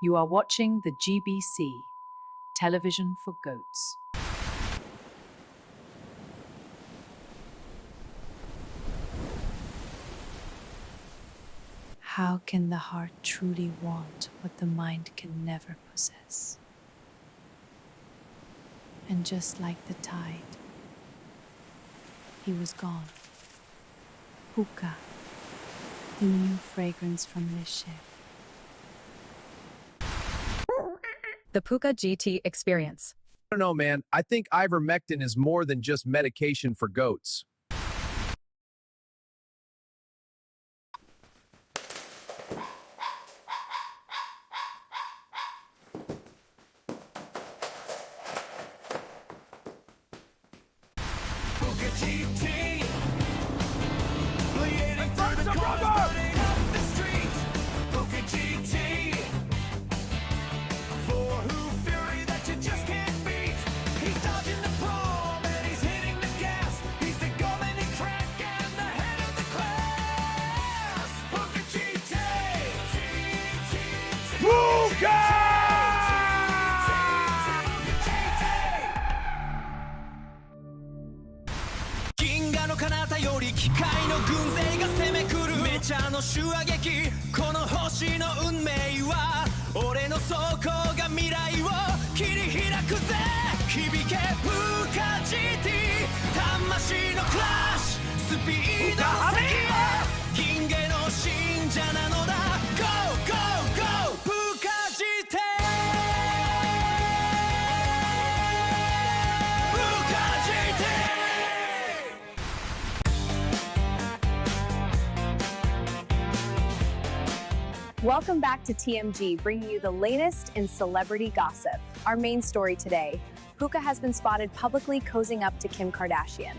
You are watching the GBC, Television for Goats. How can the heart truly want what the mind can never possess? And just like the tide, he was gone. Hookah, the new fragrance from this ship. The Puka GT experience. I don't know, man. I think ivermectin is more than just medication for goats. Puka GT, bleeding through the cars, burning up the streets. Puka GT, for who fury that you just can't beat. He's dodging the palm and he's hitting the gas. He's the golden crack and the head of the class. Puka GT, Puka! 銀河の彼方より機械の軍勢が攻め来るメチャの手話劇この星の運命は俺の走行が未来を切り開くぜ響けプーカ GT 魂のクラッシュスピードの先へ銀河の信者なのだ Go Go Go プーカ GT プーカ GT Welcome back to TMG, bringing you the latest in celebrity gossip. Our main story today, Puka has been spotted publicly cozying up to Kim Kardashian.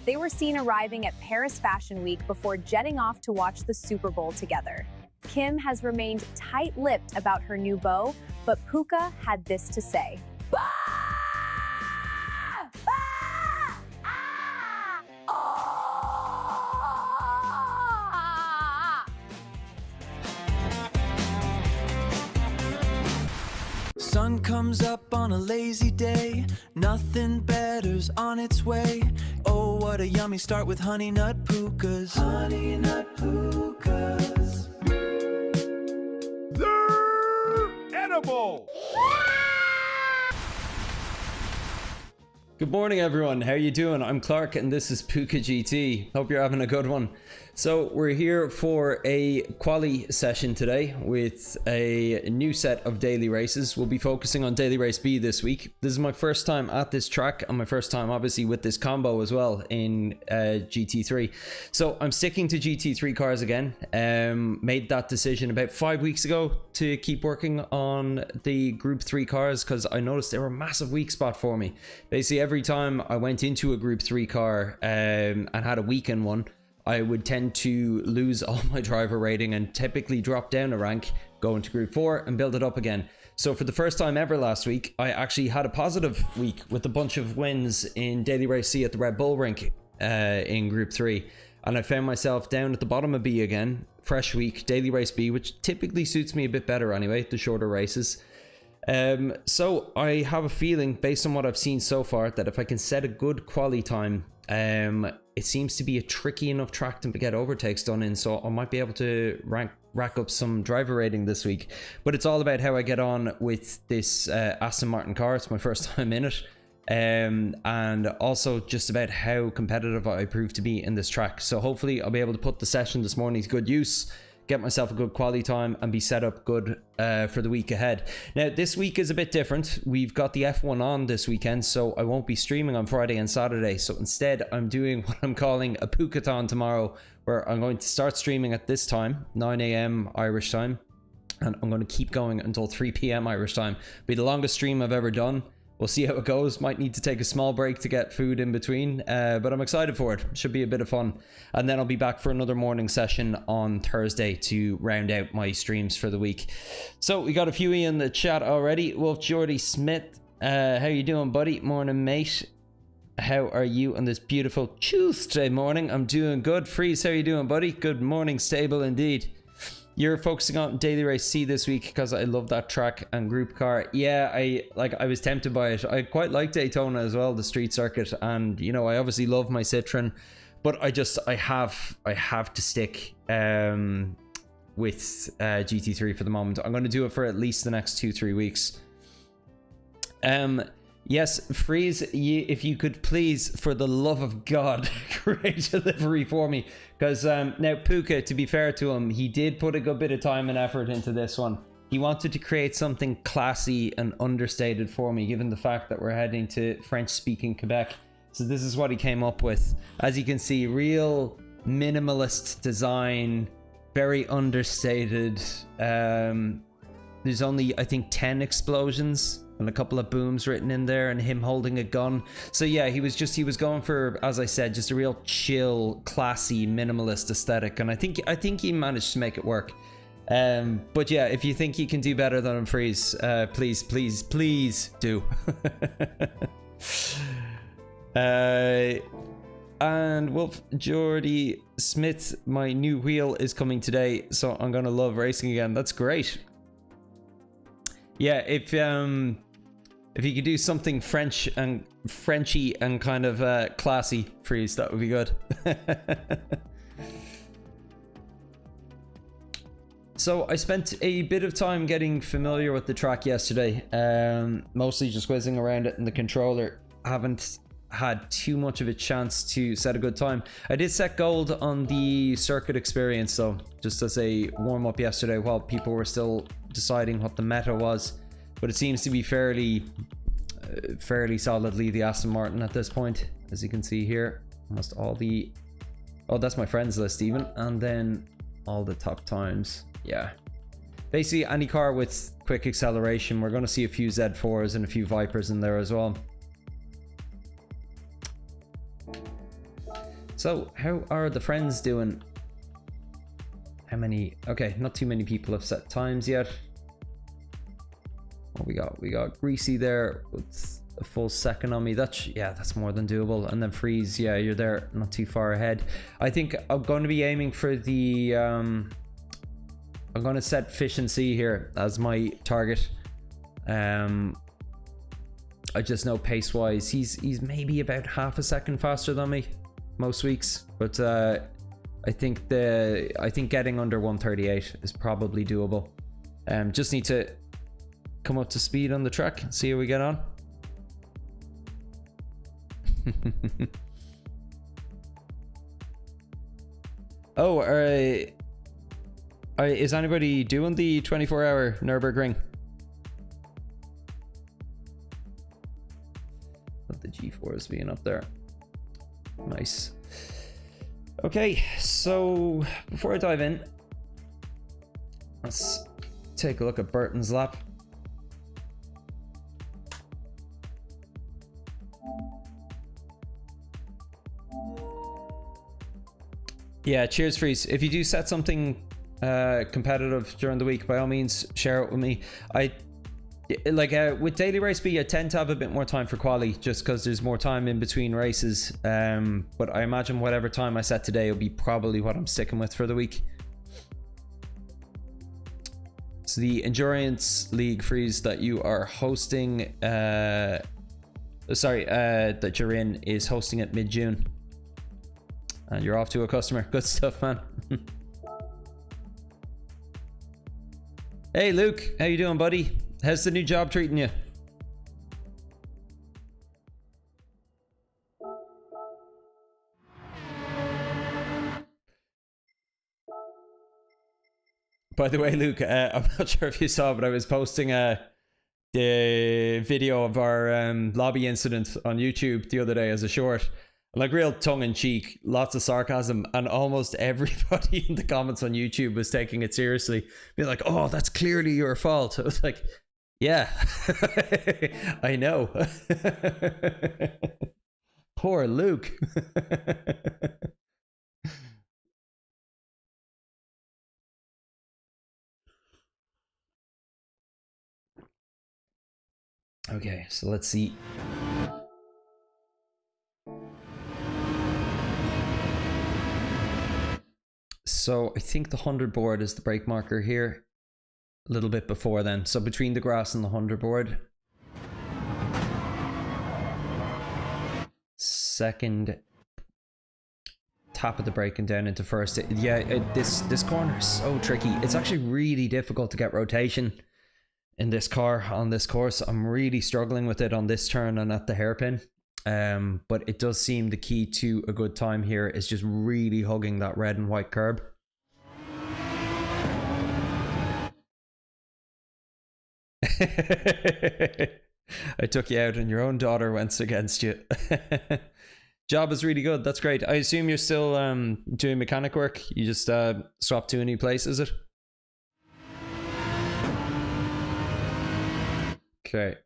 They were seen arriving at Paris Fashion Week before jetting off to watch the Super Bowl together. Kim has remained tight-lipped about her new beau, but Puka had this to say. Sun comes up on a lazy day, nothing better's on its way. Oh, what a yummy start with honey nut pukas. Honey nut pukas. They're edible! Good morning everyone, how you doing? I'm Clark and this is Puka GT. Hope you're having a good one. So we're here for a quali session today with a new set of daily races. We'll be focusing on daily race B this week. This is my first time at this track and my first time obviously with this combo as well in GT3. So I'm sticking to GT3 cars again. Made that decision about 5 weeks ago to keep working on the Group 3 cars because I noticed they were a massive weak spot for me. Basically every time I went into a Group 3 car and had a weekend one, I would tend to lose all my driver rating and typically drop down a rank, go into Group 4 and build it up again. So for the first time ever last week, I actually had a positive week with a bunch of wins in Daily Race C at the Red Bull rink in Group 3. And I found myself down at the bottom of B again, fresh week, Daily Race B, which typically suits me a bit better anyway, the shorter races. So I have a feeling based on what I've seen so far that if I can set a good quali time, it seems to be a tricky enough track to get overtakes done in, so I might be able to rack up some driver rating this week. But it's all about how I get on with this Aston Martin car. It's my first time in it, and also just about how competitive I prove to be in this track. So hopefully I'll be able to put the session this morning to good use, get myself a good quality time and be set up good for the week ahead. Now this week is a bit different. We've got the F1 on this weekend, so I won't be streaming on Friday and Saturday. So instead I'm doing what I'm calling a Pukathon tomorrow, where I'm going to start streaming at this time, 9 AM Irish time, and I'm going to keep going until 3 PM Irish time. It'll be the longest stream I've ever done. We'll see how it goes. Might need to take a small break to get food in between, but I'm excited for it. Should be a bit of fun. And then I'll be back for another morning session on Thursday to round out my streams for the week. So we got a few in the chat already. Wolf Jordy Smith, how you doing, buddy? Morning, mate. How are you on this beautiful Tuesday morning? I'm doing good. Freeze, how you doing, buddy? Good morning, stable indeed. you're focusing on Daily Race C this week because I love that track and group car. Yeah, I was tempted by it. I quite like Daytona as well, the street circuit, and you know, I obviously love my Citroen, but I have to stick with GT3 for the moment. I'm going to do it for at least the next 2-3 weeks. Yes, Freeze, if you could please, for the love of God, create a livery for me. Because now Puka, to be fair to him, he did put a good bit of time and effort into this one. He wanted to create something classy and understated for me, given the fact that we're heading to French-speaking Quebec. So this is what he came up with. As you can see, real minimalist design, very understated. There's only, I think, 10 explosions and a couple of booms written in there, and him holding a gun. So yeah, he was going for, as I said, just a real chill, classy, minimalist aesthetic, and I think he managed to make it work. But yeah, if you think you can do better than him, Freeze, please do. And Wolf Jordy Smith, my new wheel is coming today, so I'm gonna love racing again. That's great. Yeah, if you could do something Frenchy and kind of classy, Freeze, that would be good. So I spent a bit of time getting familiar with the track yesterday, mostly just whizzing around it in the controller. Haven't had too much of a chance to set a good time. I did set gold on the circuit experience, so just as a warm-up yesterday while people were still deciding what the meta was, but it seems to be fairly solidly the Aston Martin at this point, as you can see here. Almost all the, oh, that's my friends list even, and then all the top times. Yeah, basically any car with quick acceleration. We're going to see a few Z4s and a few Vipers in there as well. So how are the friends doing? How many? Okay, not too many people have set times yet. What we got Greasy there with a full second on me. That's more than doable. And then Freeze, yeah, you're there, not too far ahead. I think I'm going to be aiming for the I'm going to set efficiency here as my target. I just know pace wise he's maybe about half a second faster than me most weeks, but I think getting under 138 is probably doable. Just need to come up to speed on the track and see how we get on. Oh, is anybody doing the 24-hour Nürburgring? Let the G4s being up there. Nice. Okay, so before I dive in, let's take a look at Burton's lap. Yeah, cheers, Freeze. If you do set something competitive during the week, by all means share it with me. With Daily Race B, I tend to have a bit more time for quali just because there's more time in between races, but I imagine whatever time I set today will be probably what I'm sticking with for the week. So the Endurance League, Freeze, that you are hosting, that you're in, is hosting it mid-June, and you're off to a customer. Good stuff, man. Hey Luke, how you doing, buddy? How's the new job treating you? By the way, Luke, I'm not sure if you saw, but I was posting the video of our lobby incident on YouTube the other day as a short. Like real tongue-in-cheek, lots of sarcasm, and almost everybody in the comments on YouTube was taking it seriously. Being like, oh, that's clearly your fault. I was like, yeah, I know. Poor Luke. Okay, so let's see. So I think the 100 board is the brake marker here. A little bit before then. So between the grass and the 100 board. Second tap of the brake and down into first. This corner is so tricky. It's actually really difficult to get rotation in this car on this course. I'm really struggling with it on this turn and at the hairpin. But it does seem the key to a good time here is just really hugging that red and white curb. I took you out and your own daughter went against you. Job is really good. That's great. I assume you're still doing mechanic work. You just swapped to a new place, is it? Okay.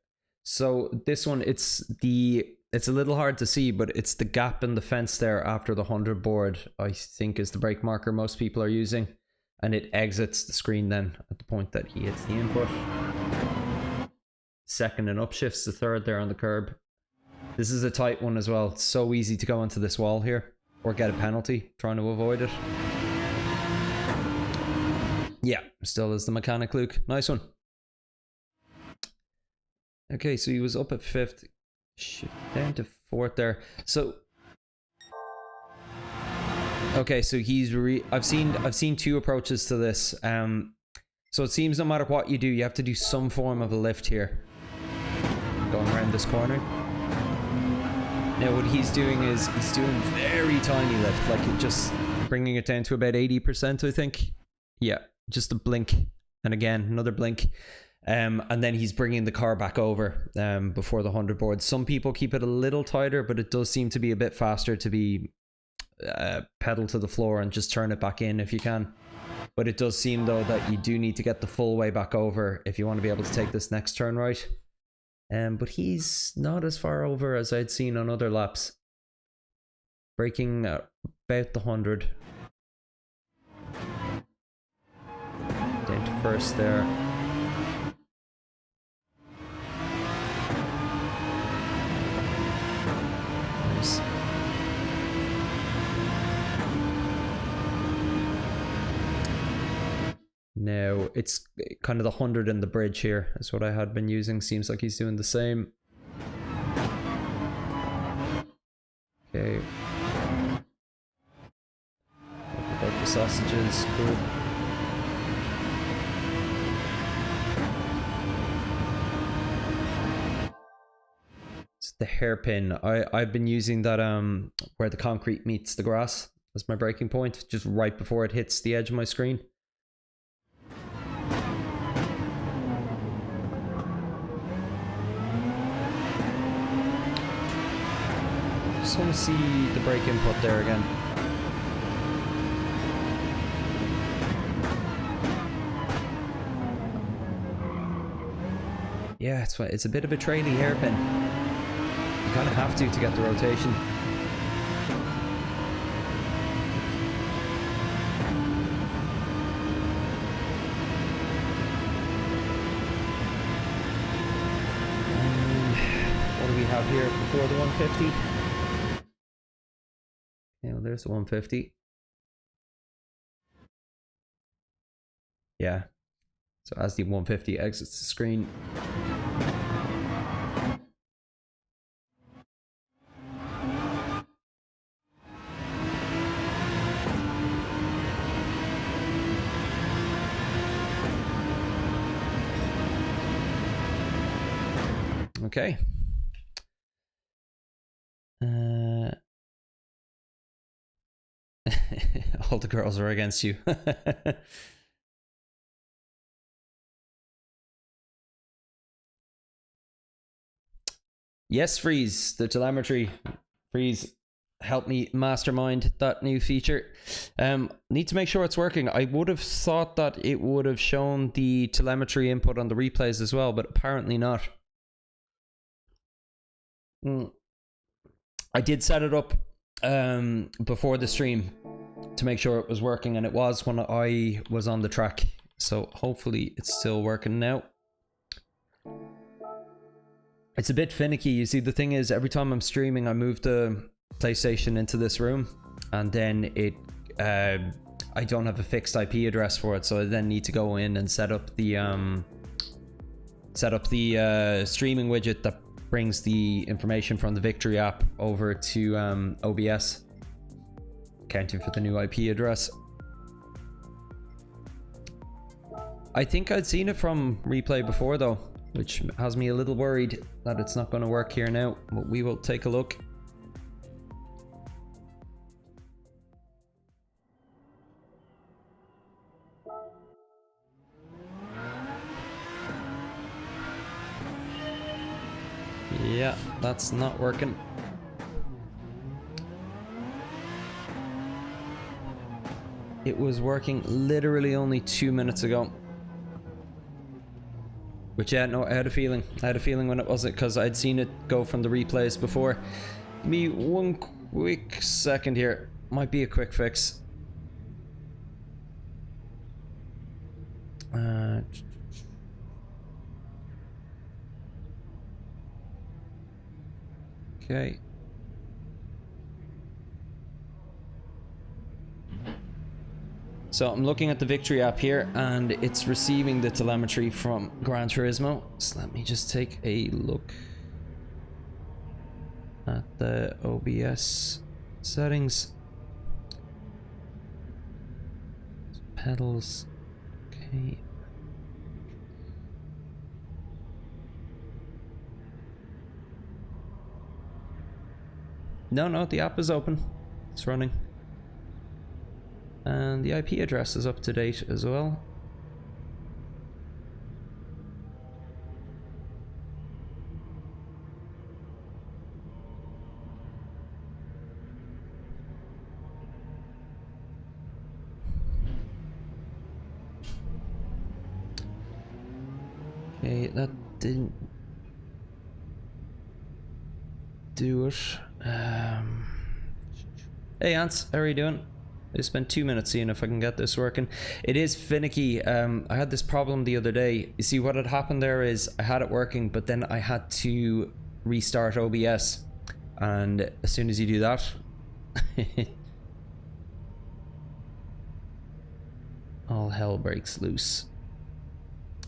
So this one, it's a little hard to see, but it's the gap in the fence there after the 100 board, I think, is the brake marker most people are using. And it exits the screen then at the point that he hits the input. Second and upshifts the third there on the curb. This is a tight one as well. It's so easy to go into this wall here or get a penalty trying to avoid it. Yeah, still is the mechanic, Luke. Nice one. Okay, so he was up at 5th, shift down to 4th there. So okay, so he's I've seen two approaches to this. So it seems no matter what you do, you have to do some form of a lift here. Going around this corner. Now what he's doing is he's doing very tiny lift, like just bringing it down to about 80%, I think. Yeah, just a blink, and again another blink, and then he's bringing the car back over before the 100 board. Some people keep it a little tighter, but it does seem to be a bit faster to be pedal to the floor and just turn it back in if you can. But it does seem though that you do need to get the full way back over if you want to be able to take this next turn right. But he's not as far over as I'd seen on other laps. Braking about the 100. Down to first there. Nice. Now it's kind of the 100 in the bridge here is what I had been using. Seems like he's doing the same. Okay. About the sausages, cool. It's the hairpin. I've been using that where the concrete meets the grass as my braking point, just right before it hits the edge of my screen. Just want to see the brake input there again. Yeah, it's a bit of a traily hairpin. You kind of have to get the rotation. What do we have here before the 150? Yeah, well, there's the 150. Yeah. So as the 150 exits the screen. Okay. All the girls are against you. Yes, Freeze, the telemetry. Freeze, help me mastermind that new feature. Need to make sure it's working. I would have thought that it would have shown the telemetry input on the replays as well, but apparently not. I did set it up before the stream to make sure it was working, and it was when I was on the track, so hopefully it's still working now. It's a bit finicky. You see, the thing is, every time I'm streaming I move the PlayStation into this room, and then it I don't have a fixed IP address for it, so I then need to go in and set up the streaming widget that brings the information from the Victory app over to OBS, accounting for the new IP address. I think I'd seen it from replay before though, which has me a little worried that it's not going to work here now, but we will take a look. Yeah, that's not working. It was working literally only 2 minutes ago. Which, yeah, no, I had a feeling. I had a feeling when it wasn't, because I'd seen it go from the replays before. Give me one quick second here. Might be a quick fix. Okay. So I'm looking at the Victory app here, and it's receiving the telemetry from Gran Turismo. So let me just take a look at the OBS settings. Pedals. Okay. No, the app is open. It's running. And the IP address is up to date as well. Okay, that didn't do it. Hey Ants, how are you doing? I spent 2 minutes seeing if I can get this working. It is finicky. I had this problem the other day. You see, what had happened there is I had it working, but then I had to restart OBS. And as soon as you do that, all hell breaks loose.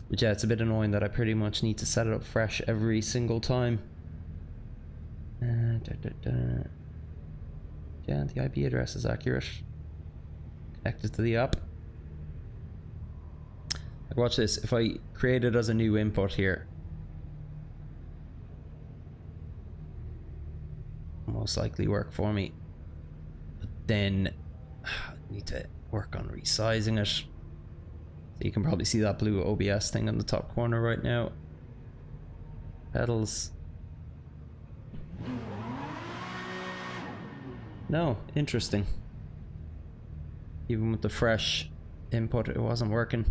But yeah, it's a bit annoying that I pretty much need to set it up fresh every single time. Yeah, the IP address is accurate. Connected to the app. Watch this. If I create it as a new input here, most likely work for me. But then I need to work on resizing it. So you can probably see that blue OBS thing in the top corner right now. Pedals. No, interesting. Even with the fresh input, it wasn't working.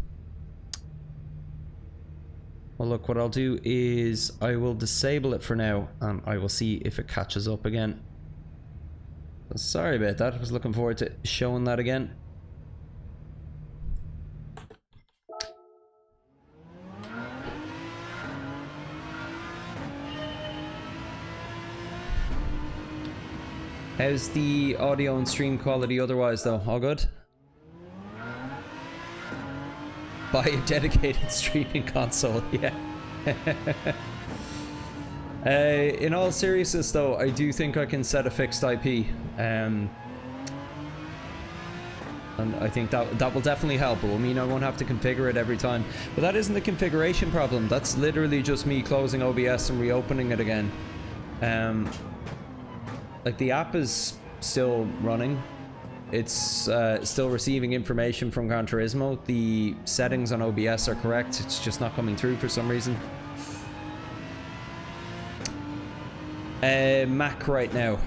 Well, look, what I'll do is I will disable it for now, and I will see if it catches up again. So sorry about that. I was looking forward to showing that again. How's the audio and stream quality otherwise though? All good? Buy a dedicated streaming console, yeah. In all seriousness though, I do think I can set a fixed IP. And I think that will definitely help. It will mean I won't have to configure it every time. But that isn't the configuration problem. That's literally just me closing OBS and reopening it again. Like the app is still running. It's still receiving information from Gran Turismo. The settings on OBS are correct. It's just not coming through for some reason. Mac right now.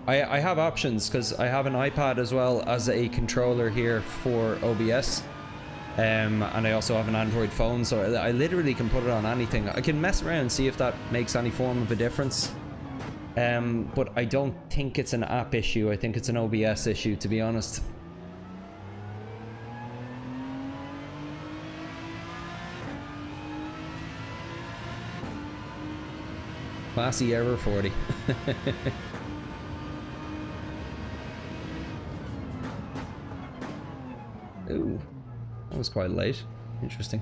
I have options because I have an iPad as well as a controller here for OBS. And I also have an Android phone, so I literally can put it on anything. I can mess around and see if that makes any form of a difference. But I don't think it's an app issue. I think it's an OBS issue, to be honest. Classy error 40. was quite late. Interesting.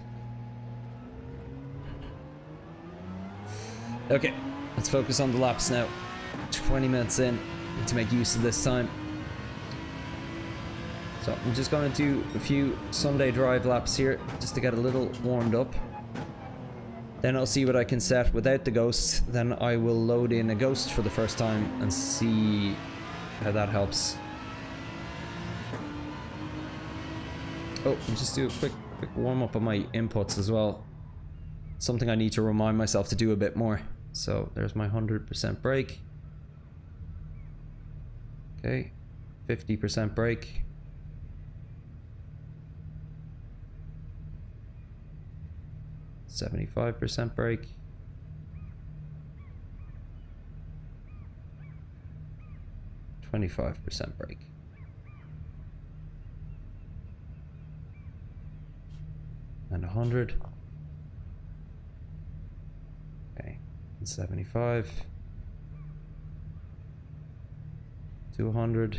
Okay, let's focus on the laps now. 20 minutes in. Need to make use of this time. So I'm just going to do a few Sunday drive laps here just to get a little warmed up. Then I'll see what I can set without the ghost. Then I will load in a ghost for the first time and see how that helps. Oh, and just do a quick warm up of my inputs as well. Something I need to remind myself to do a bit more. So there's my 100% brake. Okay, 50% brake. 75% brake. 25% brake. And 100. Okay, and 75. To 100.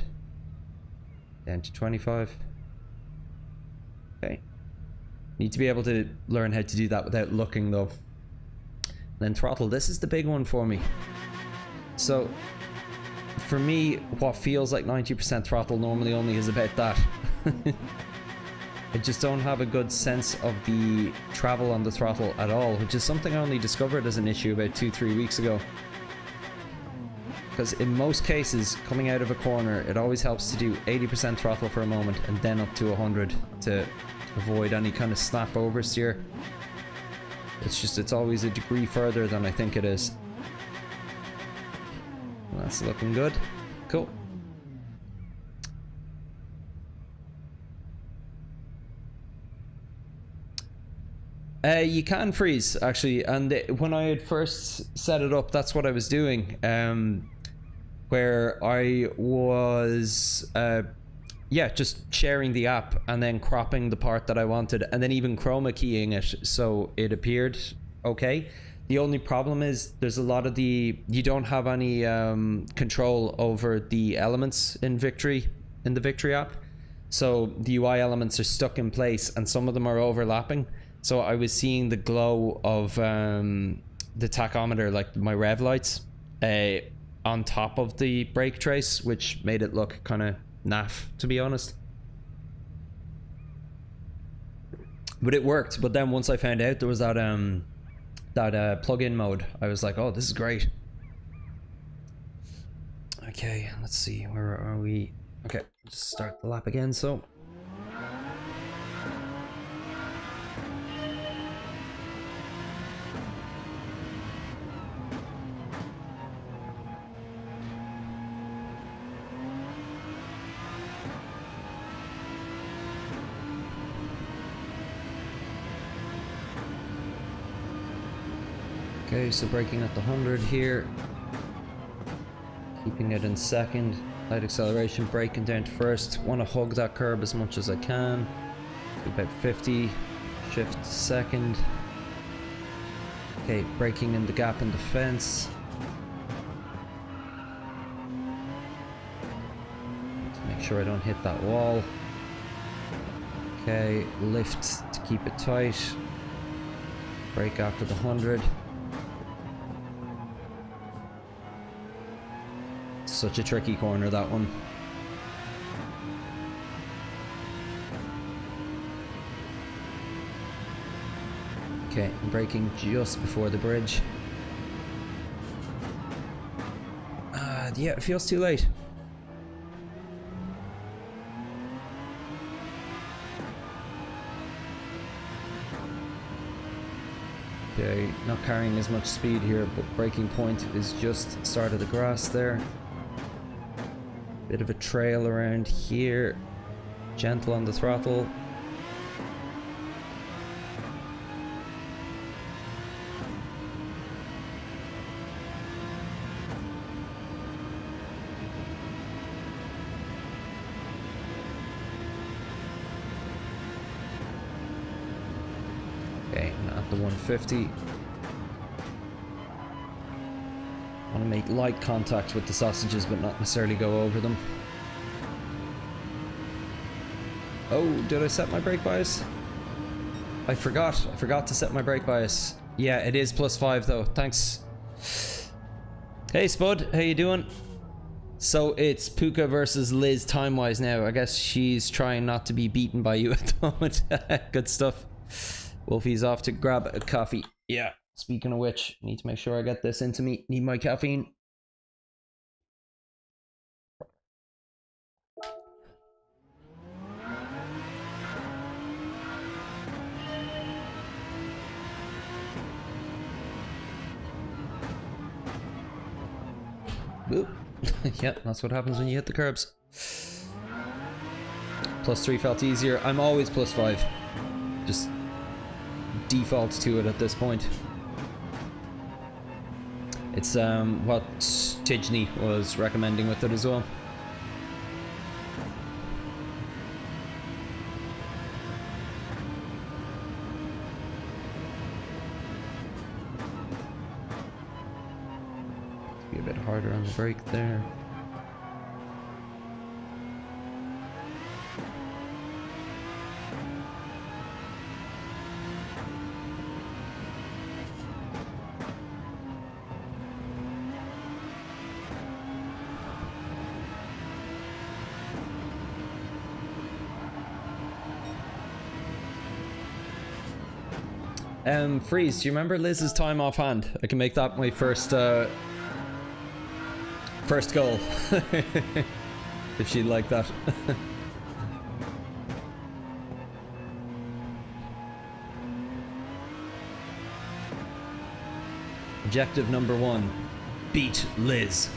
Then to 25. Okay. Need to be able to learn how to do that without looking though. Then throttle, this is the big one for me. So for me, what feels like 90% throttle normally only is about that. I just don't have a good sense of the travel on the throttle at all, which is something I only discovered as an issue about 2-3 weeks ago. Because in most cases, coming out of a corner, it always helps to do 80% throttle for a moment and then up to 100 to avoid any kind of snap oversteer. It's always a degree further than I think it is. Well, that's looking good. Cool. You can freeze actually, and when I had first set it up, that's what I was doing. Where I was just sharing the app and then cropping the part that I wanted and then even chroma keying it so it appeared okay. The only problem is there's a lot of you don't have any control over the elements in the Victory app. So the UI elements are stuck in place and some of them are overlapping. So I was seeing the glow of the tachometer, like my rev lights, on top of the brake trace, which made it look kind of naff, to be honest. But it worked. But then once I found out there was that plug-in mode, I was like, oh, this is great. Okay, let's see, where are we? Okay, just start the lap again. So okay, so braking at the 100 here, keeping it in second, light acceleration, braking down to first. Want to hug that curb as much as I can. About 50, shift to second. Okay, braking in the gap in the fence. To make sure I don't hit that wall. Okay, lift to keep it tight. Brake after the 100. Such a tricky corner, that one. Okay, I'm braking just before the bridge. Yeah, it feels too late. Okay, not carrying as much speed here, but braking point is just start of the grass there. Bit of a trail around here. Gentle on the throttle. Okay, at the 150. Want to make light contact with the sausages but not necessarily go over them. Oh, did I set my brake bias? I forgot to set my brake bias. Yeah, it is +5 though. Thanks. Hey Spud, how you doing? So it's Puka versus Liz time-wise now. I guess she's trying not to be beaten by you at the moment. Good stuff. Wolfie's off to grab a coffee. Yeah, speaking of which, need to make sure I get this into me. Need my caffeine. Boop. Yep, that's what happens when you hit the curbs. +3 felt easier. I'm always +5. Just default to it at this point. It's what Tijni was recommending with it as well. Be a bit harder on the brake there. Freeze, do you remember Liz's time offhand? I can make that my first goal. If she'd like that. Objective number 1, beat Liz.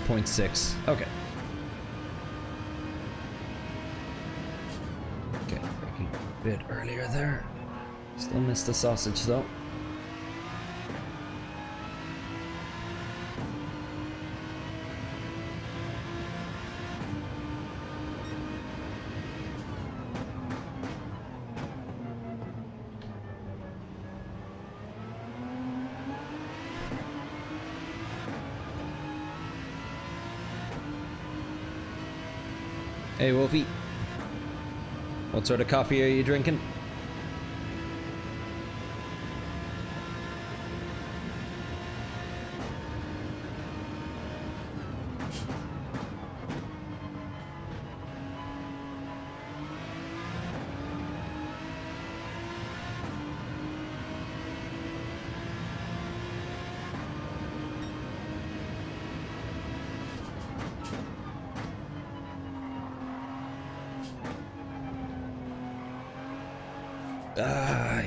.6. Okay. Okay, braking a bit earlier there. Still missed the sausage though. Hey Wolfie, what sort of coffee are you drinking?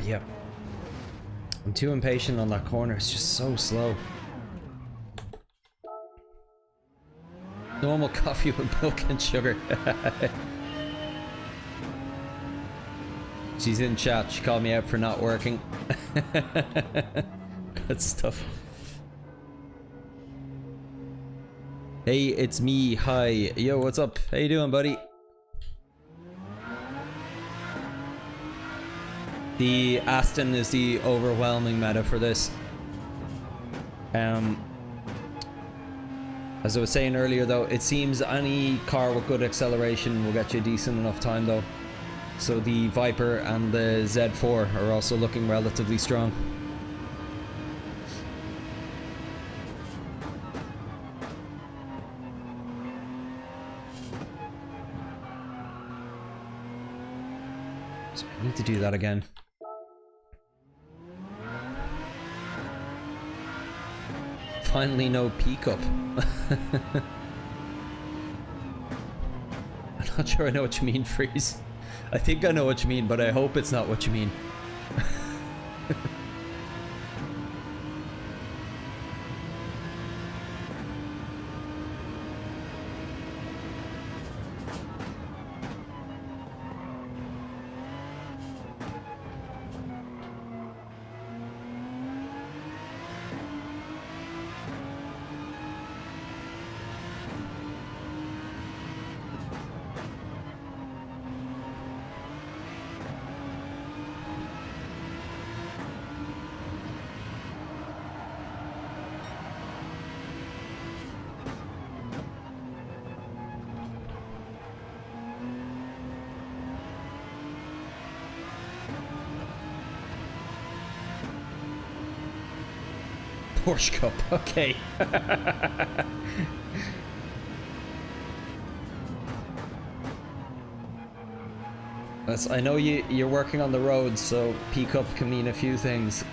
Yep. I'm too impatient on that corner, it's just so slow. Normal coffee with milk and sugar. She's in chat, she called me out for not working. Good stuff. Hey, it's me, hi. Yo, what's up? How you doing, buddy? The Aston is the overwhelming meta for this. As I was saying earlier though, it seems any car with good acceleration will get you a decent enough time though. So the Viper and the Z4 are also looking relatively strong. So I need to do that again. Finally no P-cup. I'm not sure I know what you mean, Freeze. I think I know what you mean, but I hope it's not what you mean. Porsche Cup, okay. I know you're working on the road, so P Cup can mean a few things.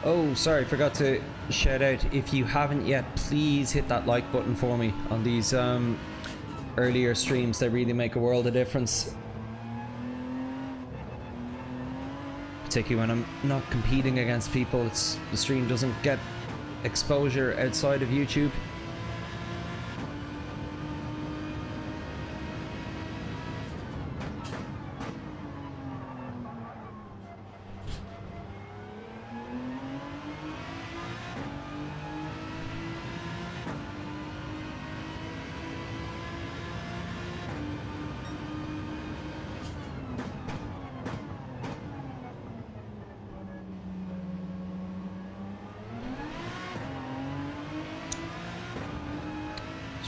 Oh, sorry, forgot to shout out. If you haven't yet, please hit that like button for me on these earlier streams. They really make a world of difference. Particularly when I'm not competing against people, the stream doesn't get exposure outside of YouTube.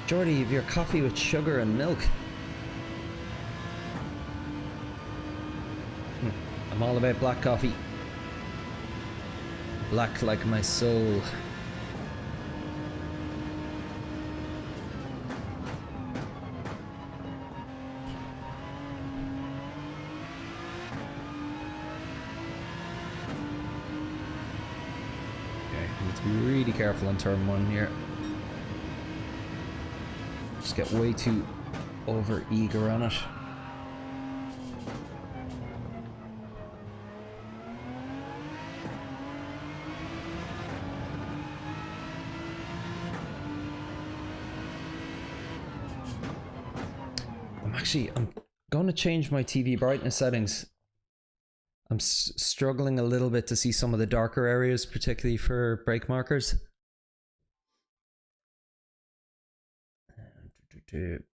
Jordy, you have your coffee with sugar and milk. I'm all about black coffee. Black like my soul. Okay, need to be really careful on turn 1 here. Just get way too over eager on it. I'm going to change my TV brightness settings. I'm struggling a little bit to see some of the darker areas, particularly for brake markers.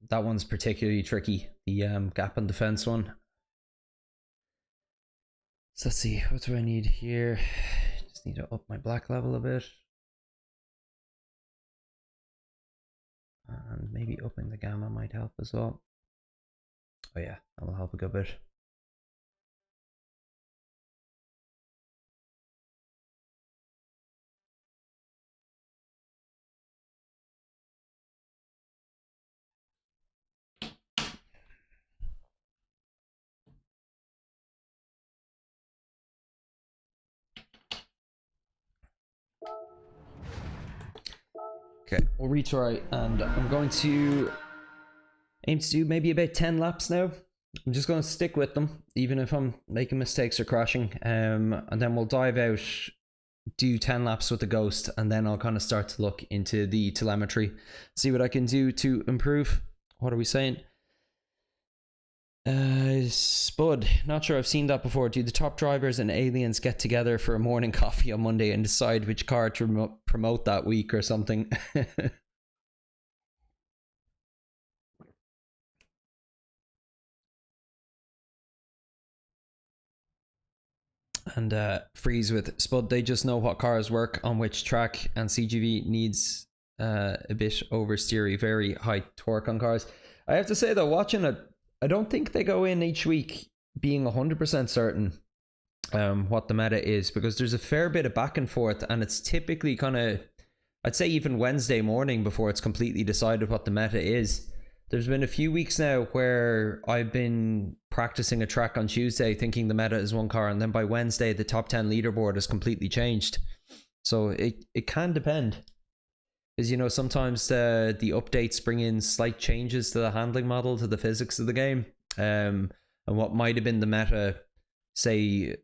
That one's particularly tricky, the gap on defense one. So let's see, what do I need here? Just need to up my black level a bit. And maybe upping the gamma might help as well. Oh yeah, that will help a good bit. Okay, we'll retry, and I'm going to aim to do maybe about 10 laps now. I'm just going to stick with them, even if I'm making mistakes or crashing, and then we'll dive out do 10 laps with the Ghost, and then I'll kind of start to look into the telemetry, see what I can do to improve. What are we saying? Spud, not sure I've seen that before. Do the top drivers and aliens get together for a morning coffee on Monday and decide which car to promote that week or something? And Freeze with Spud, they just know what cars work on which track, and CGV needs a bit oversteery, very high torque on cars. I have to say though, watching it, I don't think they go in each week being 100% certain what the meta is, because there's a fair bit of back and forth, and it's typically kind of, I'd say even Wednesday morning before it's completely decided what the meta is. There's been a few weeks now where I've been practicing a track on Tuesday thinking the meta is one car, and then by Wednesday the top 10 leaderboard has completely changed. So it can depend. Because, you know, sometimes the updates bring in slight changes to the handling model, to the physics of the game. And what might have been the meta, say,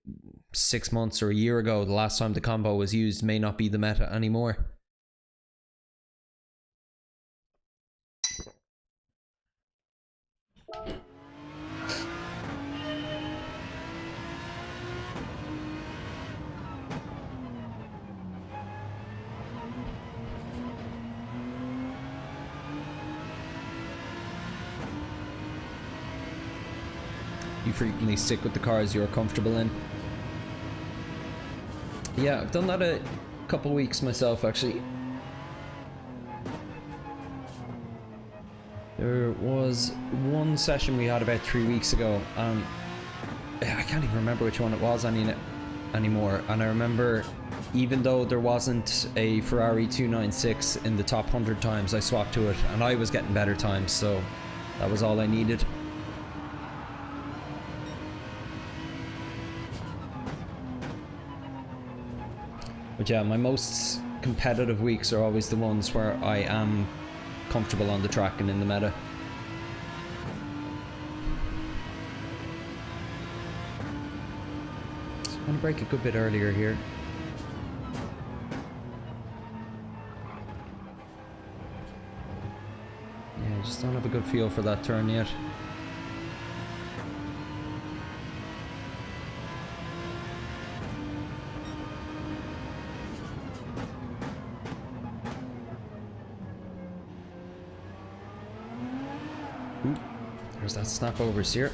6 months or a year ago, the last time the combo was used, may not be the meta anymore. You frequently stick with the cars you're comfortable in. Yeah, I've done that a couple weeks myself, actually. There was one session we had about 3 weeks ago, and I can't even remember which one it was anymore. And I remember, even though there wasn't a Ferrari 296 in the top 100 times, I swapped to it, and I was getting better times, so that was all I needed. But yeah, my most competitive weeks are always the ones where I am comfortable on the track and in the meta. So I'm going to break a good bit earlier here. Yeah, I just don't have a good feel for that turn yet. There's that snap over here.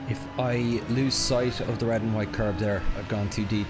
If I lose sight of the red and white curb there, I've gone too deep.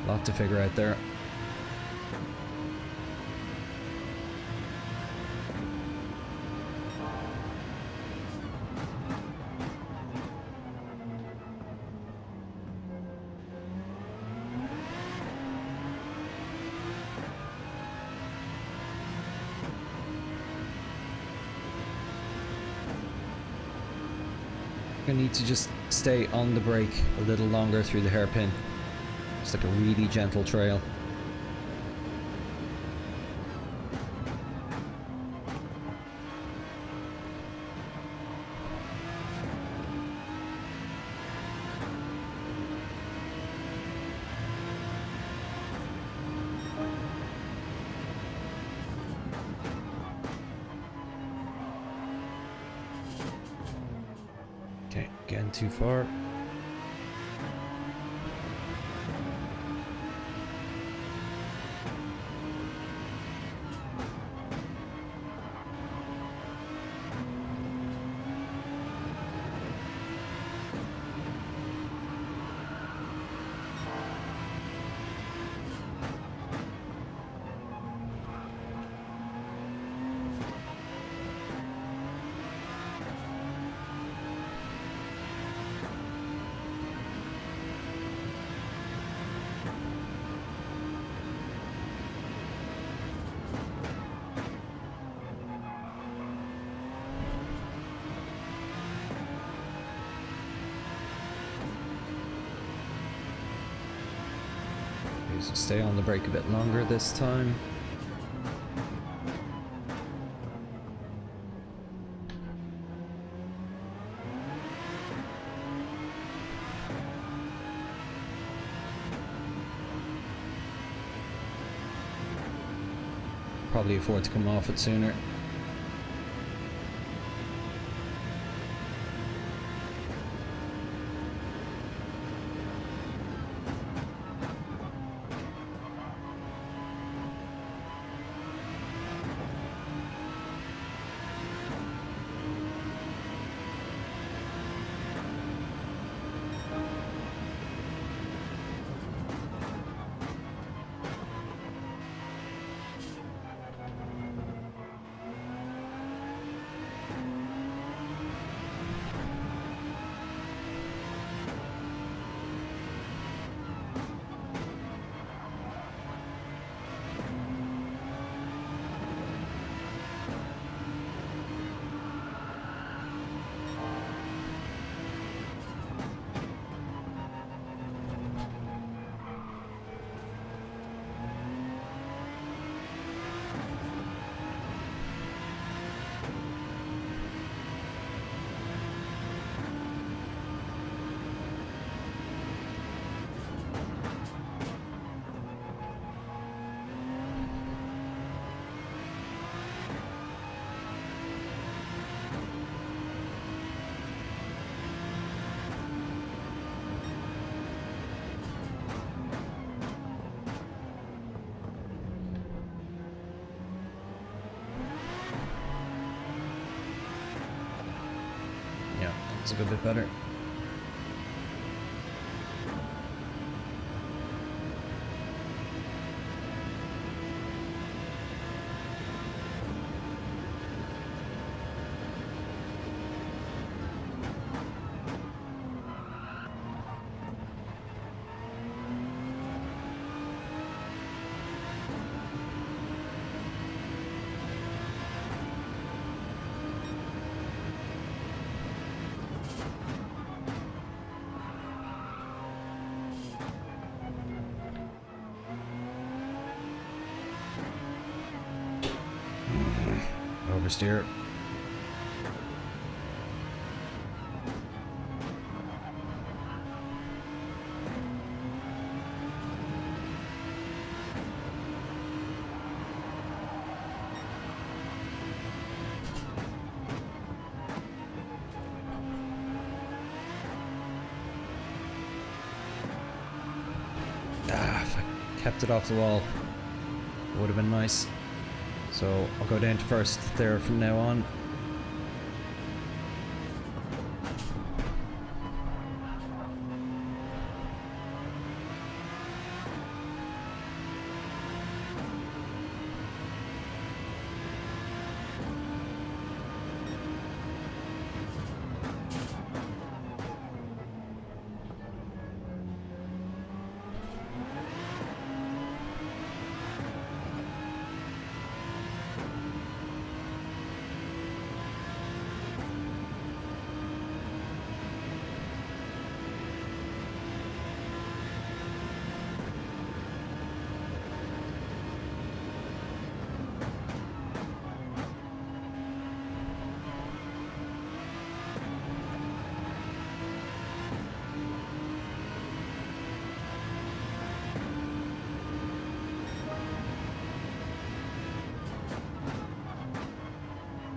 Lot to figure out there. I need to just stay on the brake a little longer through the hairpin. It's like a really gentle trail. getting too far. Stay on the brake a bit longer this time. Probably afford to come off it sooner. It's a good bit better. Oversteer. If I kept it off the wall, it would have been nice. So I'll go down to first there from now on.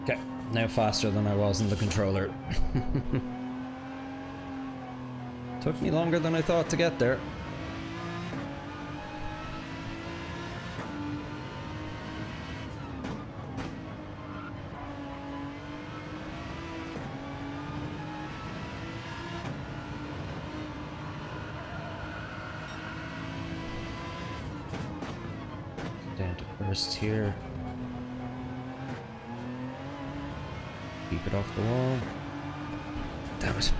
Okay, now faster than I was in the controller. Took me longer than I thought to get there. Down to first here. Keep it off the wall. Damn it.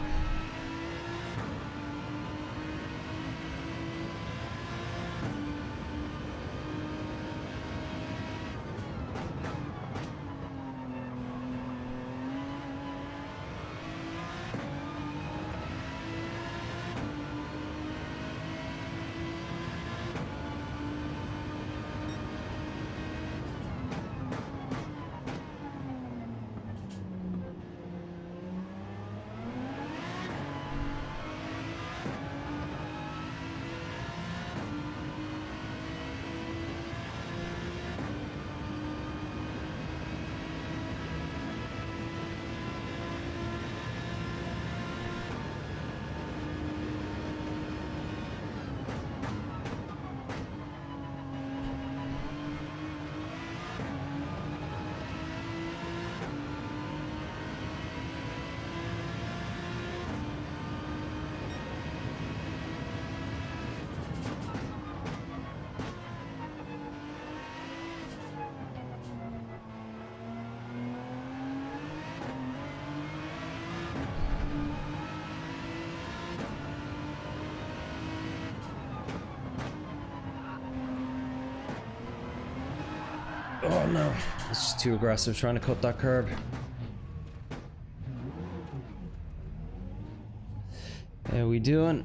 Oh no, it's just too aggressive trying to cut that curb. How we doing?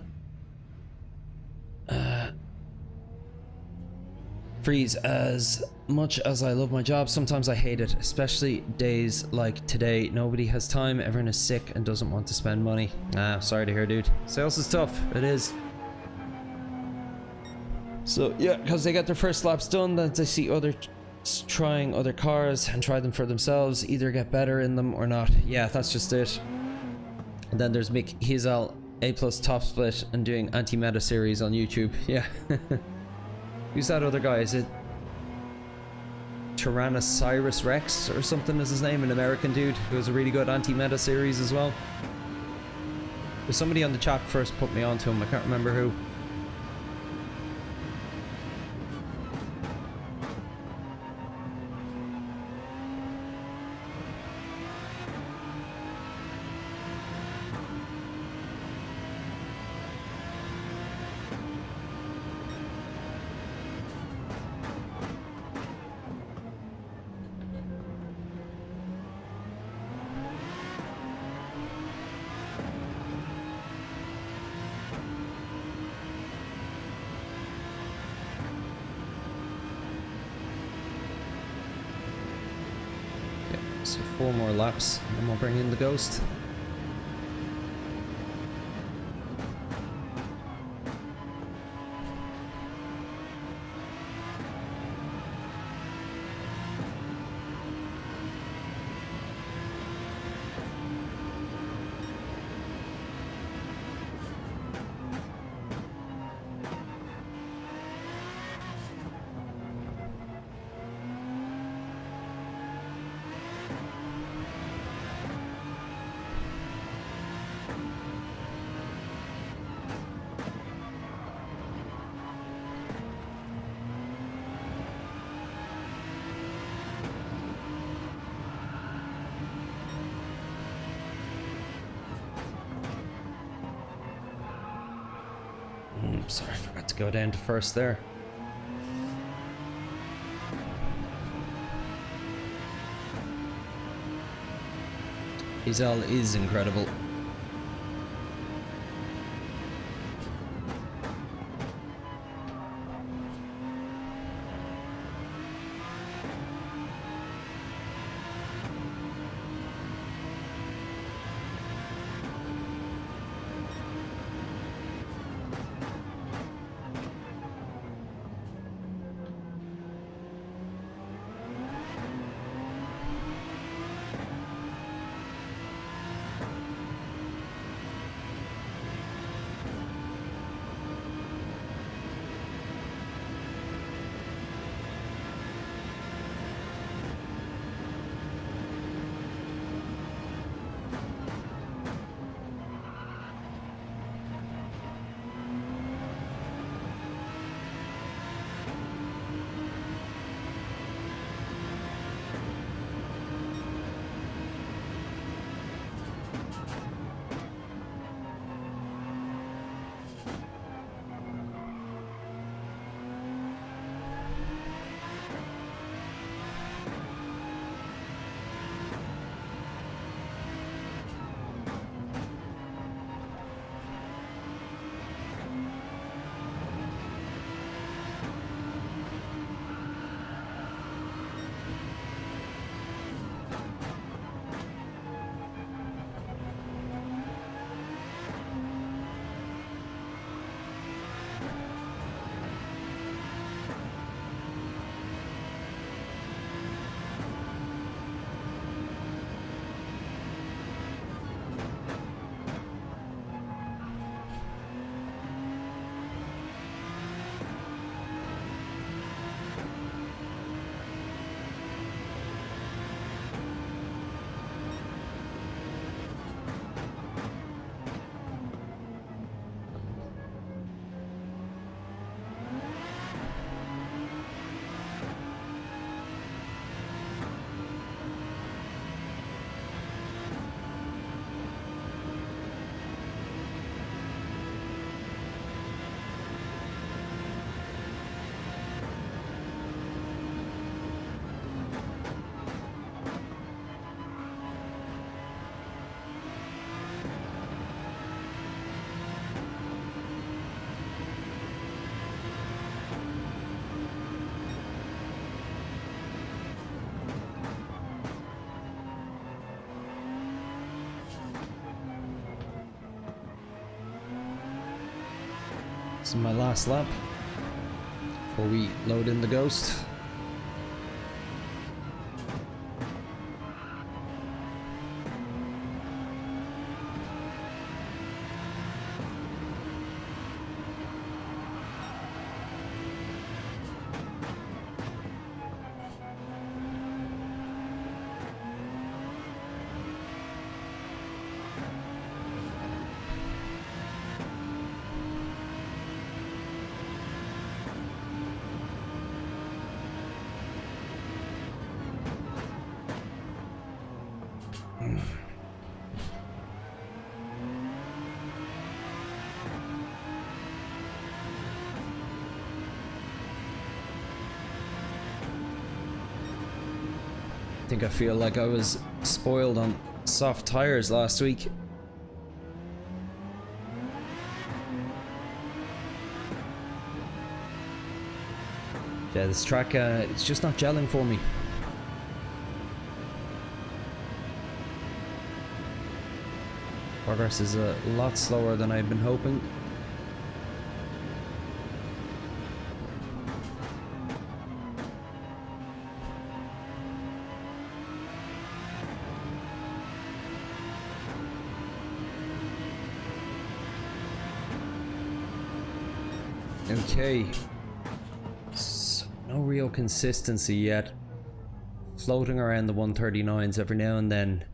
Freeze, as much as I love my job, sometimes I hate it, especially days like today. Nobody has time, everyone is sick and doesn't want to spend money. Sorry to hear, dude. Sales is tough, it is. So yeah, because they get their first laps done, then they see others trying other cars and try them for themselves, either get better in them or not. Yeah, that's just it. And then there's Mick, he's all A+ top split and doing anti-meta series on YouTube. Yeah. Who's that other guy? Is it Tyrannosaurus Rex or something is his name? An American dude who has a really good anti-meta series as well. There's somebody on the chat first put me onto him, I can't remember who. So 4 more laps and then we'll bring in the Ghost. Sorry, I forgot to go down to first there. Gilles is incredible. is my last lap before we load in the Ghost. I think I feel like I was spoiled on soft tires last week. Yeah, this track, it's just not gelling for me. Progress is a lot slower than I've been hoping. Okay, so no real consistency yet. Floating around the 139s every now and then.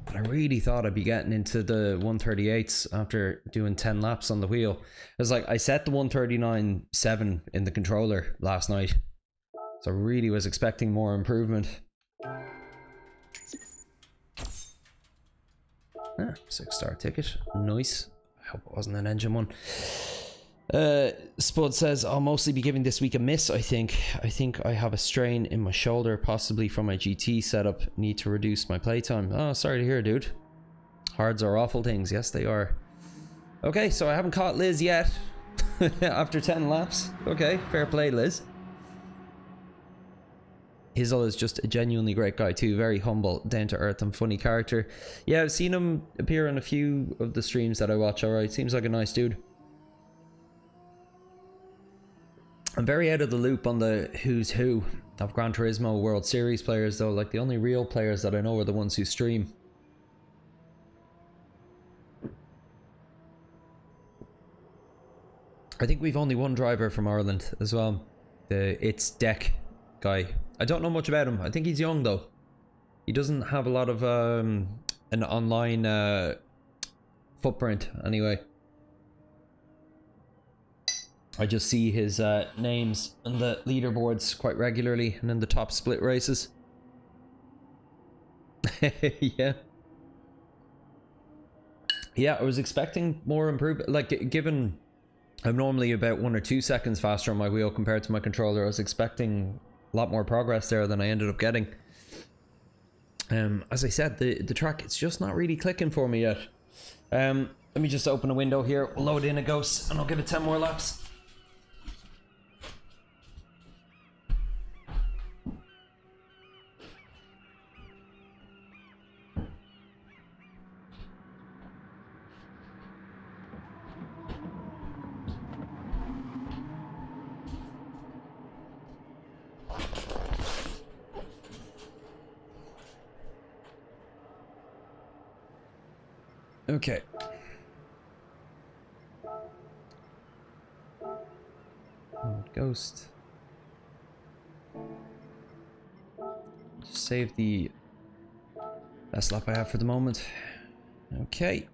But I really thought I'd be getting into the 138s after doing 10 laps on the wheel. It was like I set the 139.7 in the controller last night, so I really was expecting more improvement. Ah, 6-star ticket, nice. I hope it wasn't an engine one. Spud says, I'll mostly be giving this week a miss, I think. I think I have a strain in my shoulder, possibly from my GT setup. Need to reduce my playtime. Oh, sorry to hear, dude. Hards are awful things. Yes, they are. Okay, so I haven't caught Liz yet. After 10 laps. Okay, fair play, Liz. Hizzle is just a genuinely great guy too. Very humble, down to earth and funny character. Yeah, I've seen him appear on a few of the streams that I watch, alright. Seems like a nice dude. I'm very out of the loop on the who's who of Gran Turismo World Series players though. Like, the only real players that I know are the ones who stream. I think we've only one driver from Ireland as well. It's Deck guy. I don't know much about him. I think he's young though. He doesn't have a lot of an online footprint anyway. I just see his names on the leaderboards quite regularly and in the top split races. Yeah. Yeah, I was expecting more improvement. Like, given I'm normally about 1 or 2 seconds faster on my wheel compared to my controller, I was expecting a lot more progress there than I ended up getting. As I said, the track, it's just not really clicking for me yet. Let me just open a window here, we'll load in a Ghost, and I'll give it 10 more laps. Okay. Ghost. Just save the best lap I have for the moment. Okay.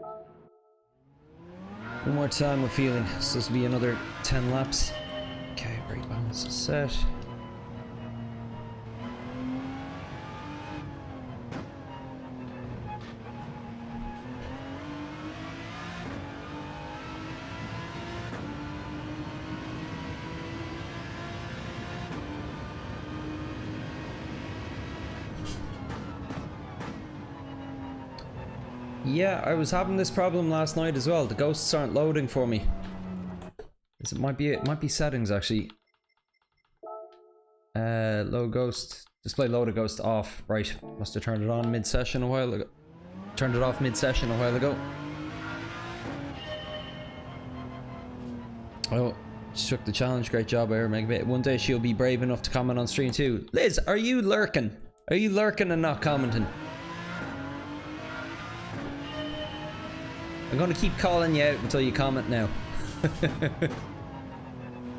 One more time, we're feeling. So this will be another 10 laps. Okay, brake balance is set. Yeah, I was having this problem last night as well. The Ghosts aren't loading for me. It might be settings actually. Load Ghost, display loaded Ghost off. Right, must have turned it on mid-session a while ago. Turned it off mid-session a while ago. Oh, She took the challenge. Great job by her, Megabit. One day she'll be brave enough to comment on stream too. Liz, are you lurking? Are you lurking and not commenting? I'm gonna keep calling you out until you comment now.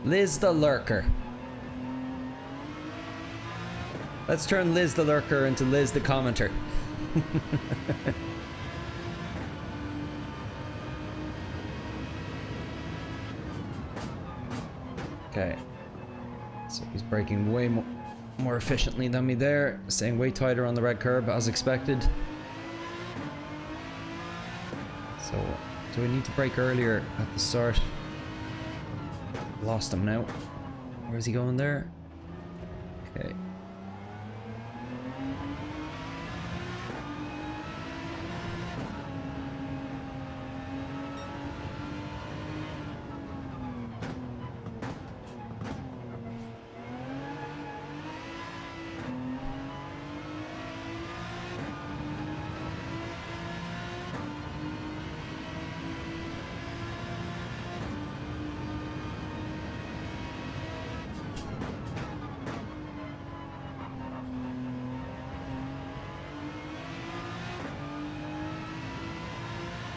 Liz the lurker. Let's turn Liz the lurker into Liz the commenter. Okay. So he's braking way more efficiently than me there. Staying way tighter on the red curb as expected. So, do I need to brake earlier at the start? Lost him now. Where's he going there? Okay.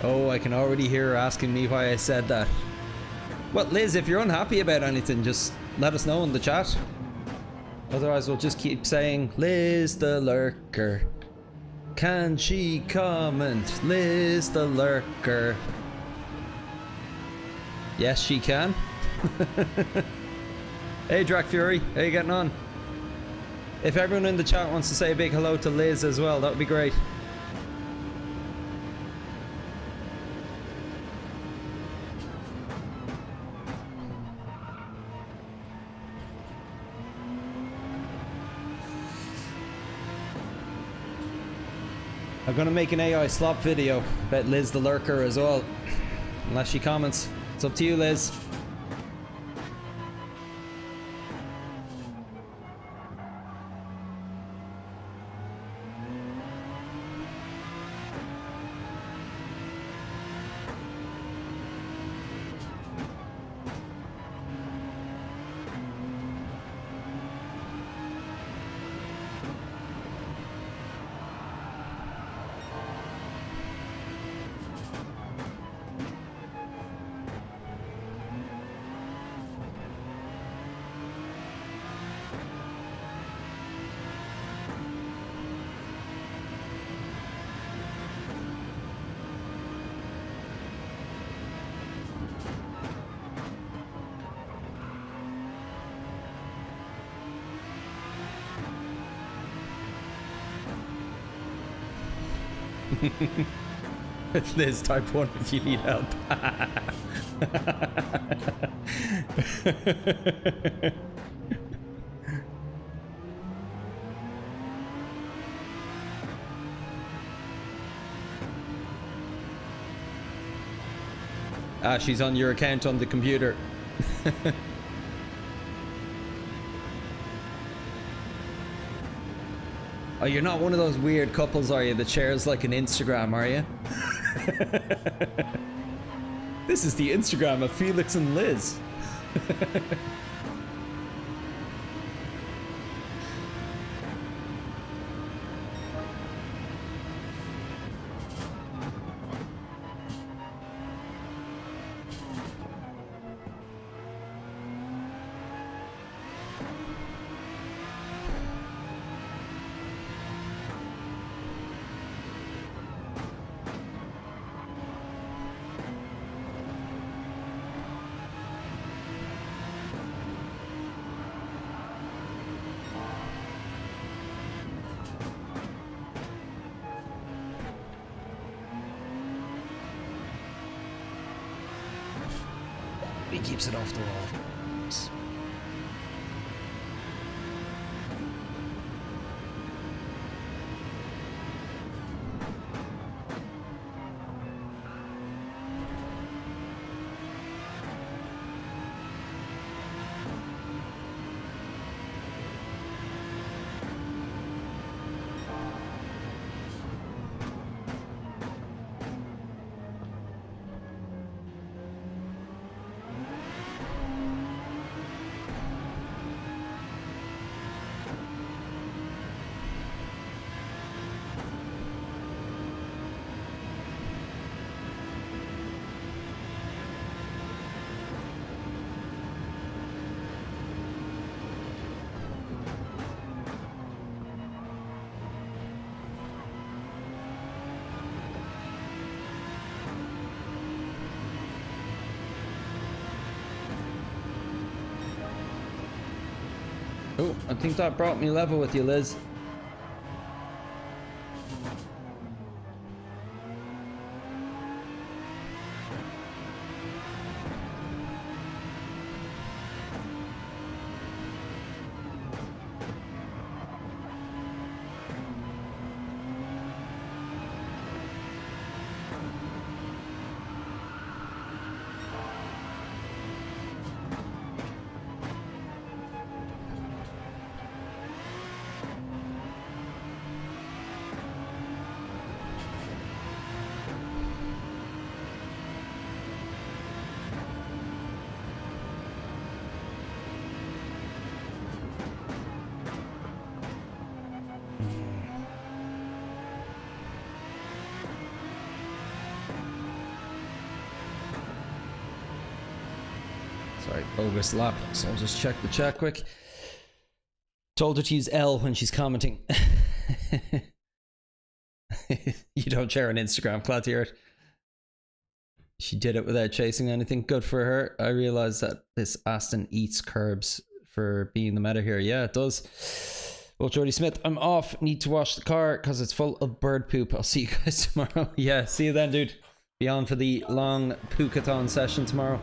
Oh, I can already hear her asking me why I said that. Well, Liz, if you're unhappy about anything, just let us know in the chat. Otherwise, we'll just keep saying, Liz the lurker. Can she comment? Liz the lurker. Yes, she can. Hey, Drac Fury, how you getting on? If everyone in the chat wants to say a big hello to Liz as well, that would be great. I'm gonna make an AI slop video about Liz the lurker as well. Unless she comments. It's up to you, Liz. Liz, type 1 if you need help. Ah, she's on your account on the computer. Oh, you're not one of those weird couples, are you, that shares like an Instagram, are you? This is the Instagram of Felix and Liz. He keeps it off the wall. Oh, I think that brought me level with you, Liz. Sorry, bogus lap. So I'll just check the chat quick. Told her to use L when she's commenting. You don't share on Instagram, glad to hear it. She did it without chasing anything. Good for her. I realize that this Aston eats curbs for being the meta here. Yeah, it does. Well, Jody Smith, I'm off. Need to wash the car because it's full of bird poop. I'll see you guys tomorrow. Yeah, see you then, dude. Be on for the long Pukathon session tomorrow.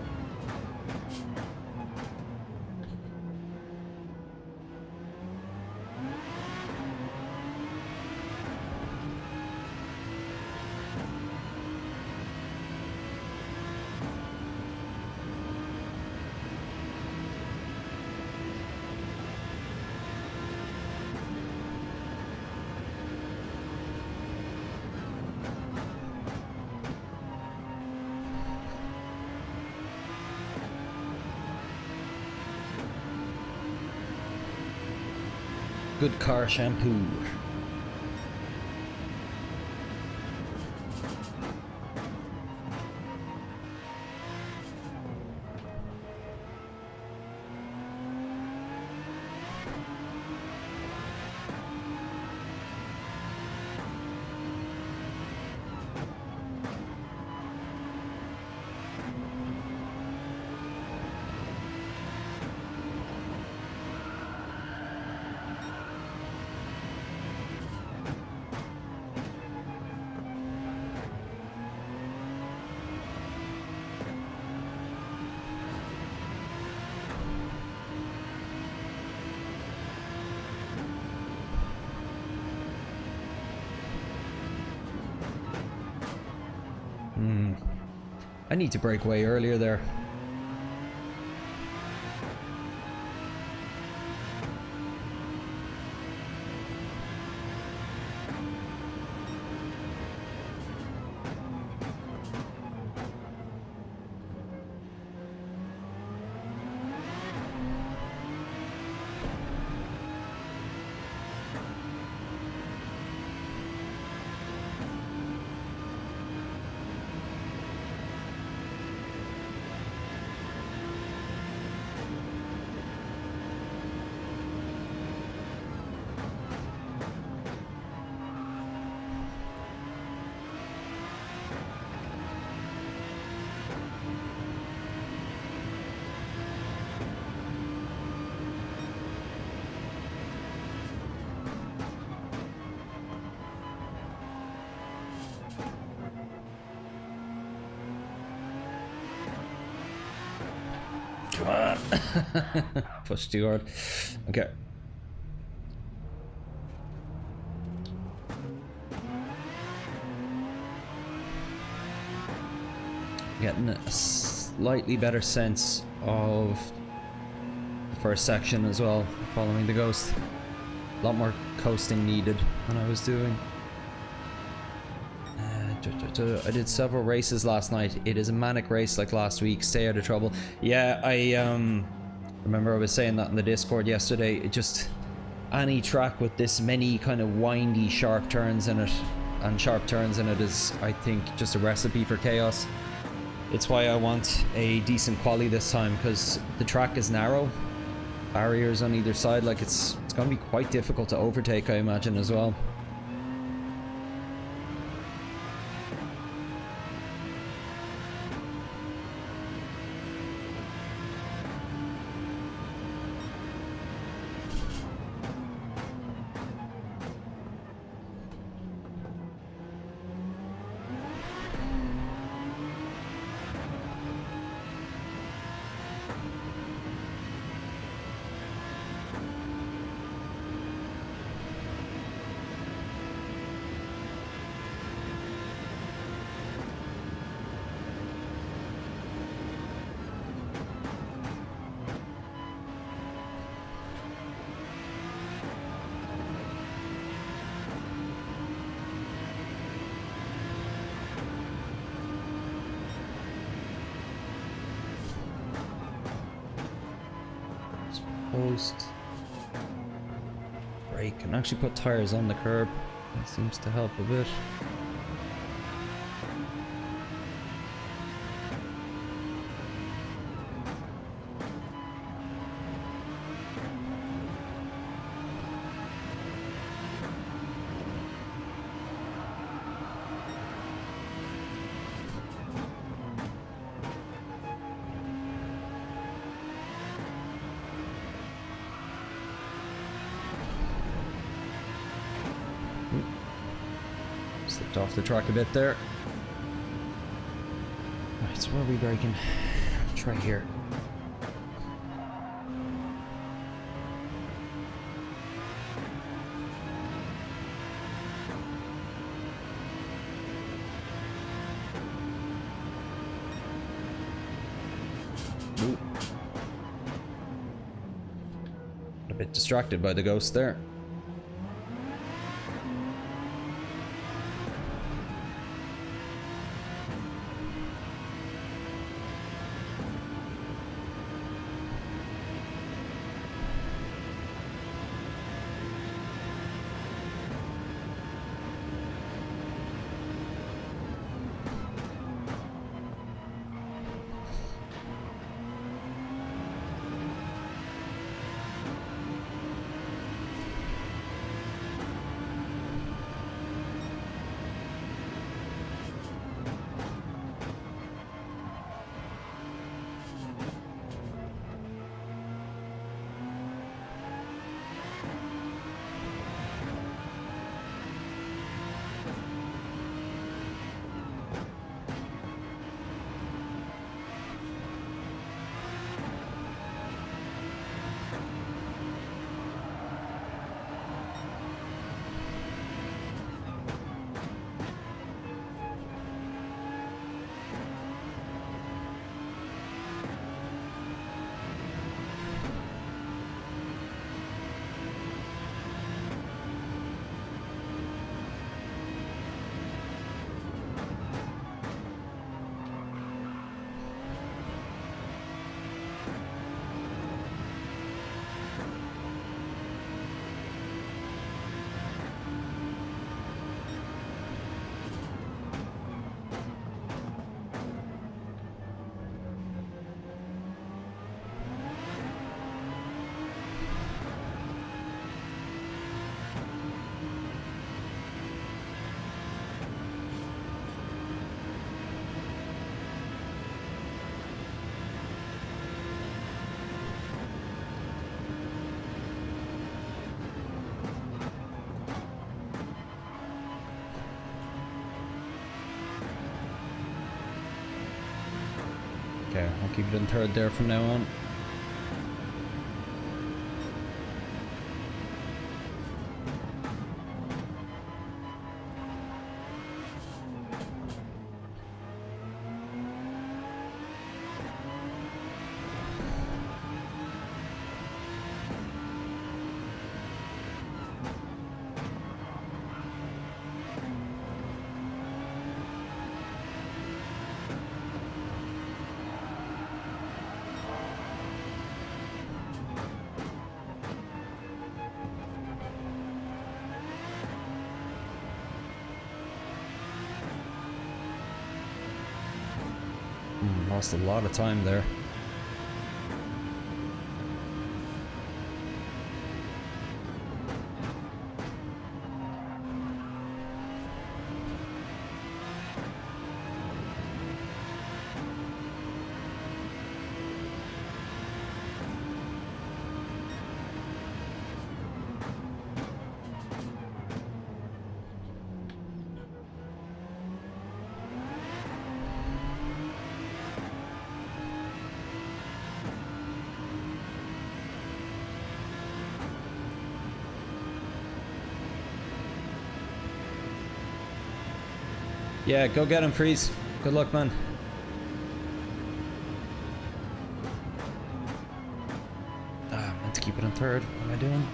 Good car shampoo. I need to break away earlier there. Come on. Push too hard. Okay. Getting a slightly better sense of the first section as well, following the ghost. A lot more coasting needed than I was doing. I did several races last night. It is a manic race like last week. Stay out of trouble. Yeah, I remember I was saying that in the Discord yesterday. It just, any track with this many kind of windy sharp turns in it, and sharp turns in it, is, I think, just a recipe for chaos. It's why I want a decent quali this time, because the track is narrow, barriers on either side. Like it's going to be quite difficult to overtake, I imagine, as well. boost. Brake, and actually put tires on the curb. That seems to help a bit. Slipped off the track a bit there. Right, so where are we braking? Try here. Ooh. A bit distracted by the ghost there. Okay, I'll keep it in third there from now on. Lost a lot of time there. Yeah, go get him, Freeze. Good luck, man. Ah, I meant to keep it in third. What am I doing?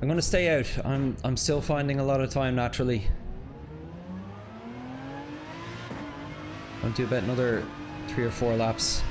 I'm gonna stay out. I'm still finding a lot of time naturally. I'll do about another 3 or 4 laps.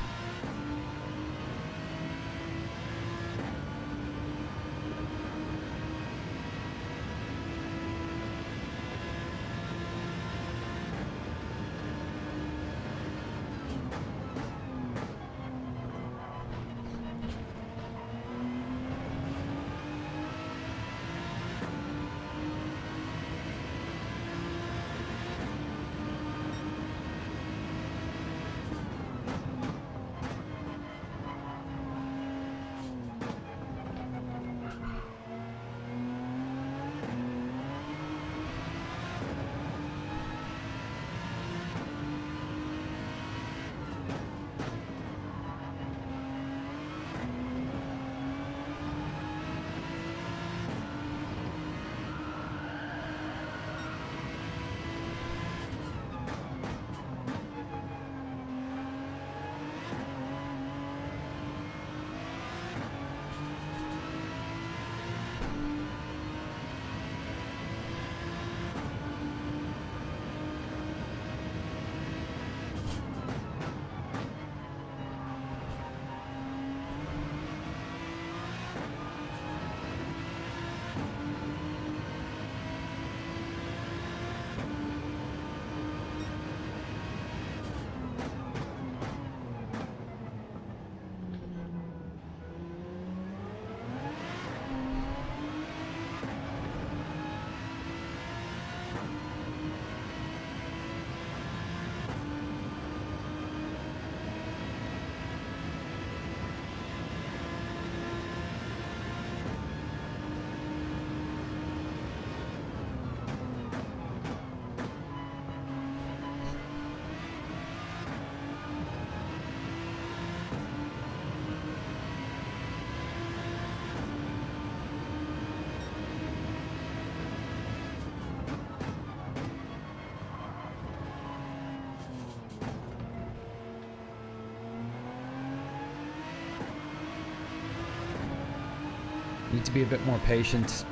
Need to be a bit more patient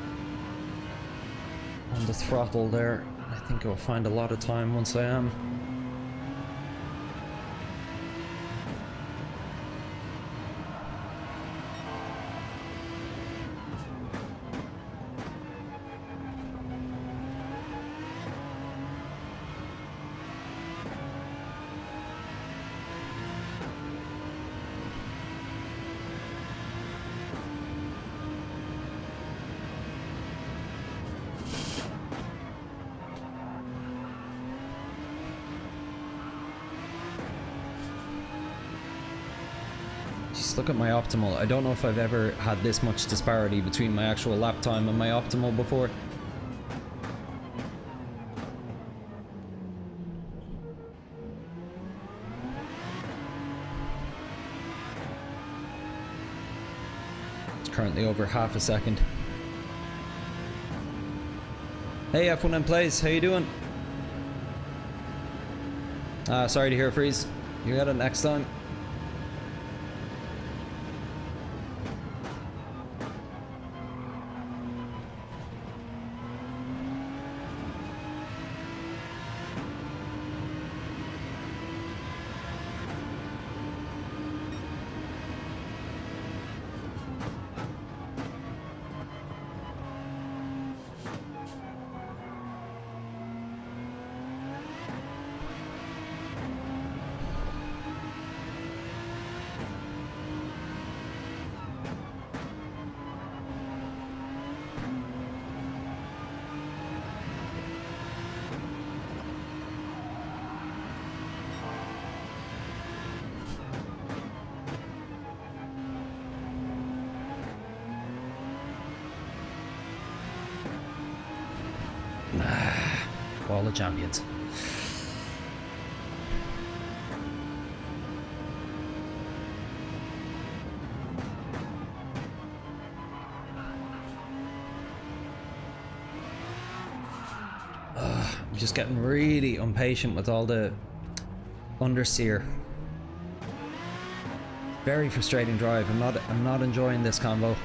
on the throttle there. I think I'll find a lot of time once I am. Just look at my optimal. I don't know if I've ever had this much disparity between my actual lap time and my optimal before. It's currently over half a second. Hey F1 in place, how you doing? Sorry to hear, Freeze. You got it next time. All the champions. I'm just getting really impatient with all the understeer. Very frustrating drive. I'm not enjoying this combo.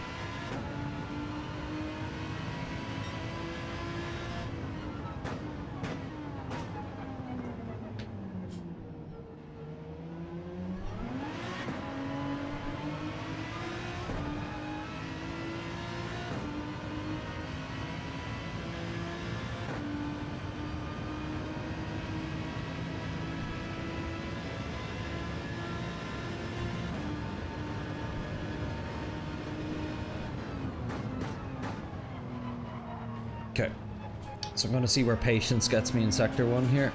Okay. So I'm going to see where patience gets me in sector 1 here.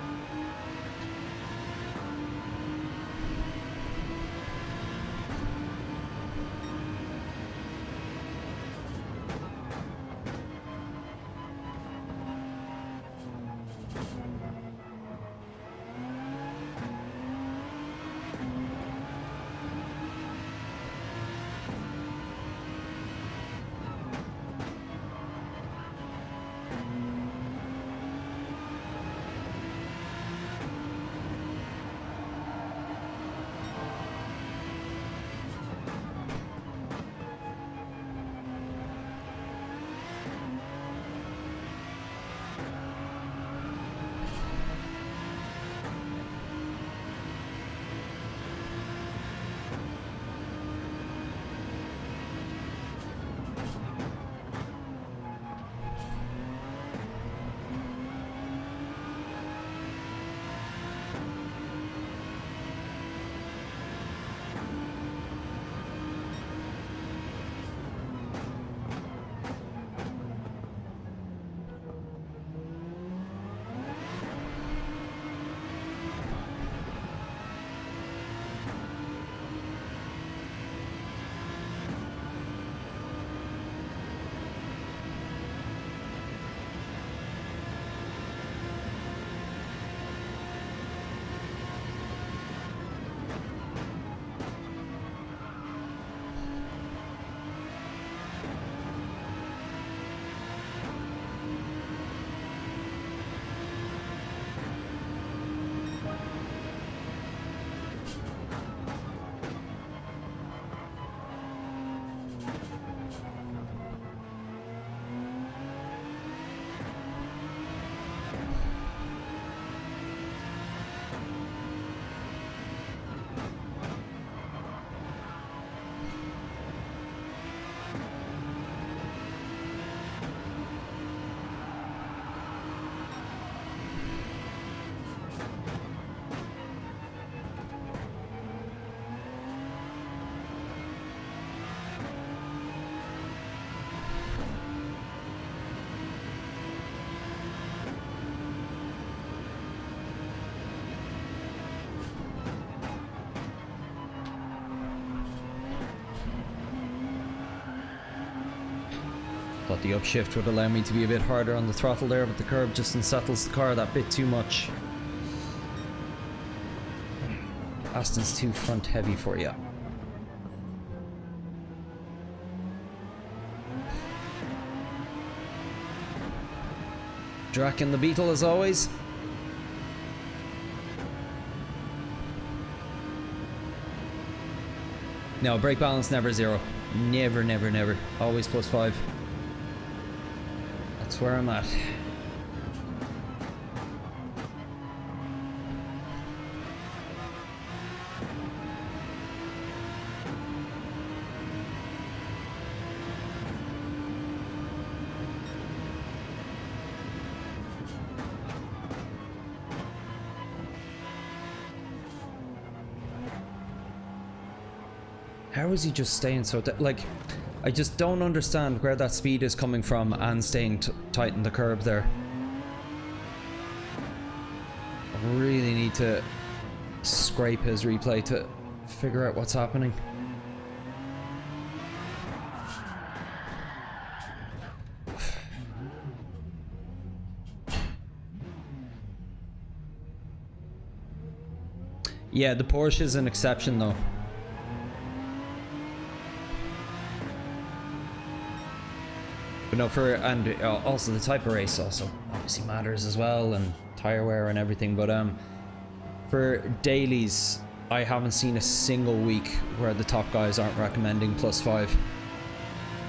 Thought the upshift would allow me to be a bit harder on the throttle there, but the curb just unsettles the car that bit too much. Aston's too front heavy for you. Drac and the Beetle as always. No, brake balance never 0. Never, never, never. Always +5. That's where I'm at. How is he just staying so like, I just don't understand where that speed is coming from and staying tight in the curb there. I really need to scrape his replay to figure out what's happening. Yeah, the Porsche is an exception though. But no, and also the type of race also obviously matters as well, and tire wear and everything, but for dailies I haven't seen a single week where the top guys aren't recommending +5,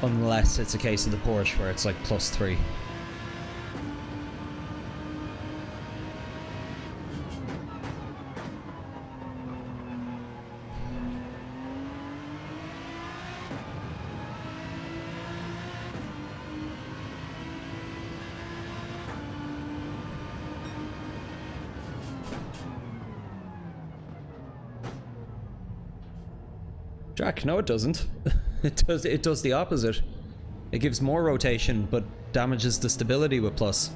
unless it's a case of the Porsche where it's like +3. Jack, no it doesn't. It does the opposite. It gives more rotation, but damages the stability with plus.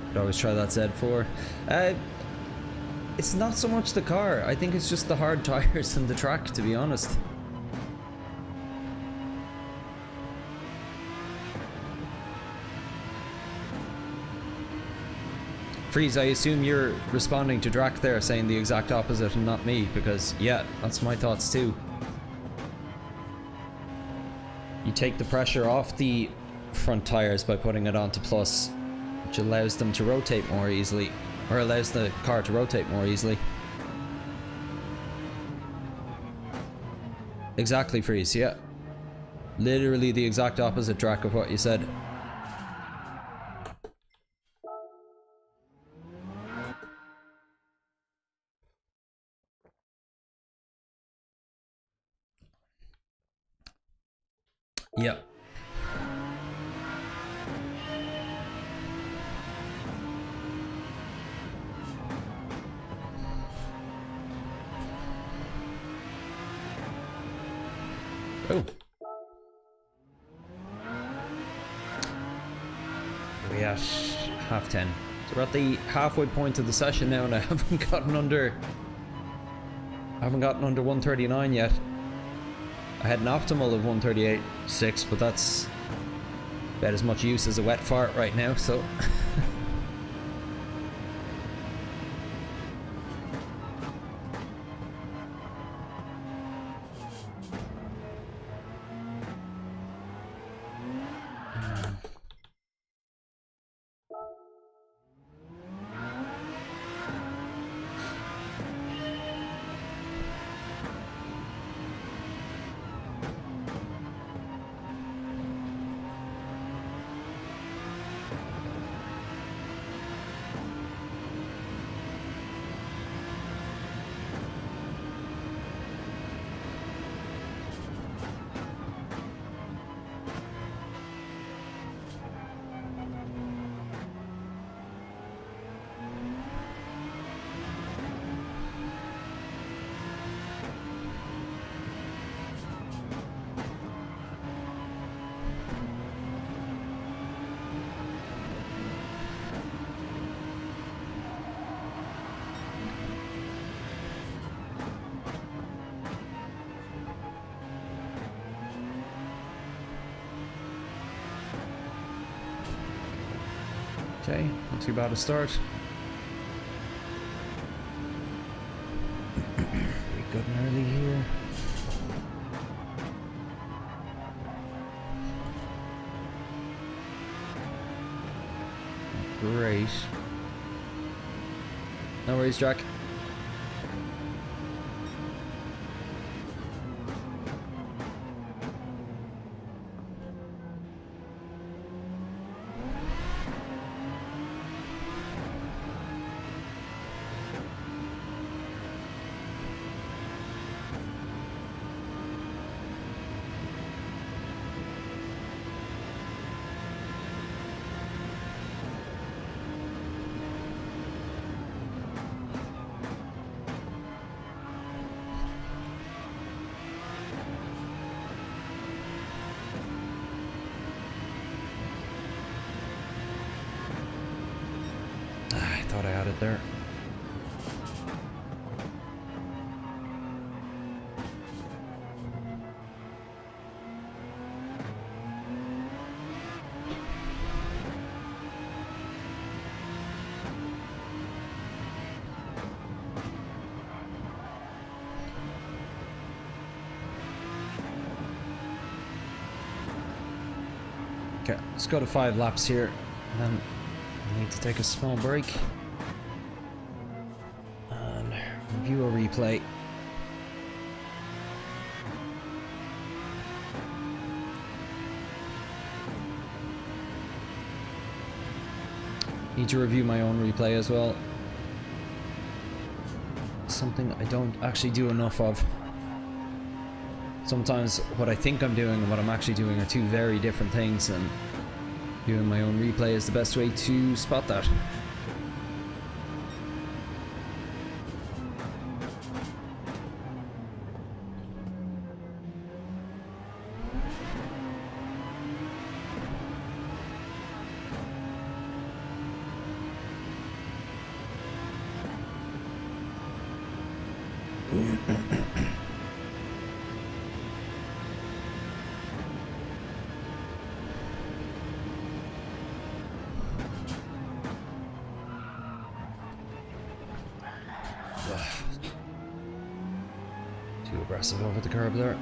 Could always try that Z4. It's not so much the car. I think it's just the hard tires and the track, to be honest. Freeze, I assume you're responding to Drac there, saying the exact opposite and not me, because yeah, that's my thoughts too. You take the pressure off the front tires by putting it onto plus, which allows them to rotate more easily, or allows the car to rotate more easily. Exactly, Freeze, yeah. Literally the exact opposite, Drac, of what you said. Yeah. Oh. We're at 10:30. So we're at the halfway point of the session now, and I haven't gotten under 139 yet. I had an optimal of 138.6, but that's about as much use as a wet fart right now, so okay, not too bad a start. Pretty good and early here. Great. No worries, Jack. Thought I had it there. Okay, let's go to 5 laps here, and then I need to take a small break. View a replay. Need to review my own replay as well. Something I don't actually do enough of. Sometimes what I think I'm doing and what I'm actually doing are two very different things, and Viewing my own replay is the best way to spot that. Too aggressive over the curb there.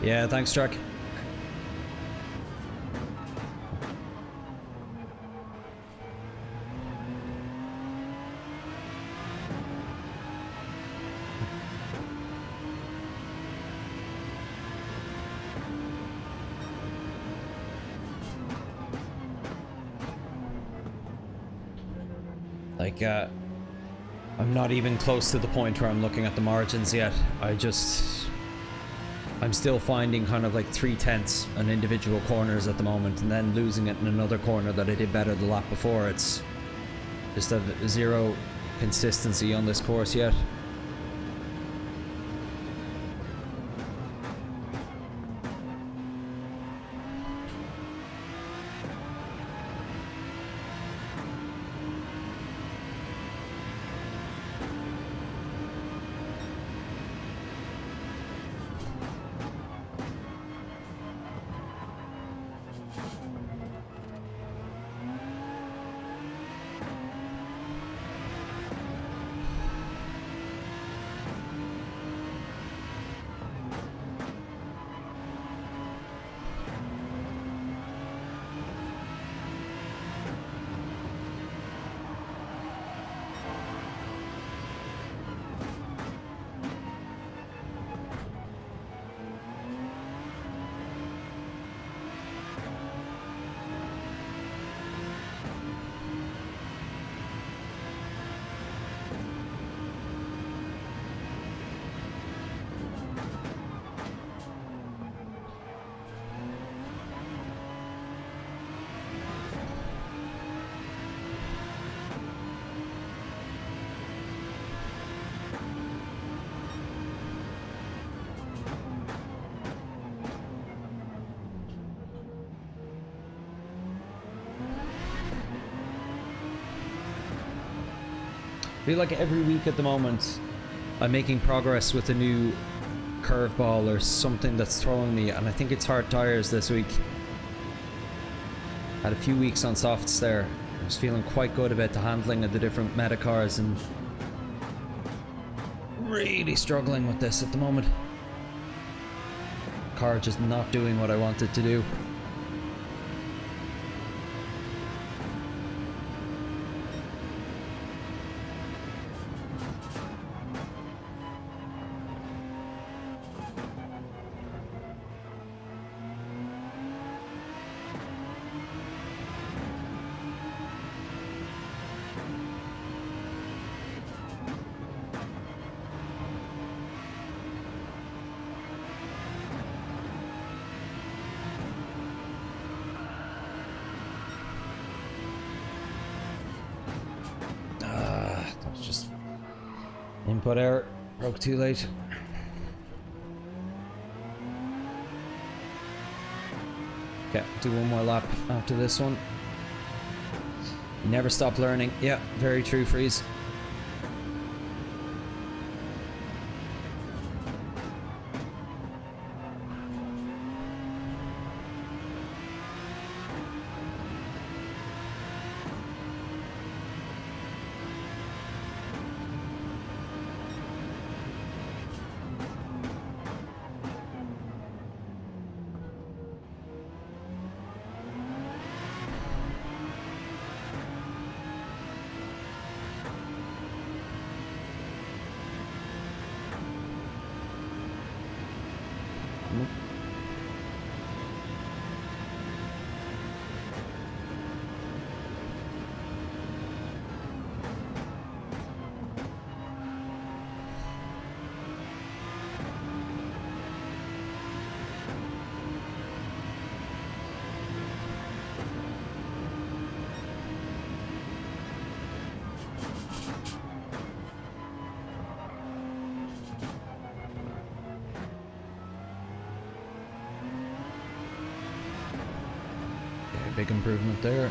Yeah, thanks, Jack. Like, I'm not even close to the point where I'm looking at the margins yet. I'm still finding kind of like 3/10 on individual corners at the moment, and then losing it in another corner that I did better the lap before. It's just a zero consistency on this course yet. I feel like every week at the moment I'm making progress with a new curveball or something that's throwing me, and I think it's hard tires this week. Had a few weeks on softs there. I was feeling quite good about the handling of the different meta cars, and really struggling with this at the moment. Car just not doing what I want it to do. Input error, broke too late. Okay, do one more lap after this one. Never stop learning. Yeah, very true, Freeze. big improvement there.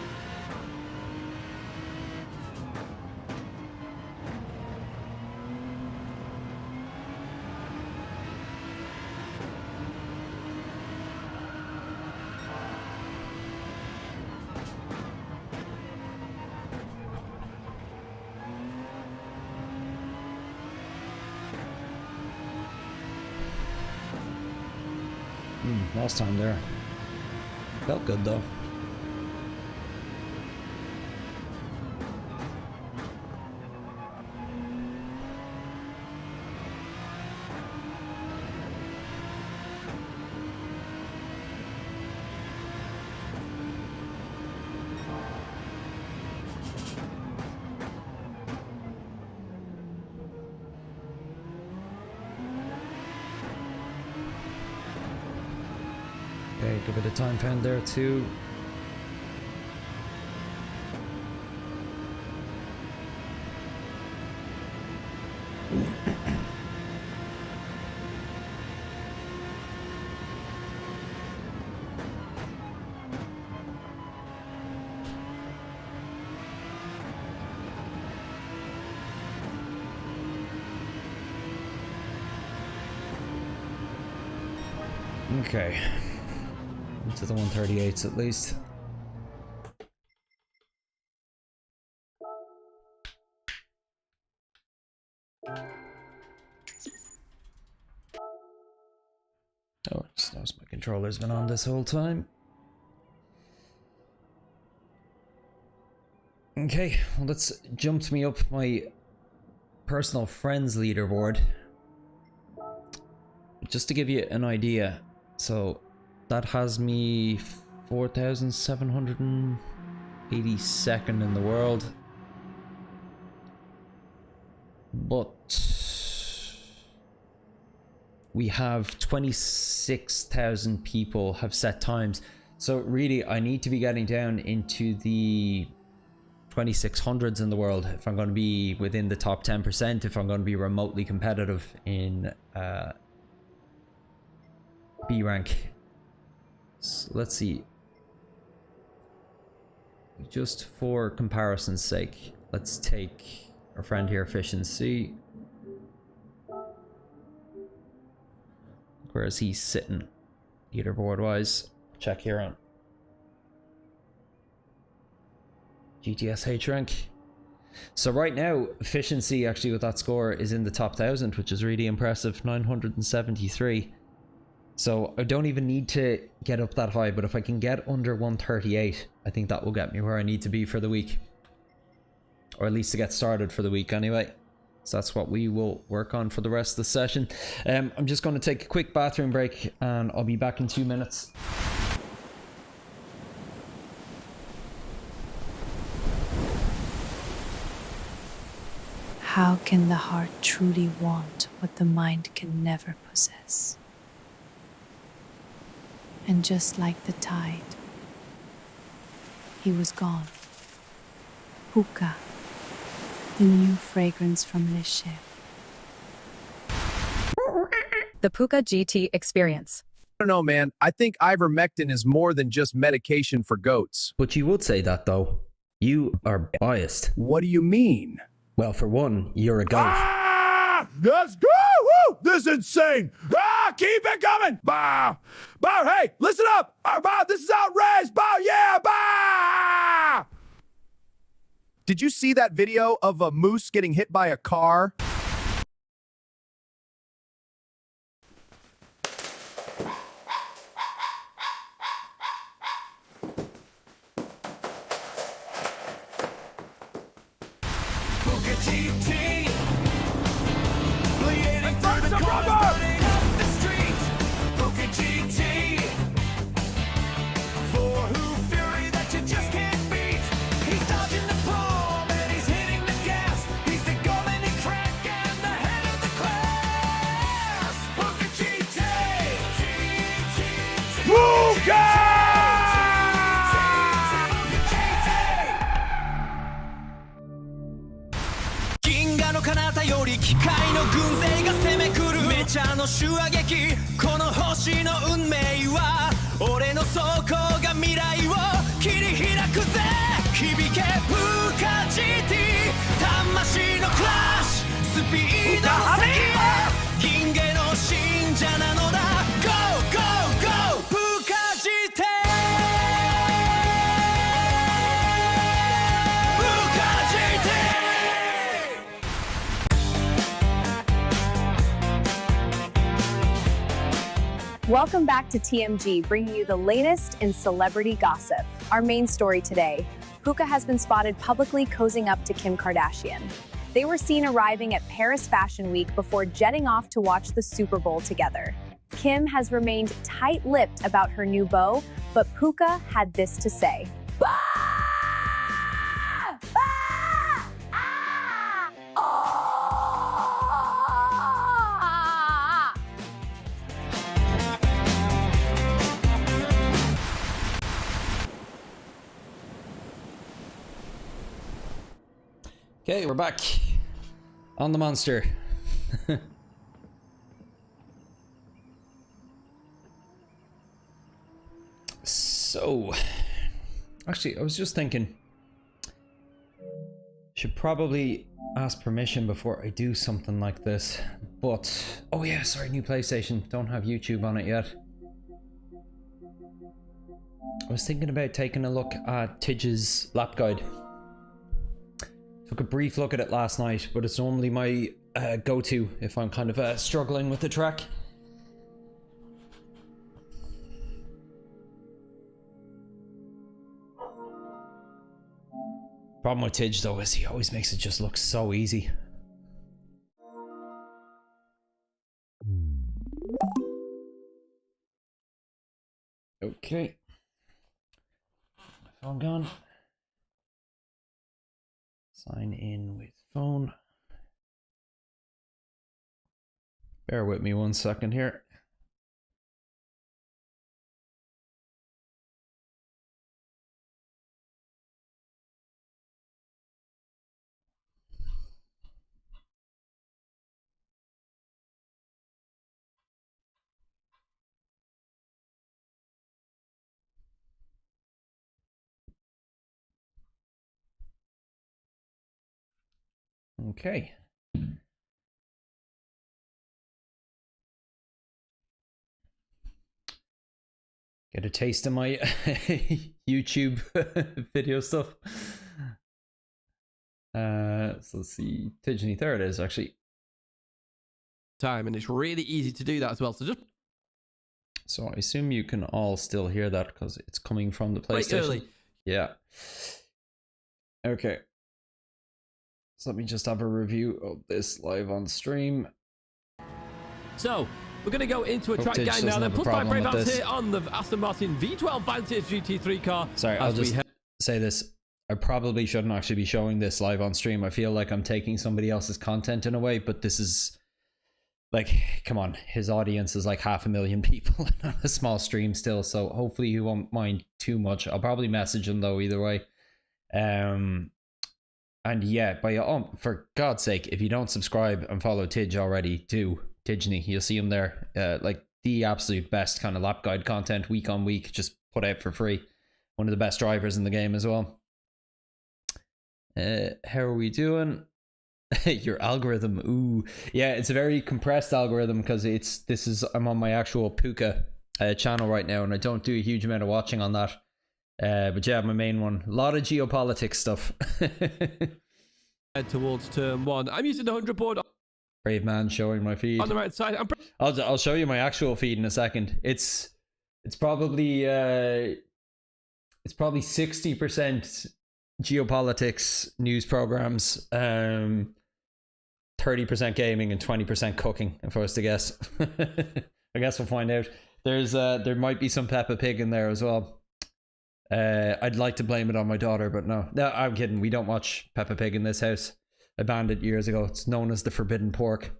Last time there. Felt good though. Okay, give it a time found there too. Okay. To the 138s at least. Oh, just noticed my controller's been on this whole time. Okay, well that's jumped me up my personal friends leaderboard. Just to give you an idea, so that has me 4,782nd in the world. But we have 26,000 people have set times. So really, I need to be getting down into the 2600s in the world if I'm going to be within the top 10%, if I'm going to be remotely competitive in B rank. So let's see. Just for comparison's sake, let's take our friend here, Efficiency. Where is he sitting leaderboard wise? Check here on GTS H rank. So right now, Efficiency actually with that score is in the top 1000, which is really impressive, 973. So I don't even need to get up that high, but if I can get under 138, I think that will get me where I need to be for the week. Or at least to get started for the week anyway. So that's what we will work on for the rest of the session. I'm just going to take a quick bathroom break and I'll be back in 2 minutes. How can the heart truly want what the mind can never possess? And just like the tide, he was gone. Hookah, the new fragrance from Le Chef. The Puka GT experience. I don't know, man. I think ivermectin is more than just medication for goats. But you would say that though. You are biased. What do you mean? Well, for one, you're a goat. Let's go! Woo! This is insane! Keep it coming! Bah! Bah, hey, listen up! Bah, this is outrageous! Bah, yeah! Bah! Did you see that video of a moose getting hit by a car? Welcome back to TMG, bringing you the latest in celebrity gossip. Our main story today, Puka has been spotted publicly cozying up to Kim Kardashian. They were seen arriving at Paris Fashion Week before jetting off to watch the Super Bowl together. Kim has remained tight-lipped about her new beau, but Puka had this to say. Okay, we're back on the monster. So, actually, I was just thinking, should probably ask permission before I do something like this. But, oh yeah, sorry, new PlayStation. Don't have YouTube on it yet. I was thinking about taking a look at Tidge's lap guide. Took a brief look at it last night, but it's normally my go-to if I'm kind of struggling with the track. Problem with Tidge though is he always makes it just look so easy. Okay. Phone gone. Sign in with phone. Bear with me 1 second here. Okay. Get a taste of my YouTube video stuff. So let's see. Tidgeny, there it is actually. Time, and it's really easy to do that as well. So I assume you can all still hear that because it's coming from the PlayStation. Early. Yeah. Okay. So let me just have a review of this live on stream. So we're going to go into a track Tidge guide now. Then plus my brave this. here on the Aston Martin V12 Vantage GT3 car. Sorry, I'll just say this. I probably shouldn't actually be showing this live on stream. I feel like I'm taking somebody else's content in a way, but this is like, come on, his audience is like 500,000 people on a small stream still, so hopefully he won't mind too much. I'll probably message him though either way. And yeah, for God's sake, if you don't subscribe and follow Tidge already, do. Tidgeny, you'll see him there. Like the absolute best kind of lap guide content week on week, just put out for free. One of the best drivers in the game as well. How are we doing? Your algorithm, ooh, yeah, it's a very compressed algorithm because I'm on my actual Puka channel right now, and I don't do a huge amount of watching on that. But yeah, my main one, a lot of geopolitics stuff. Head towards turn one. I'm using the 100 board Brave man showing my feed on the right side. I'll show you my actual feed in a second. It's probably 60% geopolitics news programs, 30% gaming, and 20% cooking, if I was to guess. I guess we'll find out. There might be some Peppa Pig in there as well. I'd like to blame it on my daughter, but no, I'm kidding. We don't watch Peppa Pig in this house. I banned it years ago. It's known as the forbidden pork.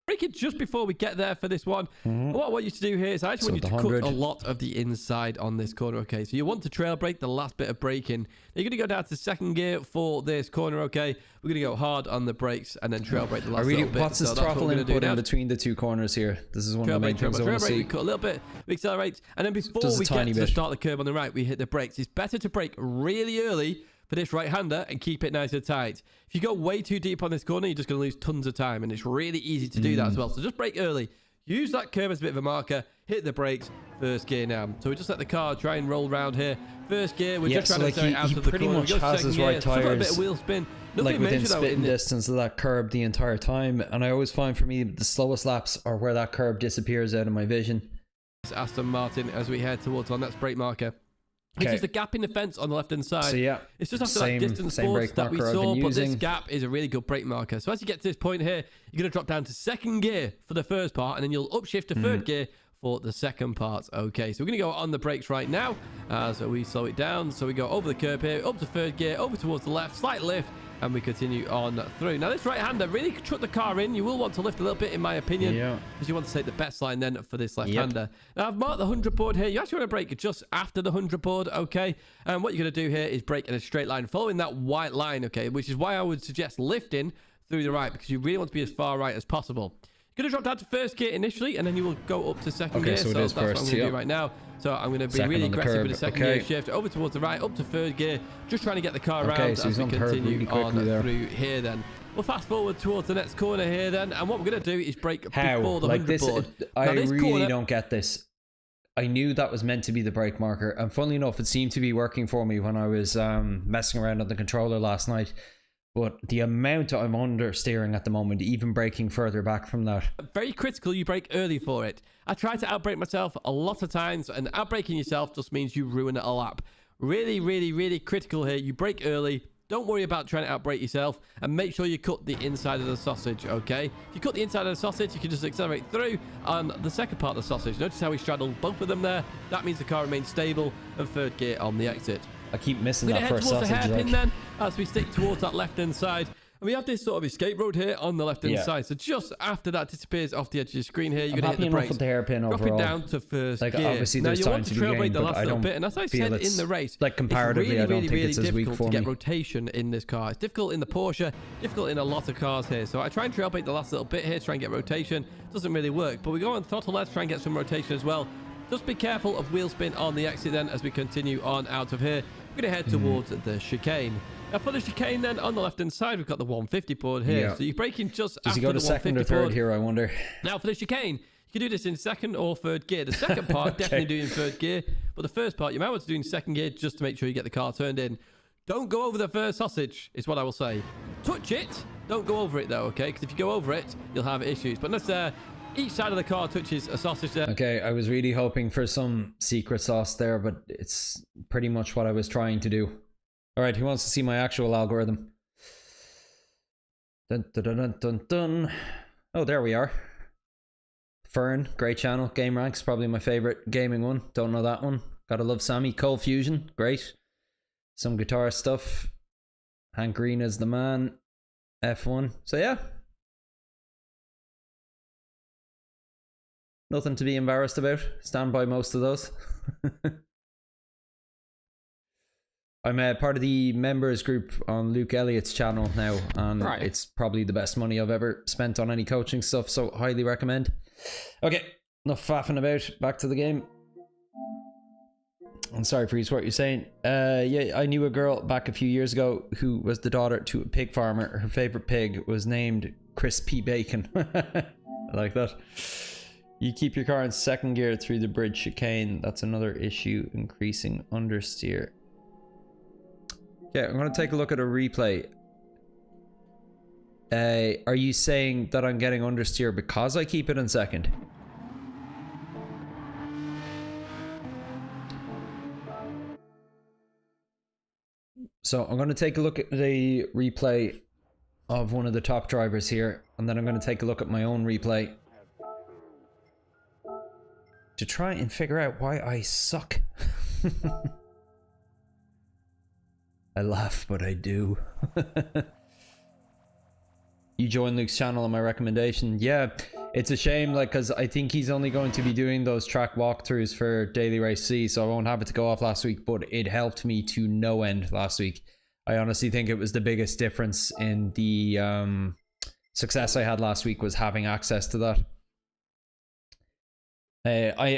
Break it just before we get there for this one. What I want you to do here is I actually want you to cut a lot of the inside on this corner, okay? So you want to trail brake the last bit of braking. You're going to go down to second gear for this corner, okay? We're going to go hard on the brakes and then trail brake the last little bit. What's this throttle input in between the two corners here? This is one of the main things I want to see. We cut a little bit, we accelerate, and then before we get to start the curve on the right, we hit the brakes. It's better to brake really early for this right-hander and keep it nice and tight. If you go way too deep on this corner, you're just going to lose tons of time, and it's really easy to do that as well. So just brake early. Use that curve as a bit of a marker. Hit the brakes. First gear now. So we just let the car try and roll around here. First gear, we're just trying to stay out of the corner. He pretty much has his right tires. A bit of wheel spin. Like within spitting distance of that curb the entire time. And I always find for me the slowest laps are where that curb disappears out of my vision. Aston Martin as we head towards our next brake marker. It's just a gap in the fence on the left-hand side. So yeah, it's just after that distance board that we saw, but this gap is a really good brake marker. So as you get to this point here, you're going to drop down to second gear for the first part, and then you'll upshift to third gear for the second part. Okay, so we're going to go on the brakes right now. So we slow it down. So we go over the curb here, up to third gear, over towards the left, slight lift, and we continue on through. Now, this right-hander really chuck the car in. You will want to lift a little bit, in my opinion, because you want to take the best line then for this left-hander. Now, I've marked the 100 board here. You actually want to brake just after the 100 board, okay? And what you're going to do here is brake in a straight line, following that white line, okay? Which is why I would suggest lifting through the right, because you really want to be as far right as possible. You're going to drop down to first gear initially, and then you will go up to second gear. So that's what I'm going to do right now. So I'm going to be really aggressive with the second gear shift, over towards the right, up to third gear, just trying to get the car around as we continue on through here then. We'll fast forward towards the next corner here then, and what we're going to do is brake before the 100 board. I really don't get this. I knew that was meant to be the brake marker, and funnily enough, it seemed to be working for me when I was messing around on the controller last night. But the amount I'm understeering at the moment, even braking further back from that. Very critical you brake early for it. I try to outbrake myself a lot of times, and outbraking yourself just means you ruin a lap. Really, really, really critical here. You brake early. Don't worry about trying to outbrake yourself, and make sure you cut the inside of the sausage, okay? If you cut the inside of the sausage, you can just accelerate through on the second part of the sausage. Notice how we straddled both of them there. That means the car remains stable and third gear on the exit. I keep missing that first sausage. We're going to head towards the hairpin then, as we stick towards that left-hand side. And we have this sort of escape road here on the left-hand side. So just after that disappears off the edge of your screen here, you're going to hit the brakes. With the hairpin drop overall. it down to first gear. Obviously now, there's you want to trail brake the last little bit. And as I said in the race, like comparatively, it's really, I don't think it's as weak for me. to get rotation in this car. It's difficult in the Porsche, difficult in a lot of cars here. So I try and trail brake the last little bit here, try and get rotation. Doesn't really work. But we go on throttle left, try and get some rotation as well. Just be careful of wheel spin on the exit then as we continue on out of here. We're going to head towards the chicane. Now for the chicane then, on the left-hand side, we've got the 150 board here. So you're braking just after the 150 board. Does he go to second or third here, I wonder? Now for the chicane, you can do this in second or third gear. The second part, definitely do in third gear. But the first part, you might want to do in second gear just to make sure you get the car turned in. Don't go over the first sausage, is what I will say. Touch it. Don't go over it, though, okay? Because if you go over it, you'll have issues. But let's... each side of the car touches a sausage there. Okay, I was really hoping for some secret sauce there, but it's pretty much what I was trying to do. All right, who wants to see my actual algorithm? Dun, dun, dun, dun, dun, dun. Oh, there we are. Fern, great channel. Game Ranks, probably my favorite gaming one. Don't know that one. Gotta love Sammy. Cold Fusion, great. Some guitar stuff. Hank Green is the man. F1. So yeah. Nothing to be embarrassed about. Stand by most of those. I'm part of the members group on Luke Elliott's channel now, and it's probably the best money I've ever spent on any coaching stuff, so highly recommend. Okay, enough faffing about. Back to the game. I'm sorry for what you're saying. Yeah, I knew a girl back a few years ago who was the daughter to a pig farmer. Her favorite pig was named Crispy Bacon. I like that. You keep your car in second gear through the bridge chicane. That's another issue, increasing understeer. Okay, I'm going to take a look at a replay. Are you saying that I'm getting understeer because I keep it in second? So I'm going to take a look at the replay of one of the top drivers here, and then I'm going to take a look at my own replay to try and figure out why I suck. I laugh, but I do. You join Luke's channel on my recommendation. Yeah, it's a shame, like, because I think he's only going to be doing those track walkthroughs for Daily Race C, so I won't have it to go off last week, but it helped me to no end last week. I honestly think it was the biggest difference in the success I had last week, was having access to that.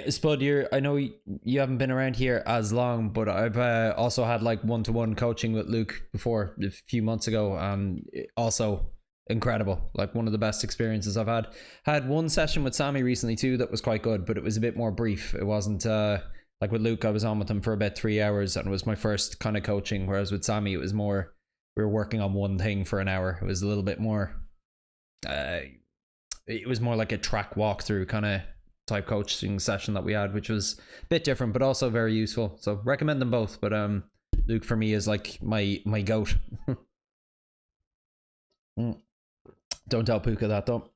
Spud, I know you haven't been around here as long, but I've also had like one-to-one coaching with Luke before a few months ago, and also incredible, like one of the best experiences I've had. Had one session with Sammy recently too that was quite good, but it was a bit more brief. It wasn't like with Luke, I was on with him for about 3 hours, and it was my first kind of coaching, whereas with Sammy it was more, we were working on one thing for an hour. It was a little bit more it was more like a track walkthrough kind of type coaching session that we had, which was a bit different but also very useful. So recommend them both, but Luke for me is like my goat. Don't tell Puka that though.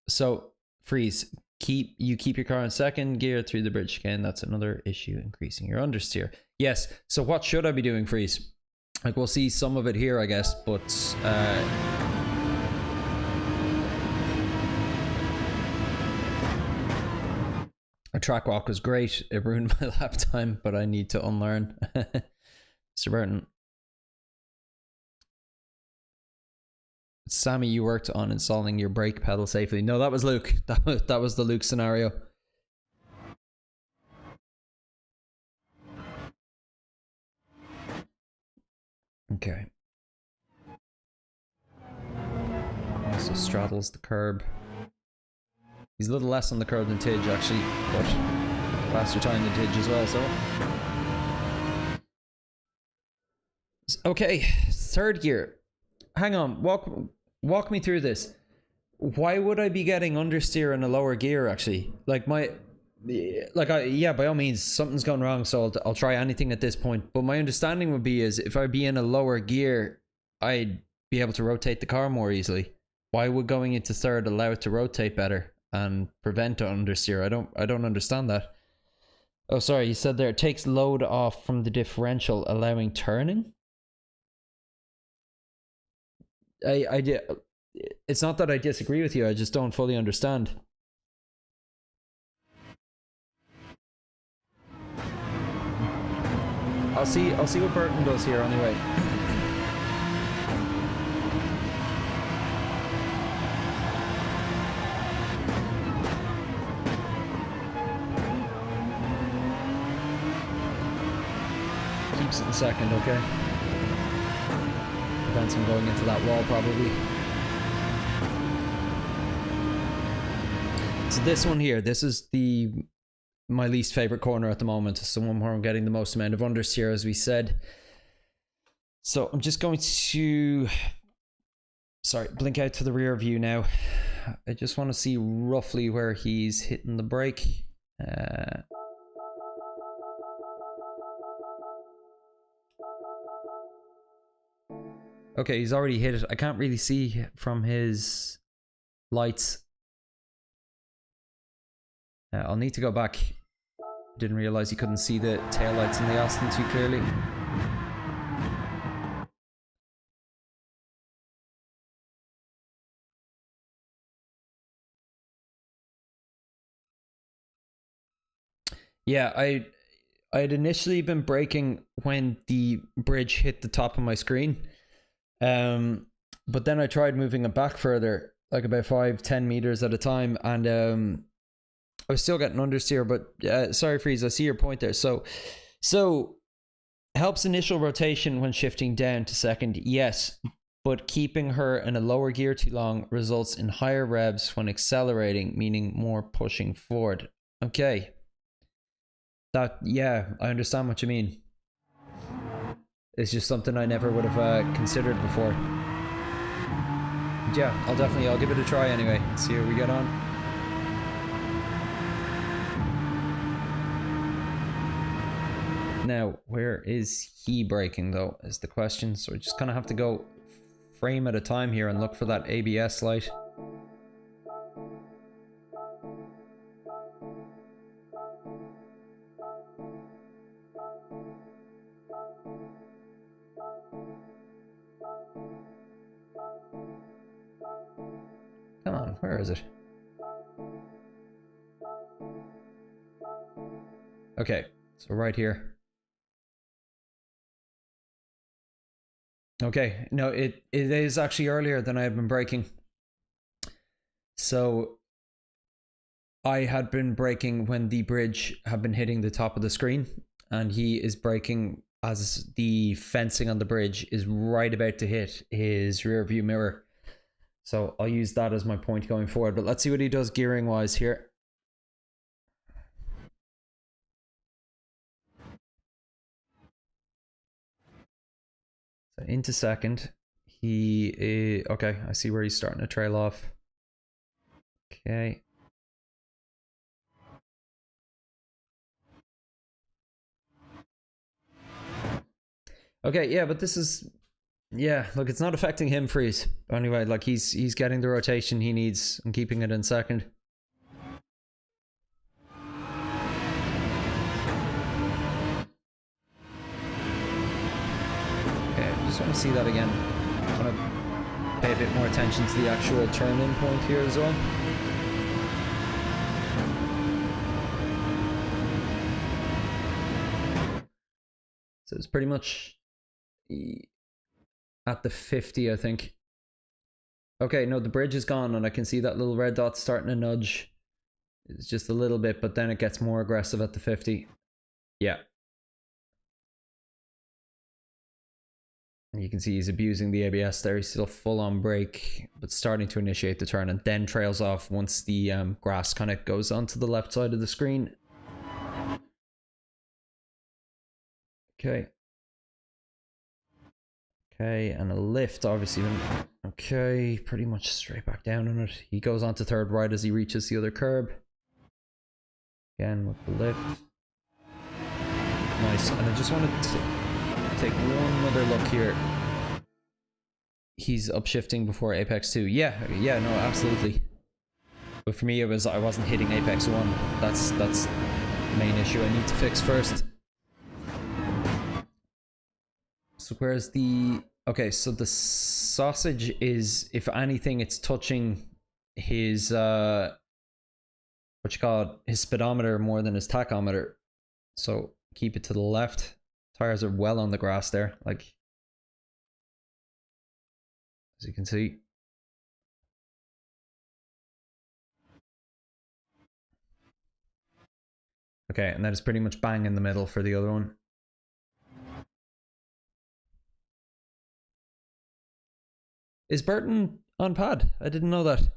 So freeze, keep your car in second gear through the bridge again. That's another issue, increasing your understeer. Yes, so what should I be doing, freeze? Like, we'll see some of it here, I guess, but a track walk was great. It ruined my lap time, but I need to unlearn. Mr. Burton. Sammy, you worked on installing your brake pedal safely. No, that was Luke. That was the Luke scenario. Okay. Also straddles the curb. He's a little less on the curb than Tidge, actually, but faster time than Tidge as well, so. Okay, third gear. Hang on, walk me through this. Why would I be getting understeer in a lower gear, actually? Like, yeah, by all means, something's gone wrong, so I'll try anything at this point. But my understanding would be is if I'd be in a lower gear, I'd be able to rotate the car more easily. Why would going into third allow it to rotate better and prevent understeer? I don't understand that. Oh, sorry, you said there it takes load off from the differential, allowing turning. It's not that I disagree with you, I just don't fully understand. I'll see what Burton does here anyway. Keeps it in second, okay? Prevents him going into that wall, probably. So this one here, this is my least favorite corner at the moment. It's the one where I'm getting the most amount of understeer, as we said. So I'm just going to, blink out to the rear view now. I just want to see roughly where he's hitting the brake. Okay, he's already hit it. I can't really see from his lights. I'll need to go back. Didn't realize you couldn't see the taillights in the Aston too clearly. Yeah, I'd initially been braking when the bridge hit the top of my screen. But then I tried moving it back further, like about 5-10 meters at a time, and I was still getting understeer. But sorry, Freeze, I see your point there. So helps initial rotation when shifting down to second, yes, but keeping her in a lower gear too long results in higher revs when accelerating, meaning more pushing forward. Okay, yeah, I understand what you mean. It's just something I never would have considered before. But yeah, I'll give it a try anyway. See how we get on. Now, where is he braking though, is the question. So we just kind of have to go frame at a time here and look for that ABS light. Come on, where is it? Okay, so right here. Okay, no, it is actually earlier than I had been braking. So I had been braking when the bridge had been hitting the top of the screen, and he is braking as the fencing on the bridge is right about to hit his rear view mirror. So I'll use that as my point going forward, but let's see what he does gearing wise here. So into second, he is, okay, I see where he's starting to trail off. Okay, Okay, yeah, but this is... Yeah, look, it's not affecting him, Freeze. Anyway, like, he's getting the rotation he needs and keeping it in second. Okay, I just want to see that again. I want to pay a bit more attention to the actual turn-in point here as well. So it's pretty much at the 50, I think. Okay, no, the bridge is gone and I can see that little red dot starting to nudge. It's just a little bit, but then it gets more aggressive at the 50. Yeah. And you can see he's abusing the ABS there. He's still full on brake, but starting to initiate the turn and then trails off once the grass kind of goes onto the left side of the screen. Okay. Okay, and a lift, obviously. Okay, pretty much straight back down on it. He goes on to third right as he reaches the other curb. Again with the lift. Nice, and I just wanted to take one other look here. He's upshifting before Apex 2. Yeah, no, absolutely. But for me, it was I wasn't hitting Apex 1. That's the main issue I need to fix first. So where's the... Okay, so the sausage is, if anything, it's touching his, what you call it, his speedometer more than his tachometer. So keep it to the left. Tires are well on the grass there, like, as you can see. Okay, and that is pretty much bang in the middle for the other one. Is Burton on pad? I didn't know that.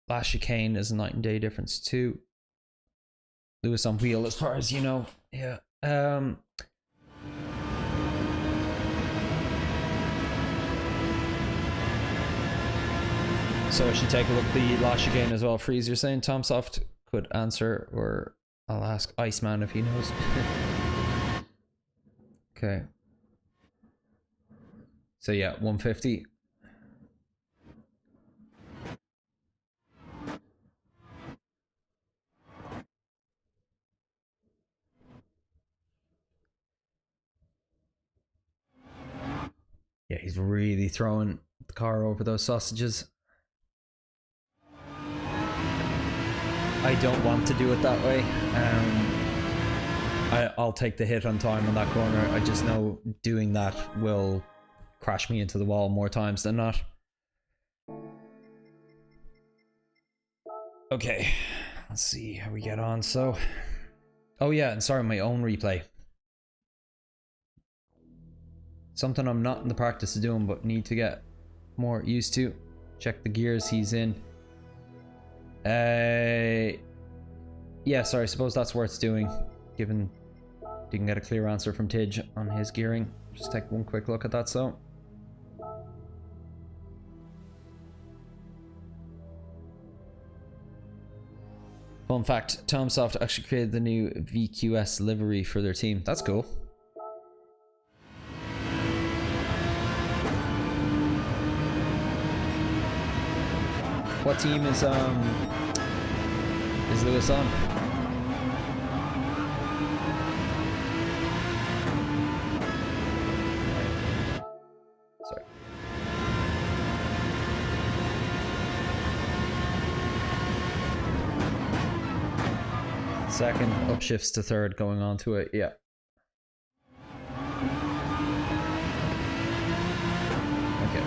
Last chicane is a night and day difference too. Lewis on wheel, as far as you know. Yeah. So I should take a look at the last chicane as well. Freeze, you're saying Tom Soft could answer, or I'll ask Iceman if he knows. Okay. So yeah, 150. Yeah, he's really throwing the car over those sausages. I don't want to do it that way. I'll take the hit on time on that corner. I just know doing that will crash me into the wall more times than not. Okay, let's see how we get on. So, oh yeah, and sorry, my own replay. Something I'm not in the practice of doing, but need to get more used to. Check the gears he's in. Yeah, sorry, I suppose that's worth doing, given didn't get a clear answer from Tidge on his gearing. Just take one quick look at that, so. Fun fact, Tomsoft actually created the new VQS livery for their team. That's cool. What team is Lewis on? Sorry. Second, upshifts to third, going on to it, yeah. Okay.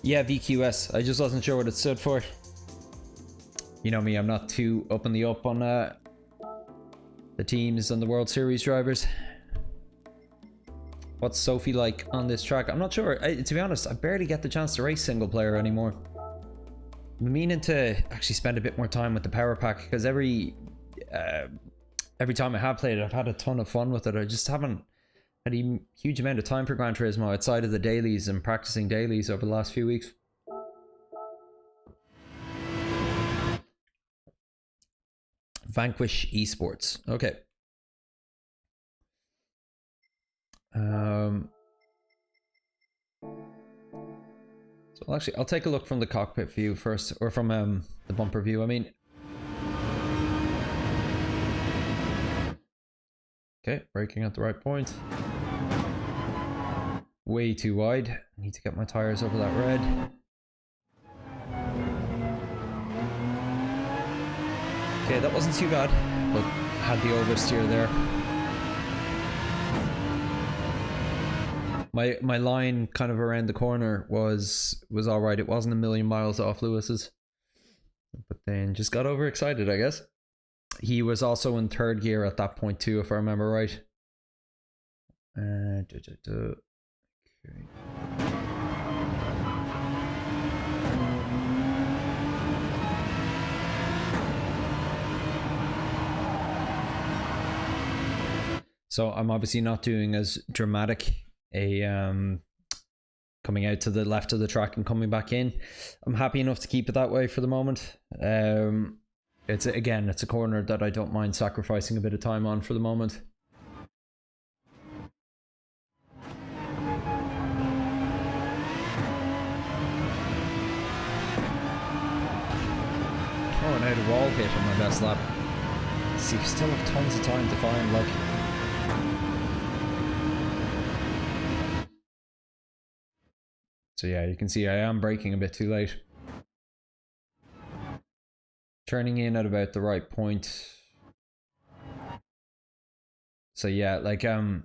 Yeah, VQS. I just wasn't sure what it stood for. You know me, I'm not too up on the teams and the World Series drivers. What's Sophie like on this track? I'm not sure. To be honest, I barely get the chance to race single player anymore. I'm meaning to actually spend a bit more time with the power pack, because every time I have played it, I've had a ton of fun with it. I just haven't had a huge amount of time for Gran Turismo outside of the dailies and practicing dailies over the last few weeks. Vanquish Esports. Okay. So actually, I'll take a look from the cockpit view first, or from the bumper view. I mean, okay, braking at the right point. Way too wide. I need to get my tires over that red. Okay, that wasn't too bad, but had the oversteer there. My line kind of around the corner was all right. It wasn't a million miles off Lewis's, but then just got overexcited, I guess. He was also in third gear at that point too, if I remember right. Okay. So I'm obviously not doing as dramatic a coming out to the left of the track and coming back in. I'm happy enough to keep it that way for the moment. It's a corner that I don't mind sacrificing a bit of time on for the moment. Oh, and I had a wall hit on my best lap. See, you still have tons of time to find, like. So yeah, you can see I am braking a bit too late. Turning in at about the right point. So yeah, like we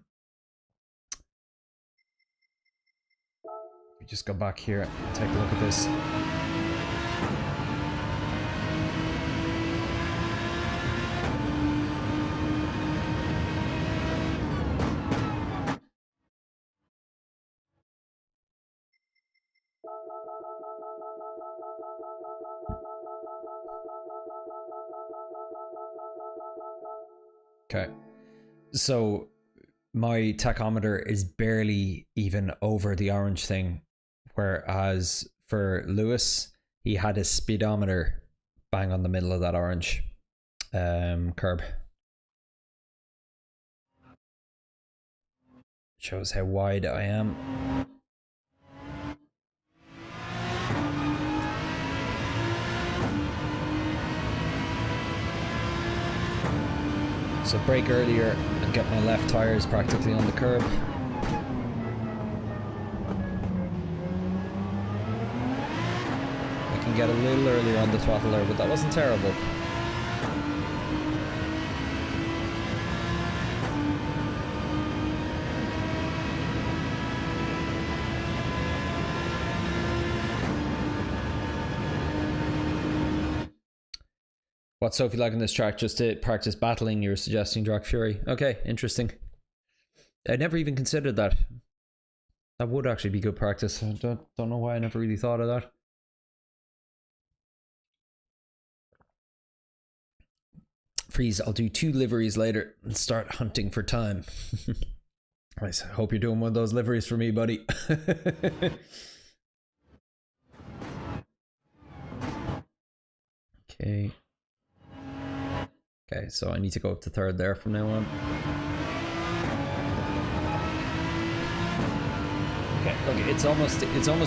just go back here and take a look at this. Okay, so my tachometer is barely even over the orange thing, whereas for Lewis, he had his speedometer bang on the middle of that orange curb. Shows how wide I am. So brake earlier and get my left tires practically on the curb. I can get a little earlier on the throttle there, but that wasn't terrible. What's Sophie like on this track? Just to practice battling, you're suggesting Drag Fury. Okay, interesting. I never even considered that. That would actually be good practice. I don't know why I never really thought of that. Freeze, I'll do 2 liveries later and start hunting for time. I hope you're doing one of those liveries for me, buddy. Okay. Okay, so I need to go up to third there from now on. Okay, look, it's almost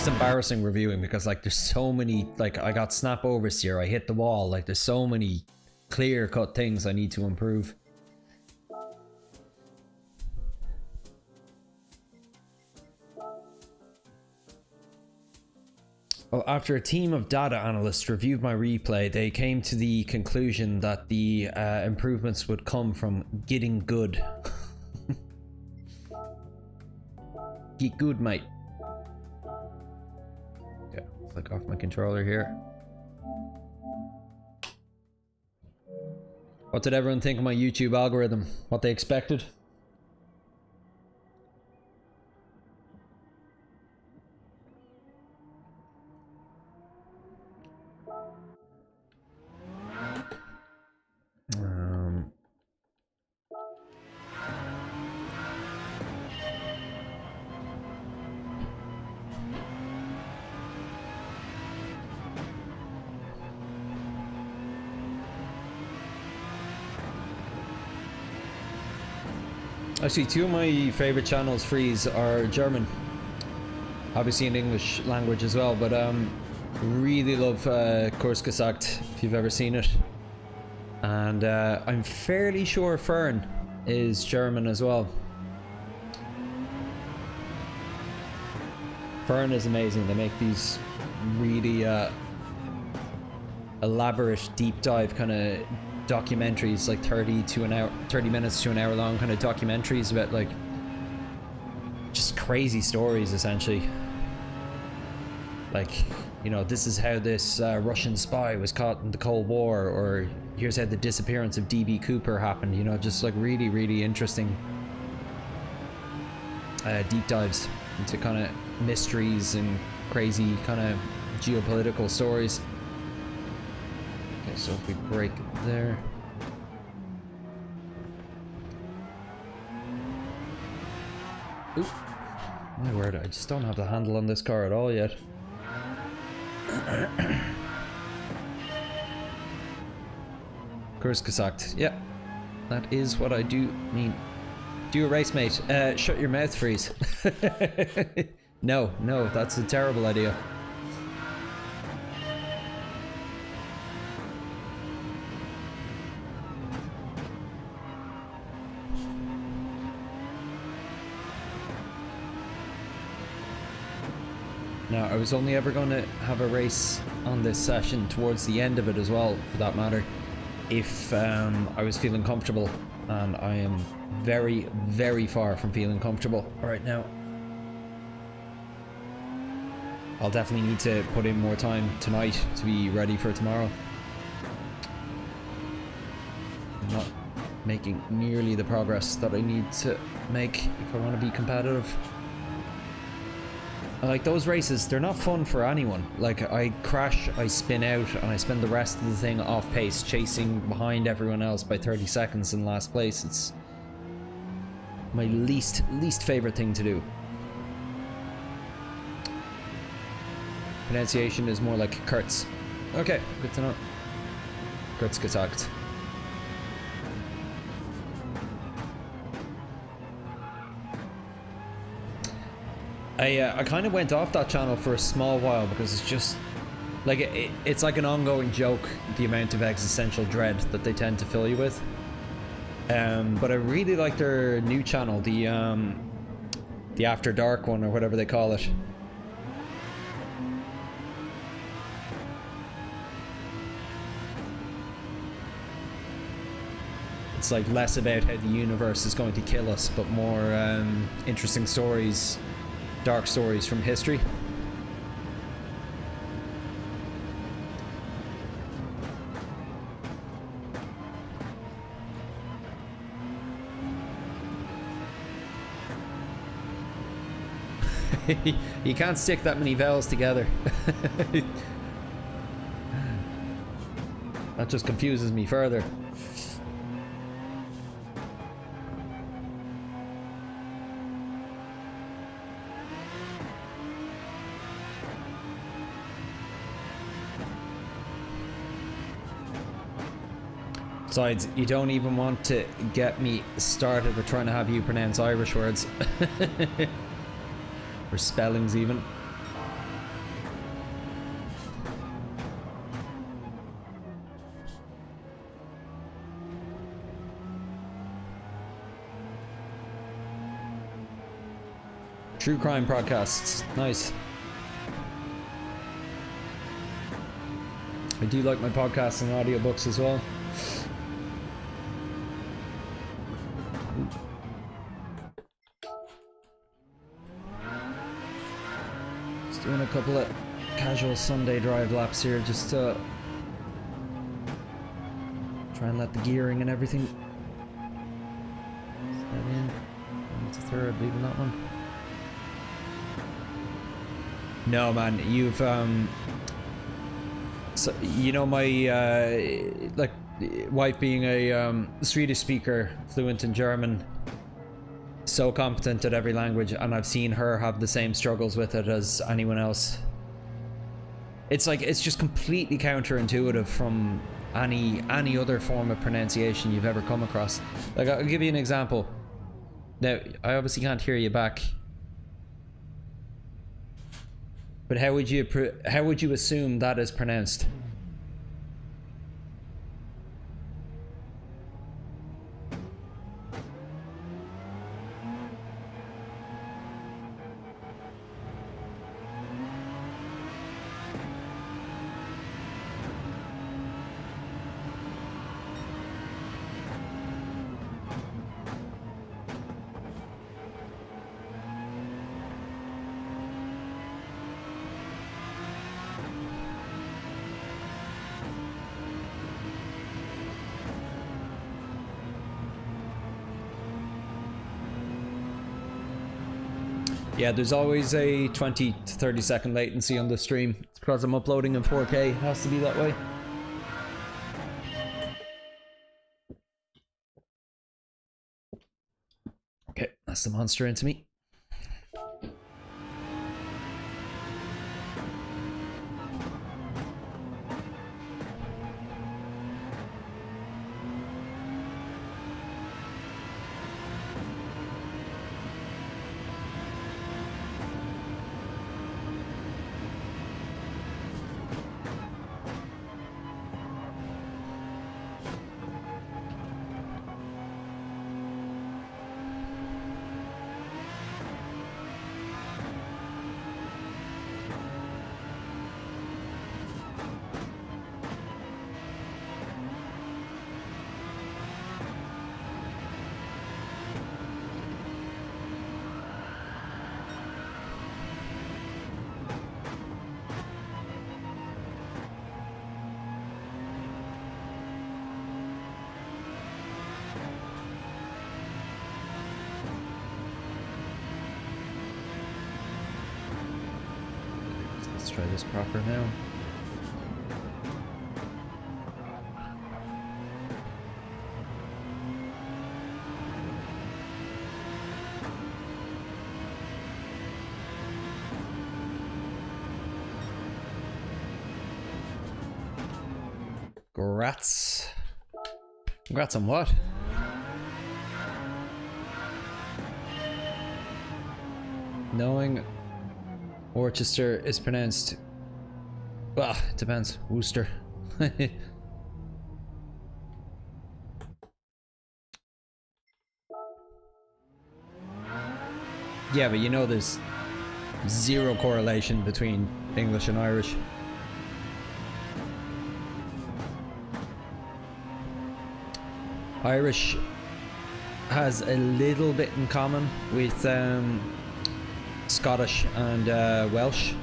embarrassing reviewing, because like there's so many, like I got snap oversteer, I hit the wall, like there's so many clear cut things I need to improve. Well, after a team of data analysts reviewed my replay, they came to the conclusion that the improvements would come from getting good. Get good, mate. Okay. Click off my controller here. What did everyone think of my YouTube algorithm? What they expected? Actually, two of my favorite channels, Freeze, are German. Obviously in English language as well, but really love Kurzgesagt, if you've ever seen it. And I'm fairly sure Fern is German as well. Fern is amazing. They make these really elaborate deep dive kind of documentaries, like 30 minutes to an hour long kind of documentaries about like just crazy stories, essentially. Like, you know, this is how this Russian spy was caught in the Cold War, or here's how the disappearance of DB Cooper happened. You know, just like really, really interesting deep dives into kind of mysteries and crazy kind of geopolitical stories. Okay, so if we break it there. Oop. My word, I just don't have the handle on this car at all yet. Kurzgesagt. Yeah, that is what I do mean. Do a race, mate. Shut your mouth, Freeze. No, that's a terrible idea. Now, I was only ever going to have a race on this session towards the end of it as well, for that matter, if I was feeling comfortable, and I am very, very far from feeling comfortable right now. I'll definitely need to put in more time tonight to be ready for tomorrow. I'm not making nearly the progress that I need to make if I want to be competitive. Like, those races, they're not fun for anyone. Like, I crash, I spin out, and I spend the rest of the thing off pace, chasing behind everyone else by 30 seconds in last place. It's my least favorite thing to do. Pronunciation is more like Kurtz. Okay, good to know. Kurzgesagt. I kind of went off that channel for a small while because it's just like it's like an ongoing joke, the amount of existential dread that they tend to fill you with. But I really like their new channel, the After Dark one, or whatever they call it. It's like less about how the universe is going to kill us, but more interesting stories. Dark stories from history. You can't stick that many vowels together. That just confuses me further. Besides, you don't even want to get me started with trying to have you pronounce Irish words. Or spellings even. True crime podcasts. Nice. I do like my podcasts and audiobooks as well. doing a couple of casual Sunday drive laps here, just to try and let the gearing and everything set in. Into third, leaving that one. No, man, you've so you know, my like wife being a Swedish speaker, fluent in German, so competent at every language, and I've seen her have the same struggles with it as anyone else. It's like, it's just completely counterintuitive from any other form of pronunciation you've ever come across. Like, I'll give you an example. Now, I obviously can't hear you back, but how would you assume that is pronounced? Yeah, there's always a 20 to 30 second latency on the stream. It's because I'm uploading in 4K. It has to be that way. Okay, that's the monster into me. Let's try this proper now. Congrats. Congrats on what? Knowing Worcester is pronounced... Well, it depends. Worcester. Yeah, but you know there's zero correlation between English and Irish. Irish has a little bit in common with Scottish and Welsh,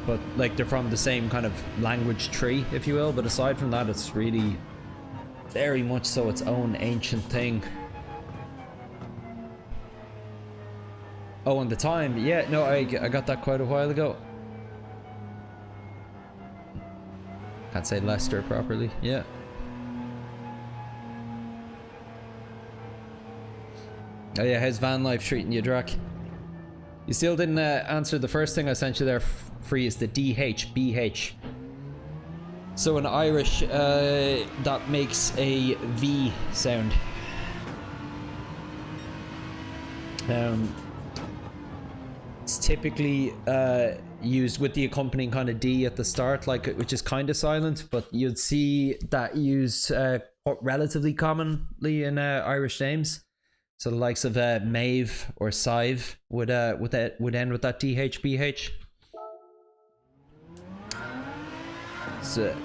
but like they're from the same kind of language tree, if you will, but aside from that it's really very much so its own ancient thing. Oh, and the time, yeah, no, I got that quite a while ago. Can't say Leicester properly, yeah. Oh yeah, how's van life treating you, Drac? You still didn't answer the first thing I sent you there free, is the DHBH. So in Irish, that makes a V sound. It's typically used with the accompanying kind of D at the start, like, which is kind of silent, but you'd see that used relatively commonly in Irish names. So the likes of Maeve or Sive would end with that DHBH. It's a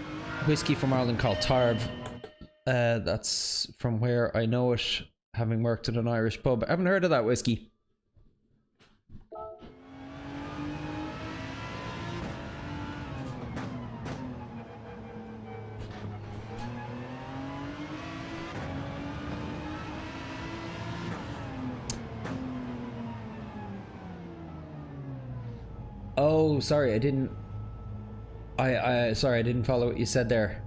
whiskey from Ireland called Tarb. That's from where I know it, having worked at an Irish pub. I haven't heard of that whiskey. Oh, sorry, I didn't. Sorry, I didn't follow what you said there.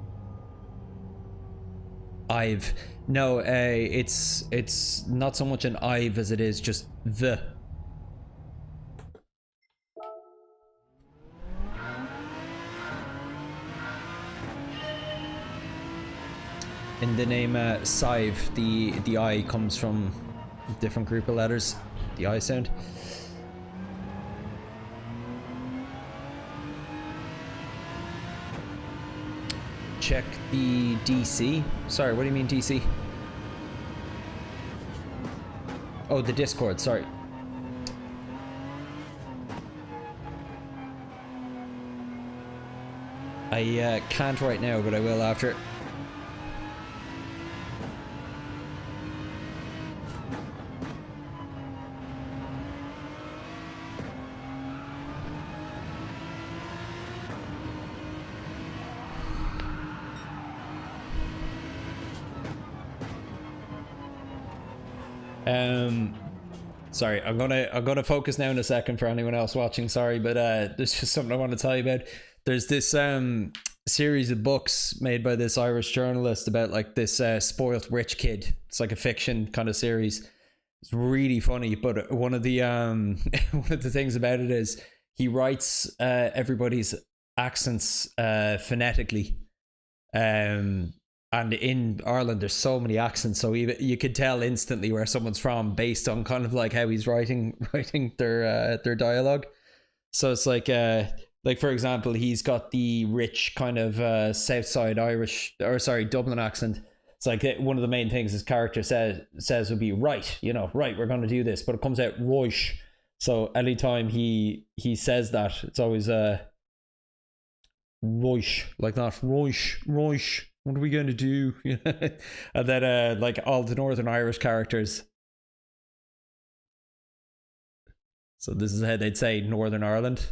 I've no, it's not so much an I've as it is just the. In the name Sive, the I comes from a different group of letters, the I sound. Check the DC. Sorry, what do you mean DC? Oh, the Discord, sorry. I can't right now, but I will after. Sorry, I'm gonna focus now in a second for anyone else watching. Sorry, but there's just something I want to tell you about. There's this series of books made by this Irish journalist about like this spoilt rich kid. It's like a fiction kind of series. It's really funny, but one of the one of the things about it is he writes everybody's accents phonetically. And in Ireland, there's so many accents, so you could tell instantly where someone's from based on kind of like how he's writing their dialogue. So it's like for example, he's got the rich kind of Southside Irish, or sorry, Dublin accent. It's like one of the main things his character says would be right, right, we're going to do this, but it comes out roish. So anytime he says that, it's always roish, like that, roish. What are we going to do? And then like all the Northern Irish characters. So this is how they'd say Northern Ireland.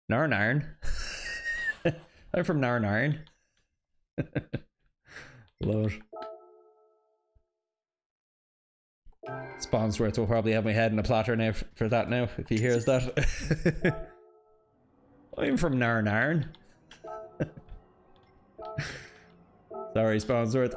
Narn. I'm from Narn. Lord. Spawnsworth will probably have my head in a platter now for that now, if he hears that. I'm from Narn. Sorry, Spawnsworth.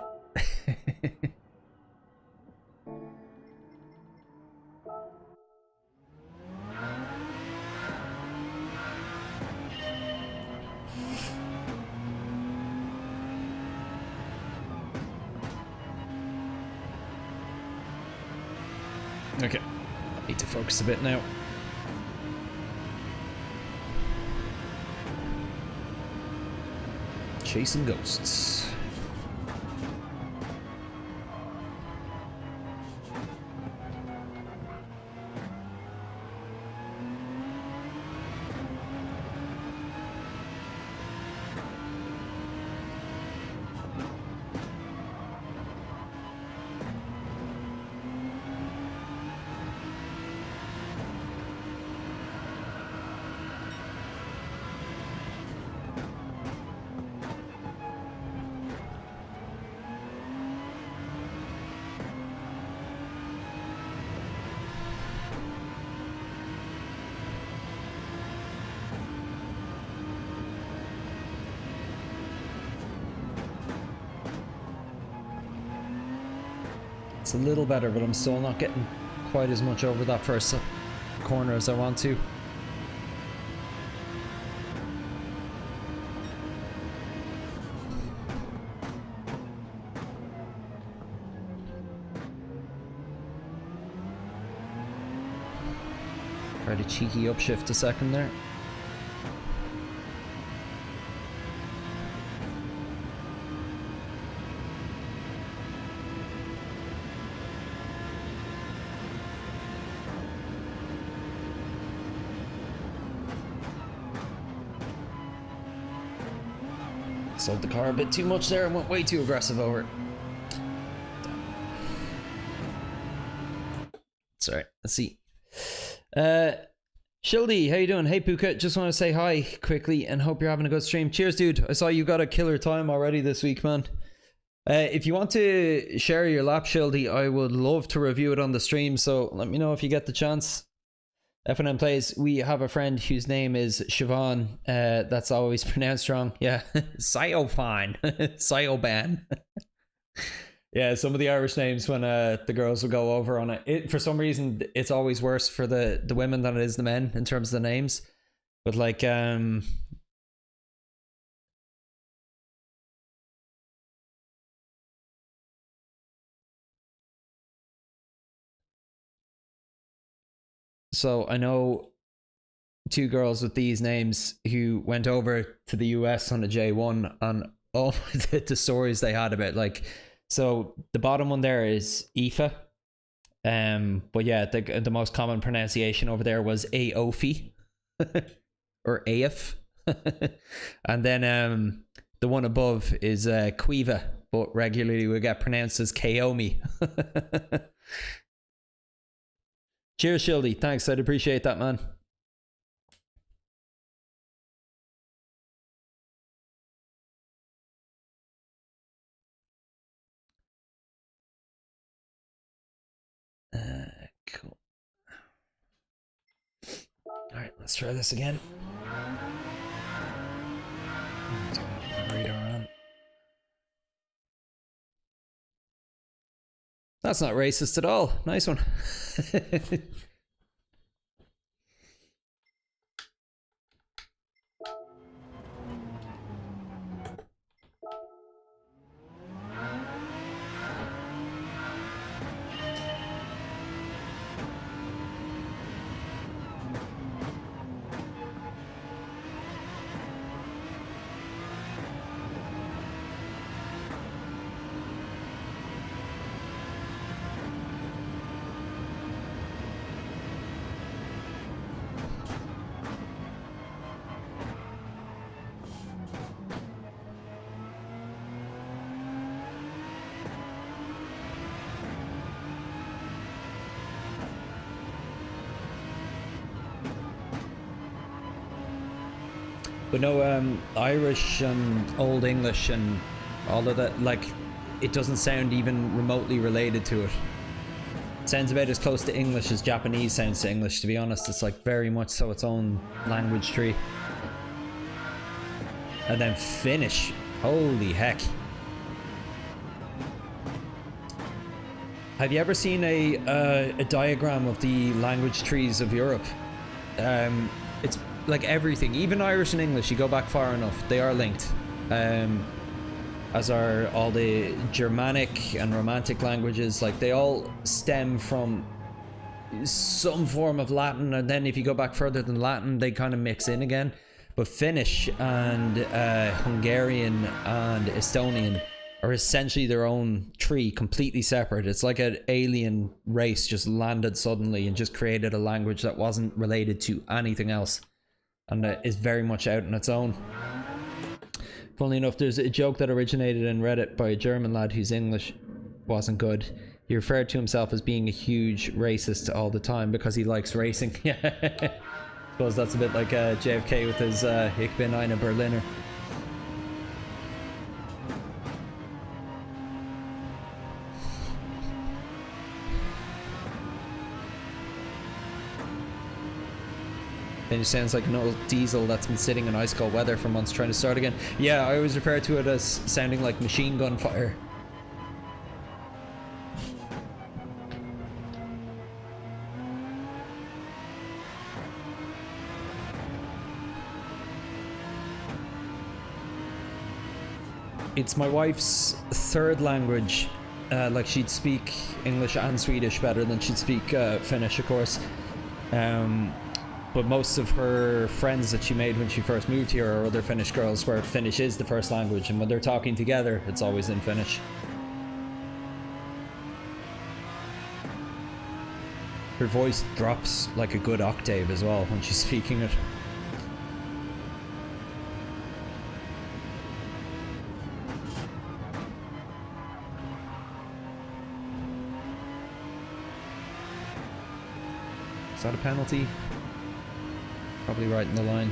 Okay, need to focus a bit now. Chasing ghosts. It's a little better, but I'm still not getting quite as much over that first corner as I want to. Tried a cheeky upshift a second there. Sold the car a bit too much there and went way too aggressive over it. Sorry, let's see. Shildy, how you doing? Hey Puka, just want to say hi quickly and hope you're having a good stream. Cheers, dude. I saw you got a killer time already this week, man. If you want to share your lap, Shildy, I would love to review it on the stream, so let me know if you get the chance. FNM plays. We have a friend whose name is Siobhan. That's always pronounced wrong. Yeah, Cyofine, Cyoban. Yeah, some of the Irish names when the girls will go over on it, for some reason it's always worse for the women than it is the men in terms of the names. But like so I know two girls with these names who went over to the US on a J1, and oh the stories they had about, like, so the bottom one there is Aoife, but yeah, the most common pronunciation over there was Aofi or Aof. And then the one above is Quiva, but regularly would get pronounced as Kaomi. Cheers, Shildy. Thanks, I'd appreciate that, man. Cool. All right, let's try this again. Radar on. That's not racist at all. Nice one. But no, Irish and Old English and all of that, like, it doesn't sound even remotely related to it. It sounds about as close to English as Japanese sounds to English, to be honest. It's like very much so its own language tree. And then Finnish. Holy heck. Have you ever seen a diagram of the language trees of Europe? It's like everything, even Irish and English, you go back far enough, they are linked. As are all the Germanic and Romantic languages. Like, they all stem from some form of Latin, and then if you go back further than Latin, they kind of mix in again. But Finnish and Hungarian and Estonian are essentially their own tree, completely separate. It's like an alien race just landed suddenly and just created a language that wasn't related to anything else, and is very much out on its own. Funnily enough, there's a joke that originated in Reddit by a German lad whose English wasn't good. He referred to himself as being a huge racist all the time because he likes racing. I suppose that's a bit like JFK with his Ich bin eine Berliner. It sounds like an old diesel that's been sitting in ice cold weather for months trying to start again. Yeah, I always refer to it as sounding like machine gun fire. It's my wife's third language. Like, she'd speak English and Swedish better than she'd speak Finnish, of course. But most of her friends that she made when she first moved here are other Finnish girls where Finnish is the first language, and when they're talking together, it's always in Finnish. Her voice drops like a good octave as well when she's speaking it. Is that a penalty? Probably right in the line.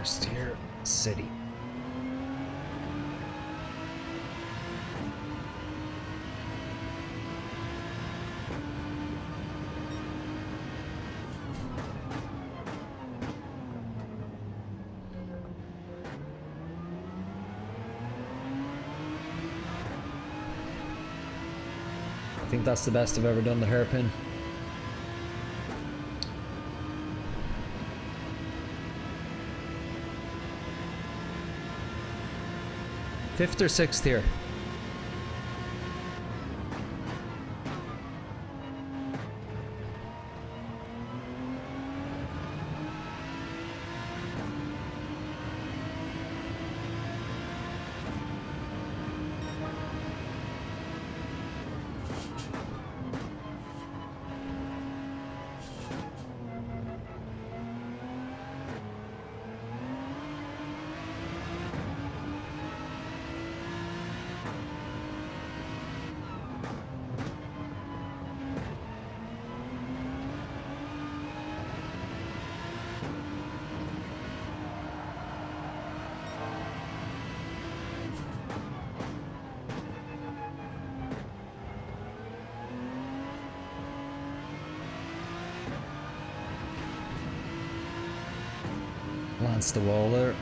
first here, city. I think that's the best I've ever done the hairpin. Fifth or sixth here. Lance the wall there.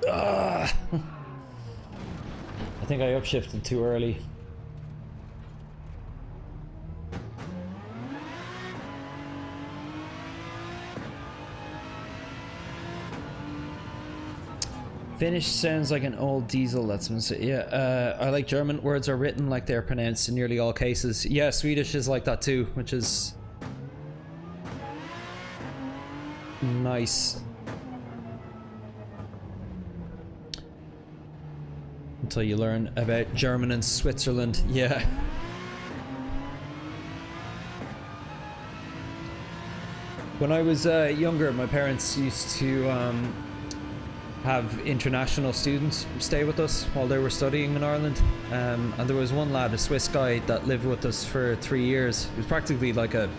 Ah. I think I upshifted too early. Finnish sounds like an old diesel, that's been said. Yeah, I like German. Words are written like they're pronounced in nearly all cases. Yeah, Swedish is like that too, which is nice. Until you learn about German and Switzerland. Yeah. When I was younger, my parents used to have international students stay with us while they were studying in Ireland, and there was one lad, a Swiss guy, that lived with us for 3 years. He was practically like a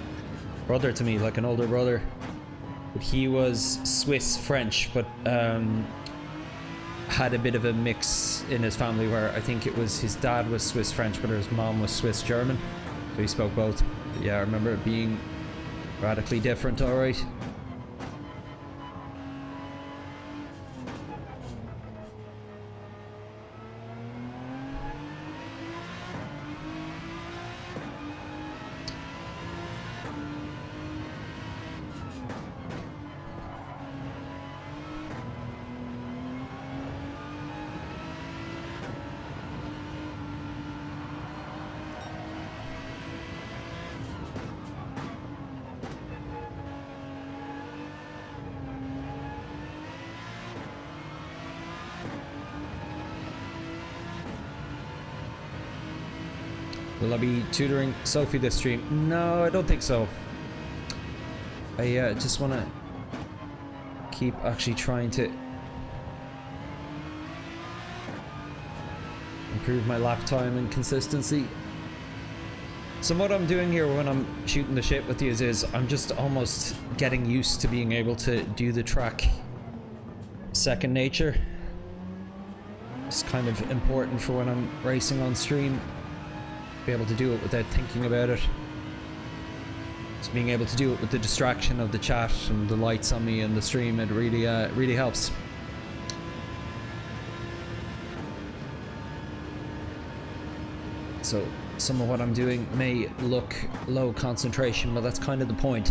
brother to me, like an older brother, but he was Swiss French, but had a bit of a mix in his family where I think it was his dad was Swiss French but his mom was Swiss German, so he spoke both. But yeah, I remember it being radically different. All right. Will I be tutoring Sophie this stream? No, I don't think so. I just want to keep actually trying to improve my lap time and consistency. So what I'm doing here when I'm shooting the shit with these is I'm just almost getting used to being able to do the track second nature. It's kind of important for when I'm racing on stream. Be able to do it without thinking about it. Just being able to do it with the distraction of the chat and the lights on me and the stream, it really helps. So some of what I'm doing may look low concentration, but that's kind of the point.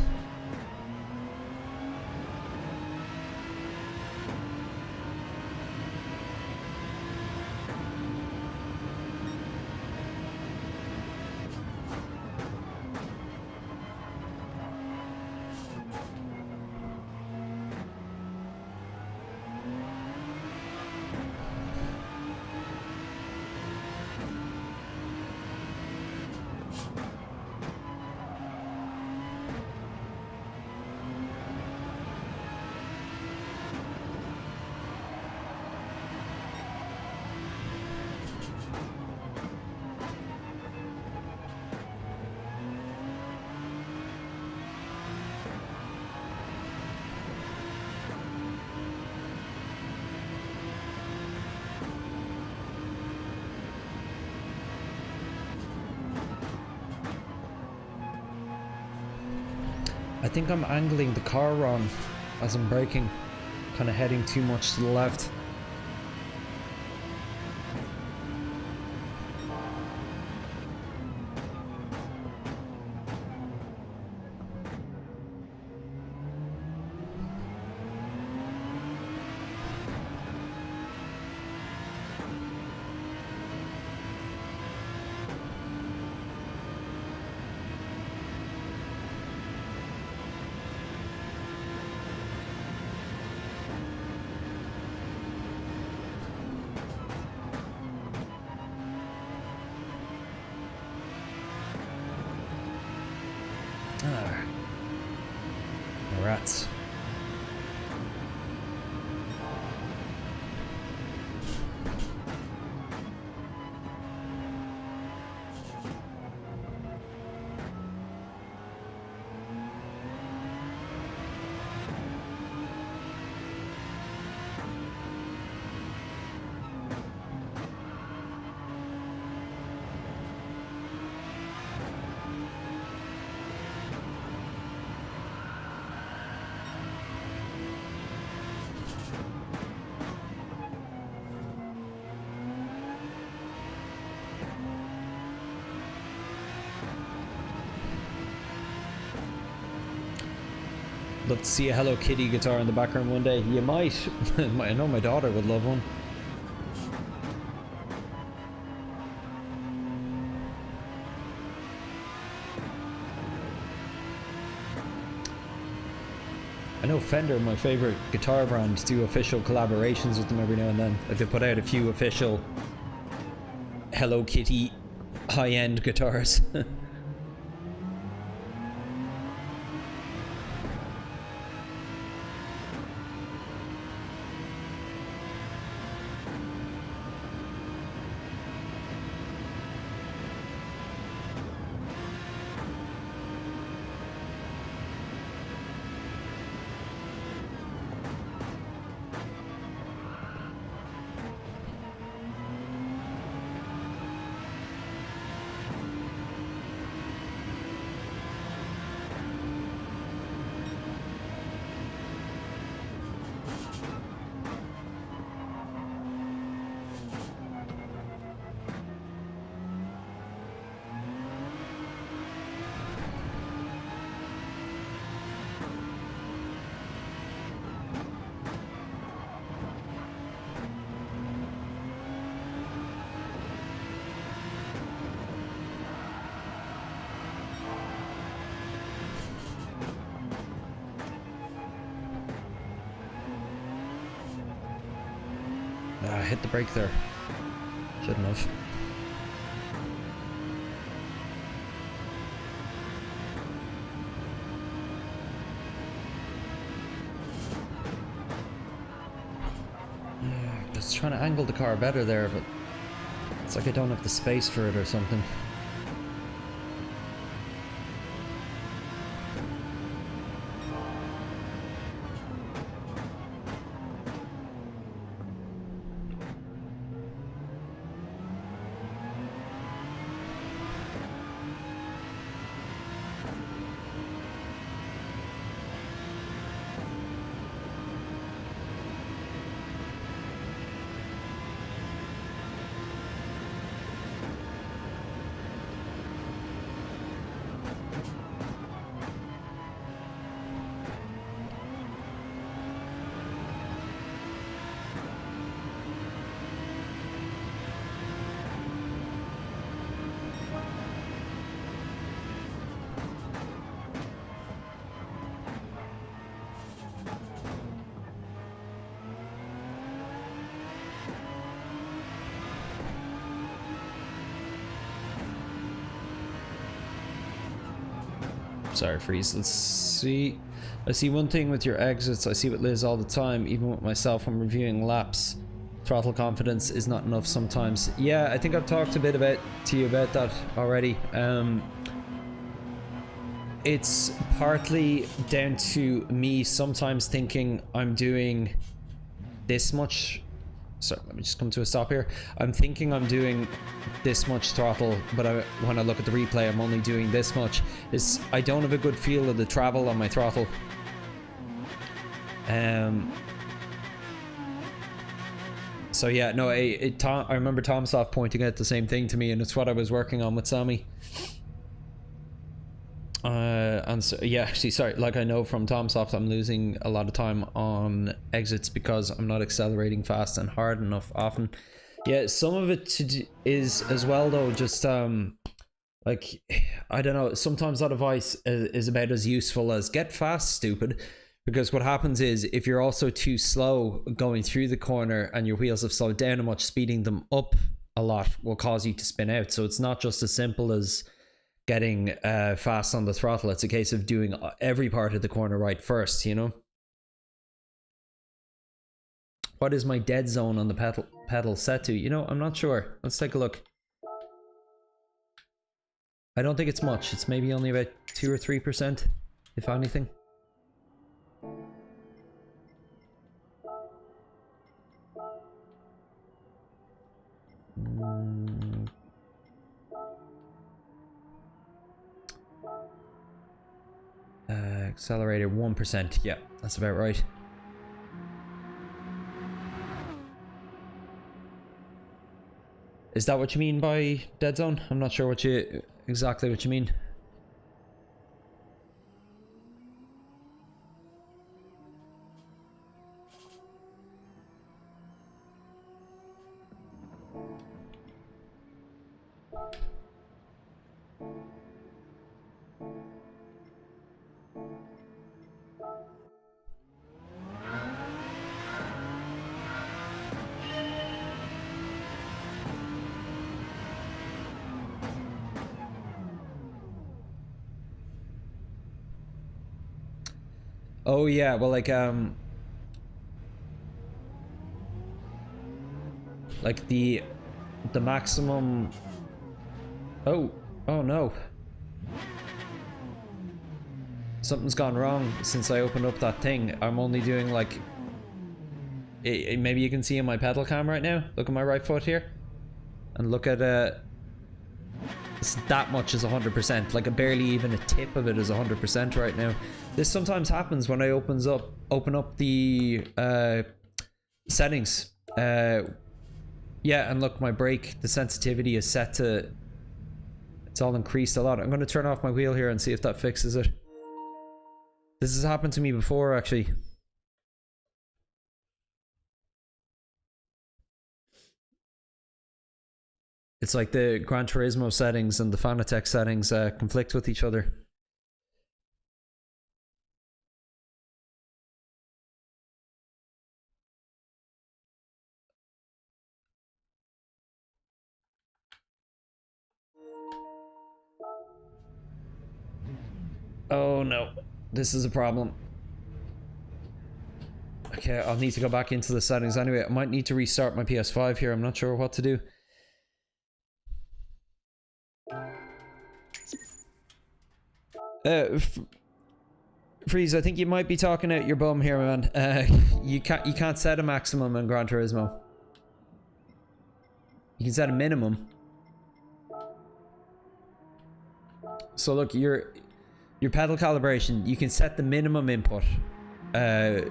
I think I'm angling the car wrong as I'm braking, kind of heading too much to the left. Rats. Love to see a Hello Kitty guitar in the background one day. You might. I know my daughter would love one. I know Fender, my favorite guitar brand, do official collaborations with them every now and then. Like they put out a few official Hello Kitty high-end guitars. I hit the brake there. Shouldn't have. Just trying to angle the car better there, but it's like I don't have the space for it or something. Sorry, Freeze. Let's see. I see one thing with your exits. I see with Liz all the time. Even with myself, I'm reviewing laps. Throttle confidence is not enough sometimes. Yeah, I think I've talked a bit to you about that already. It's partly down to me sometimes thinking I'm doing this much So let me just come to a stop here. I'm thinking I'm doing this much throttle, but when I look at the replay, I'm only doing this much. I don't have a good feel of the travel on my throttle. So yeah, no, I remember TomSoft pointing out the same thing to me, and it's what I was working on with Sammy. And so, yeah, actually, sorry, like I know from TomSoft, I'm losing a lot of time on exits because I'm not accelerating fast and hard enough often. Yeah, some of it is as well though, just like, I don't know, sometimes that advice is about as useful as get fast, stupid. Because what happens is, if you're also too slow going through the corner and your wheels have slowed down a much, speeding them up a lot will cause you to spin out. So it's not just as simple as getting fast on the throttle. It's a case of doing every part of the corner right first, you know? What is my dead zone on the pedal set to? You know, I'm not sure. Let's take a look. I don't think it's much. It's maybe only about 2 or 3%, if anything. Accelerator 1%. Yeah, that's about right. Is that what you mean by dead zone? I'm not sure exactly what you mean. Oh yeah, well like the maximum. Oh no. Something's gone wrong since I opened up that thing. I'm only doing like maybe you can see in my pedal cam right now. Look at my right foot here. And look at it's that much is 100%, like barely even a tip of it is 100% right now. This sometimes happens when I open up the settings. Yeah, and look, my brake, the sensitivity is set to, it's all increased a lot. I'm going to turn off my wheel here and see if that fixes it. This has happened to me before, actually. It's like the Gran Turismo settings and the Fanatec settings conflict with each other. Oh no, this is a problem. Okay, I'll need to go back into the settings anyway. I might need to restart my PS5 here. I'm not sure what to do. Freeze, I think you might be talking out your bum here, man. You can't set a maximum in Gran Turismo. You can set a minimum. So look, your pedal calibration, you can set the minimum input. But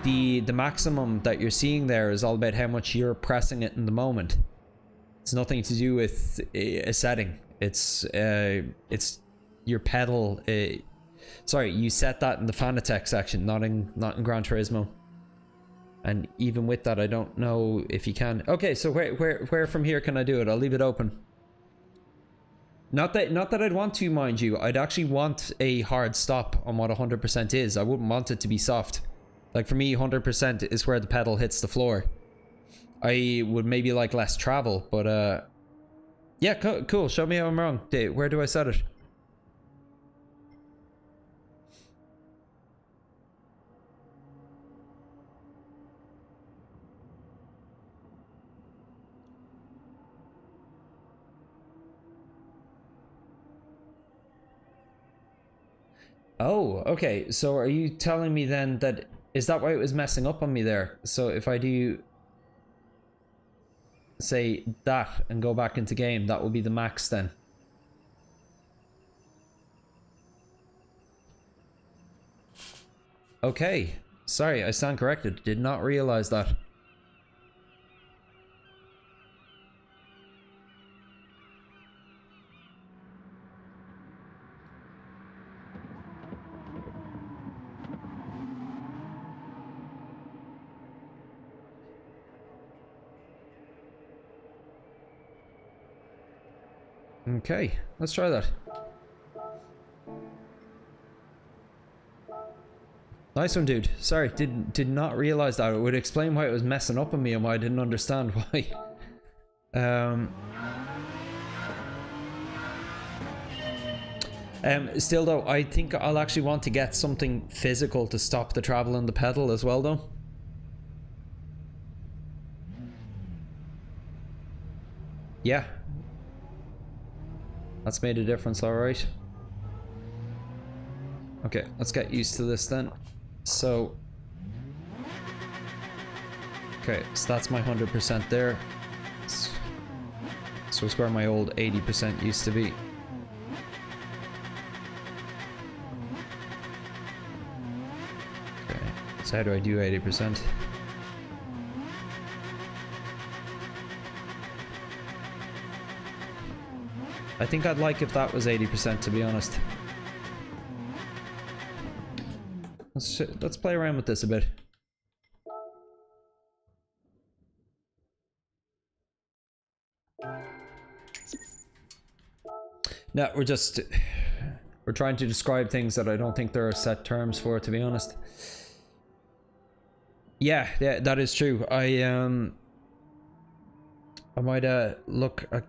the maximum that you're seeing there is all about how much you're pressing it in the moment. It's nothing to do with a setting. It's your pedal. Sorry, you set that in the Fanatec section, not in Gran Turismo. And even with that, I don't know if you can. Okay, so where from here can I do it? I'll leave it open. Not that I'd want to, mind you. I'd actually want a hard stop on what 100% is. I wouldn't want it to be soft. Like for me, 100% is where the pedal hits the floor. I would maybe like less travel, but yeah, cool. Show me how I'm wrong. Where do I set it? Oh, okay. So are you telling me then that, is that why it was messing up on me there? So if I do say that and go back into game, that will be the max then. Okay. Sorry, I stand corrected. Did not realize that. Okay, let's try that. Nice one, dude. Sorry, did not realize that. It would explain why it was messing up on me and why I didn't understand why. Still though, I think I'll actually want to get something physical to stop the travel in the pedal as well though. Yeah. That's made a difference, alright. Okay, let's get used to this then. So... okay, so that's my 100% there. So it's where my old 80% used to be. Okay, so how do I do 80%? I think I'd like if that was 80%, to be honest. Let's play around with this a bit. No, we're trying to describe things that I don't think there are set terms for, to be honest. Yeah, that is true. I might look at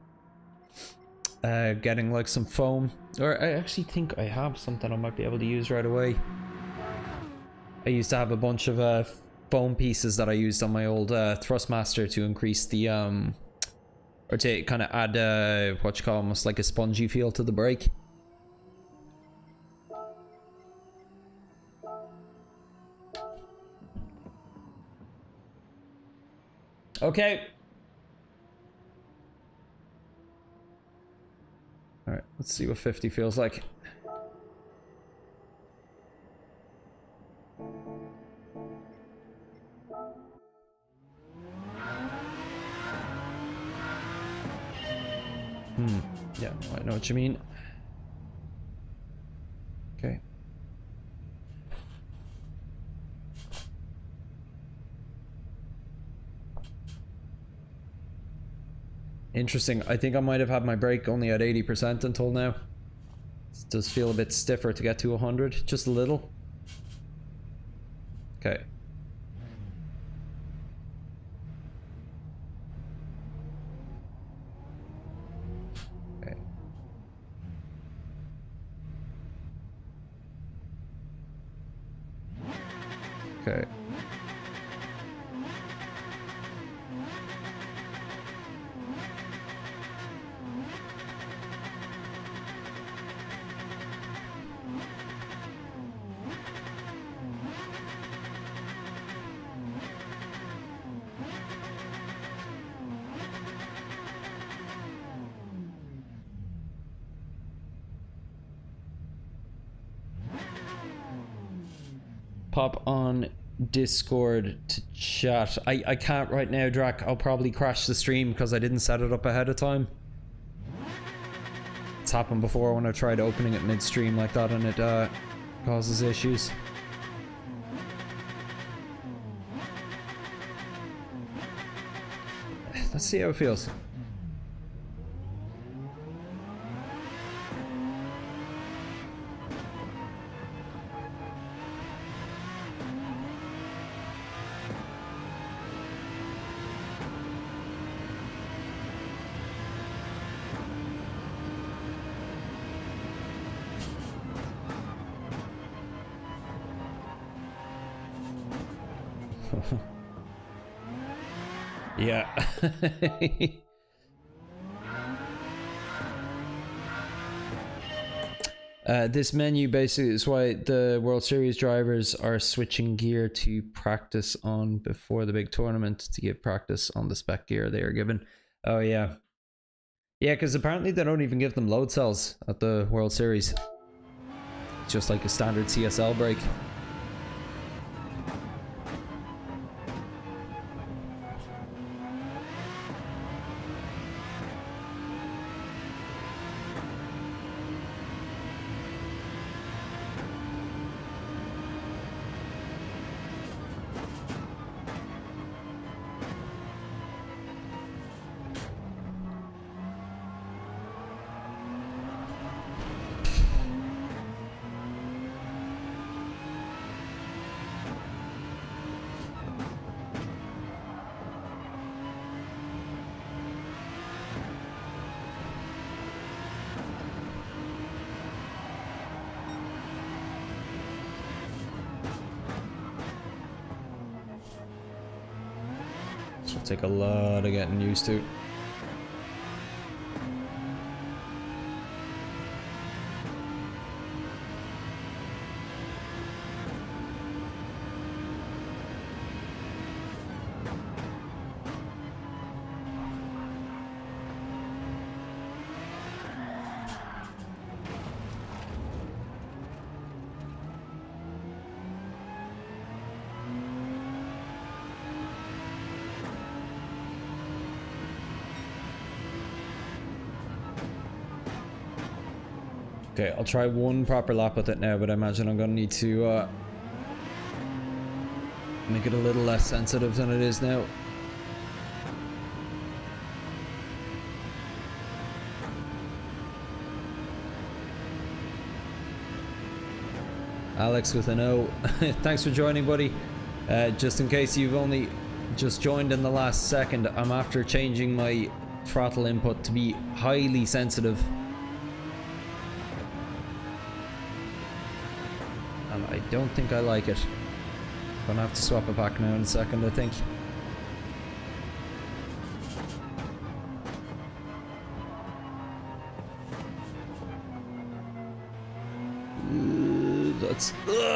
getting like some foam, or I actually think I have something I might be able to use right away. I used to have a bunch of foam pieces that I used on my old Thrustmaster to increase the or to kind of add what you call almost like a spongy feel to the brake. Okay. Alright, let's see what 50 feels like. Yeah, I know what you mean. Okay. Interesting. I think I might have had my brake only at 80% until now. It does feel a bit stiffer to get to 100, just a little. Okay. Okay. Okay. Pop on Discord to chat. I can't right now, Drac. I'll probably crash the stream because I didn't set it up ahead of time. It's happened before when I've tried opening it mid-stream like that and it causes issues. Let's see how it feels. Yeah. This menu basically is why the World Series drivers are switching gear to practice on before the big tournament to give practice on the spec gear they are given. Oh yeah. Yeah, because apparently they don't even give them load cells at the World Series. It's just like a standard CSL brake. This will take a lot of getting used to. Okay, I'll try one proper lap with it now, but I imagine I'm gonna need to make it a little less sensitive than it is now. Alex with an O. Thanks for joining, buddy. Just in case you've only just joined in the last second, I'm after changing my throttle input to be highly sensitive. And I don't think I like it. Gonna have to swap it back now in a second, I think. That's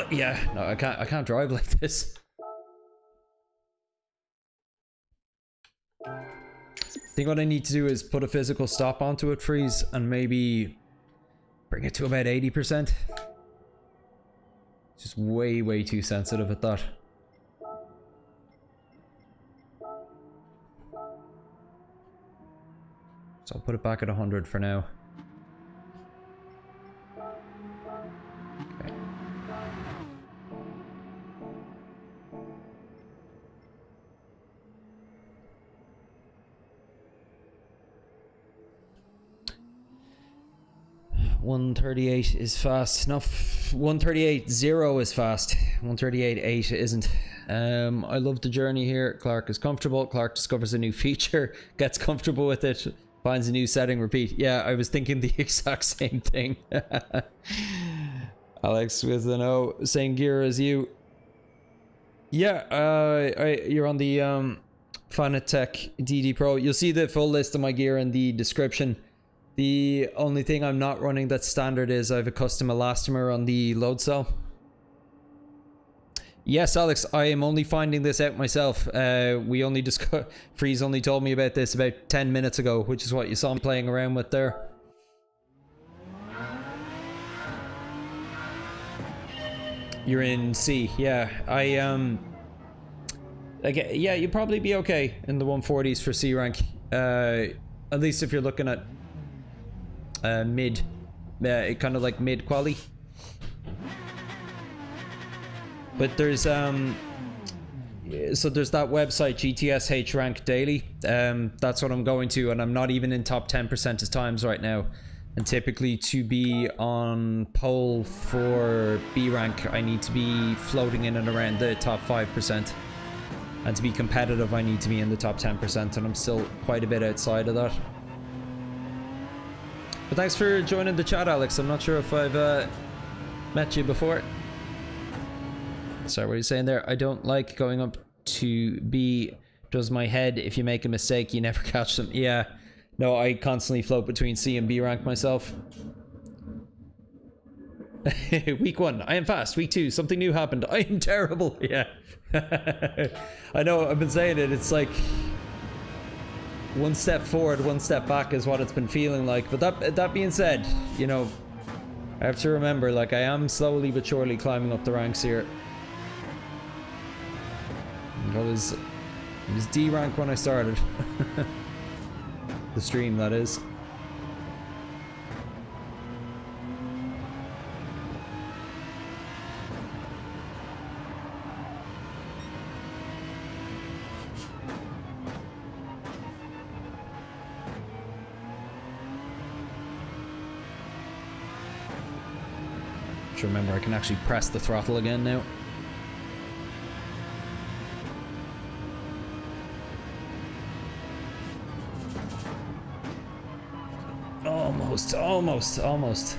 yeah. No, I can't drive like this. I think what I need to do is put a physical stop onto it, freeze, and maybe bring it to about 80%. Just way too sensitive at that. So I'll put it back at 100 for now. Okay. .138 is fast. No, 138.0 is fast. 138.8 isn't. I love the journey here. Clark is comfortable. Clark discovers a new feature, gets comfortable with it, finds a new setting, repeat. Yeah, I was thinking the exact same thing. Alex with an O, same gear as you. Yeah, you're on the Fanatec DD Pro. You'll see the full list of my gear in the description. The only thing I'm not running that's standard is I have a custom elastomer on the load cell. Yes, Alex, I am only finding this out myself. We only Freeze only told me about this about 10 minutes ago, which is what you saw him playing around with there. You're in C, yeah. Yeah, you'd probably be okay in the 140s for C rank. At least if you're looking at mid, kind of like mid quali. But there's so there's that website GTS Rank Daily. That's what I'm going to, and I'm not even in top 10% of times right now. And typically to be on pole for B rank, I need to be floating in and around the top 5%. And to be competitive, I need to be in the top 10%, and I'm still quite a bit outside of that. But thanks for joining the chat, Alex. I'm not sure if I've met you before. Sorry, what are you saying there? I don't like going up to B. Does my head, if you make a mistake, you never catch them. Yeah. No, I constantly float between C and B rank myself. Week 1, I am fast. Week 2, something new happened. I am terrible. Yeah. I know, I've been saying it. It's like one step forward, one step back is what it's been feeling like. But that being said, you know, I have to remember, like, I am slowly but surely climbing up the ranks here. It was D rank when I started. The stream, that is. Remember, I can actually press the throttle again now. Almost.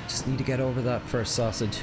Just need to get over that first sausage.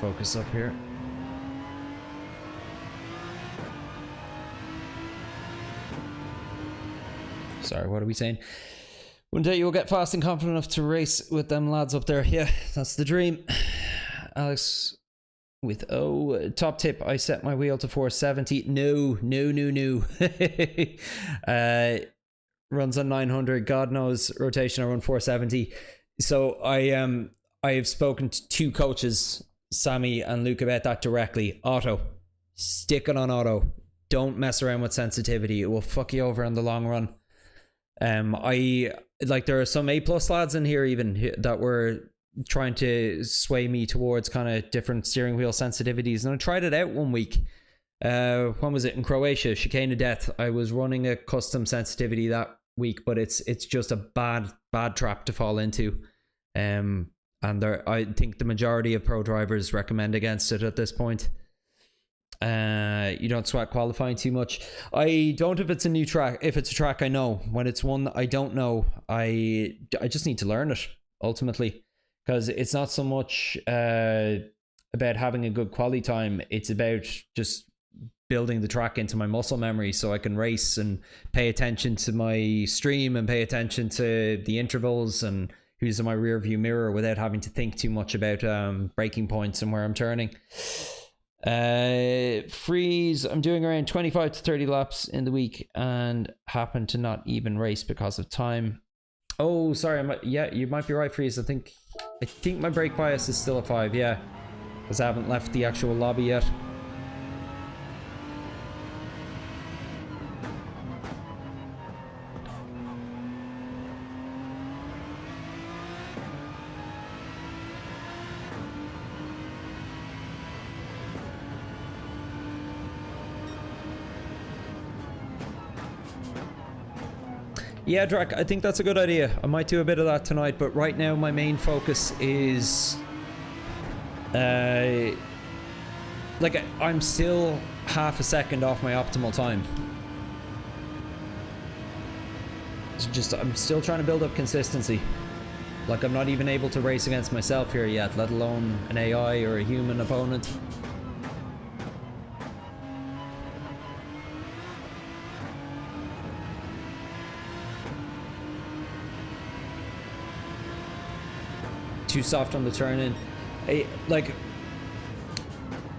Focus up here. Sorry, what are we saying? One day you'll get fast and confident enough to race with them lads up there. Yeah, that's the dream. Alex with top tip, I set my wheel to 470. No. Runs on 900. God knows rotation I run 470. So I've spoken to 2 coaches, Sammy and Luke, about that directly. Auto. Stick it on auto. Don't mess around with sensitivity. It will fuck you over in the long run. There are some A+ lads in here even that were trying to sway me towards kind of different steering wheel sensitivities, and I tried it out one week. When was it? In Croatia, chicane of death. I was running a custom sensitivity that week, but it's just a bad trap to fall into. And I think the majority of pro drivers recommend against it at this point. You don't sweat qualifying too much. I don't if it's a new track. If it's a track I know. When it's one that I don't know, I just need to learn it, ultimately. Because it's not so much about having a good quali time. It's about just building the track into my muscle memory so I can race and pay attention to my stream and pay attention to the intervals and who's in my rear view mirror without having to think too much about braking points and where I'm turning. Freeze, I'm doing around 25 to 30 laps in the week and happen to not even race because of time. Oh, sorry, yeah, you might be right, Freeze. I think my brake bias is still a 5, yeah, because I haven't left the actual lobby yet. Yeah, Drac, I think that's a good idea. I might do a bit of that tonight, but right now my main focus is... I'm still half a second off my optimal time. I'm still trying to build up consistency. Like, I'm not even able to race against myself here yet, let alone an AI or a human opponent. too soft on the turn in. Like,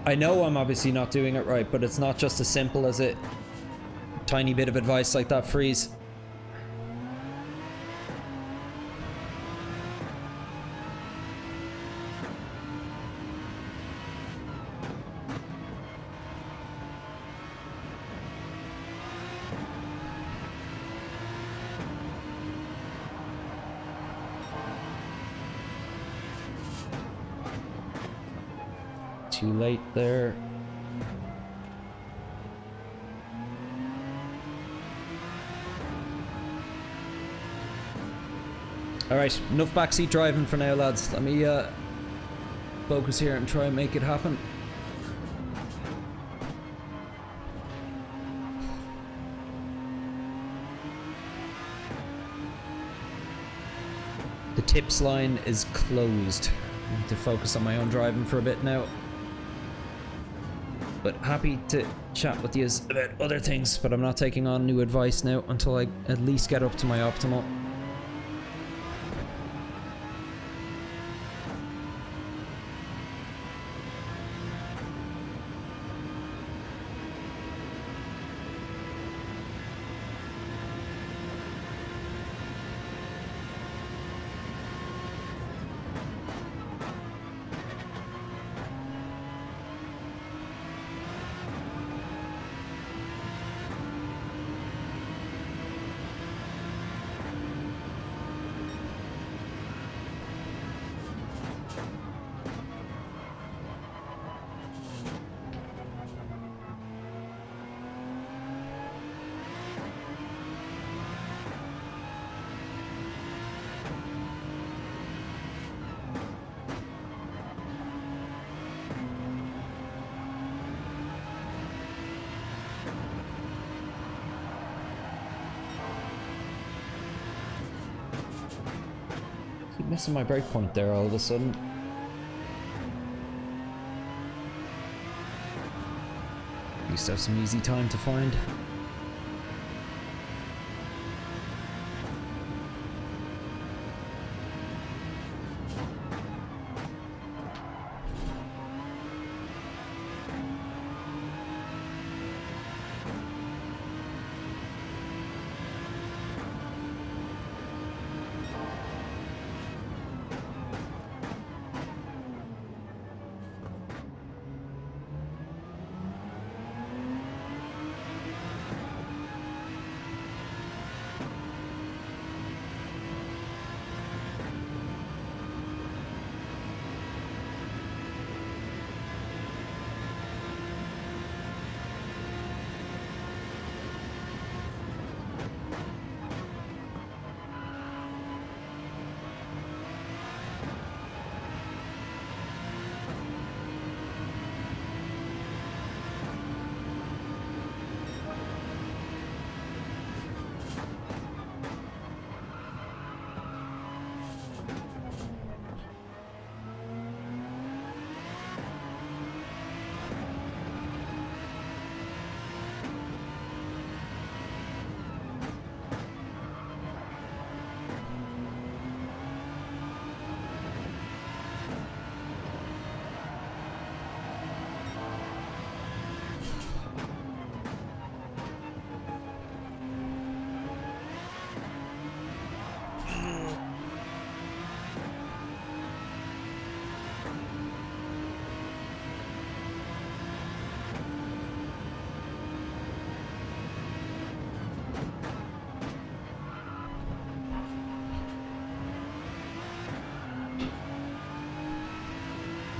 I know I'm obviously not doing it right, but it's not just as simple as it. Tiny bit of advice like that freeze. Too late there. Alright, enough backseat driving for now, lads. Let me focus here and try and make it happen. The tips line is closed. I need to focus on my own driving for a bit now. But happy to chat with you about other things, but I'm not taking on new advice now until I at least get up to my optimal. Missing my brake point there all of a sudden. Used to have some easy time to find.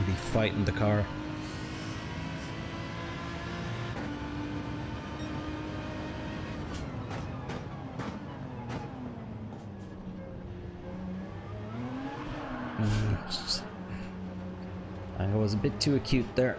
Really fighting the car. I was a bit too acute there.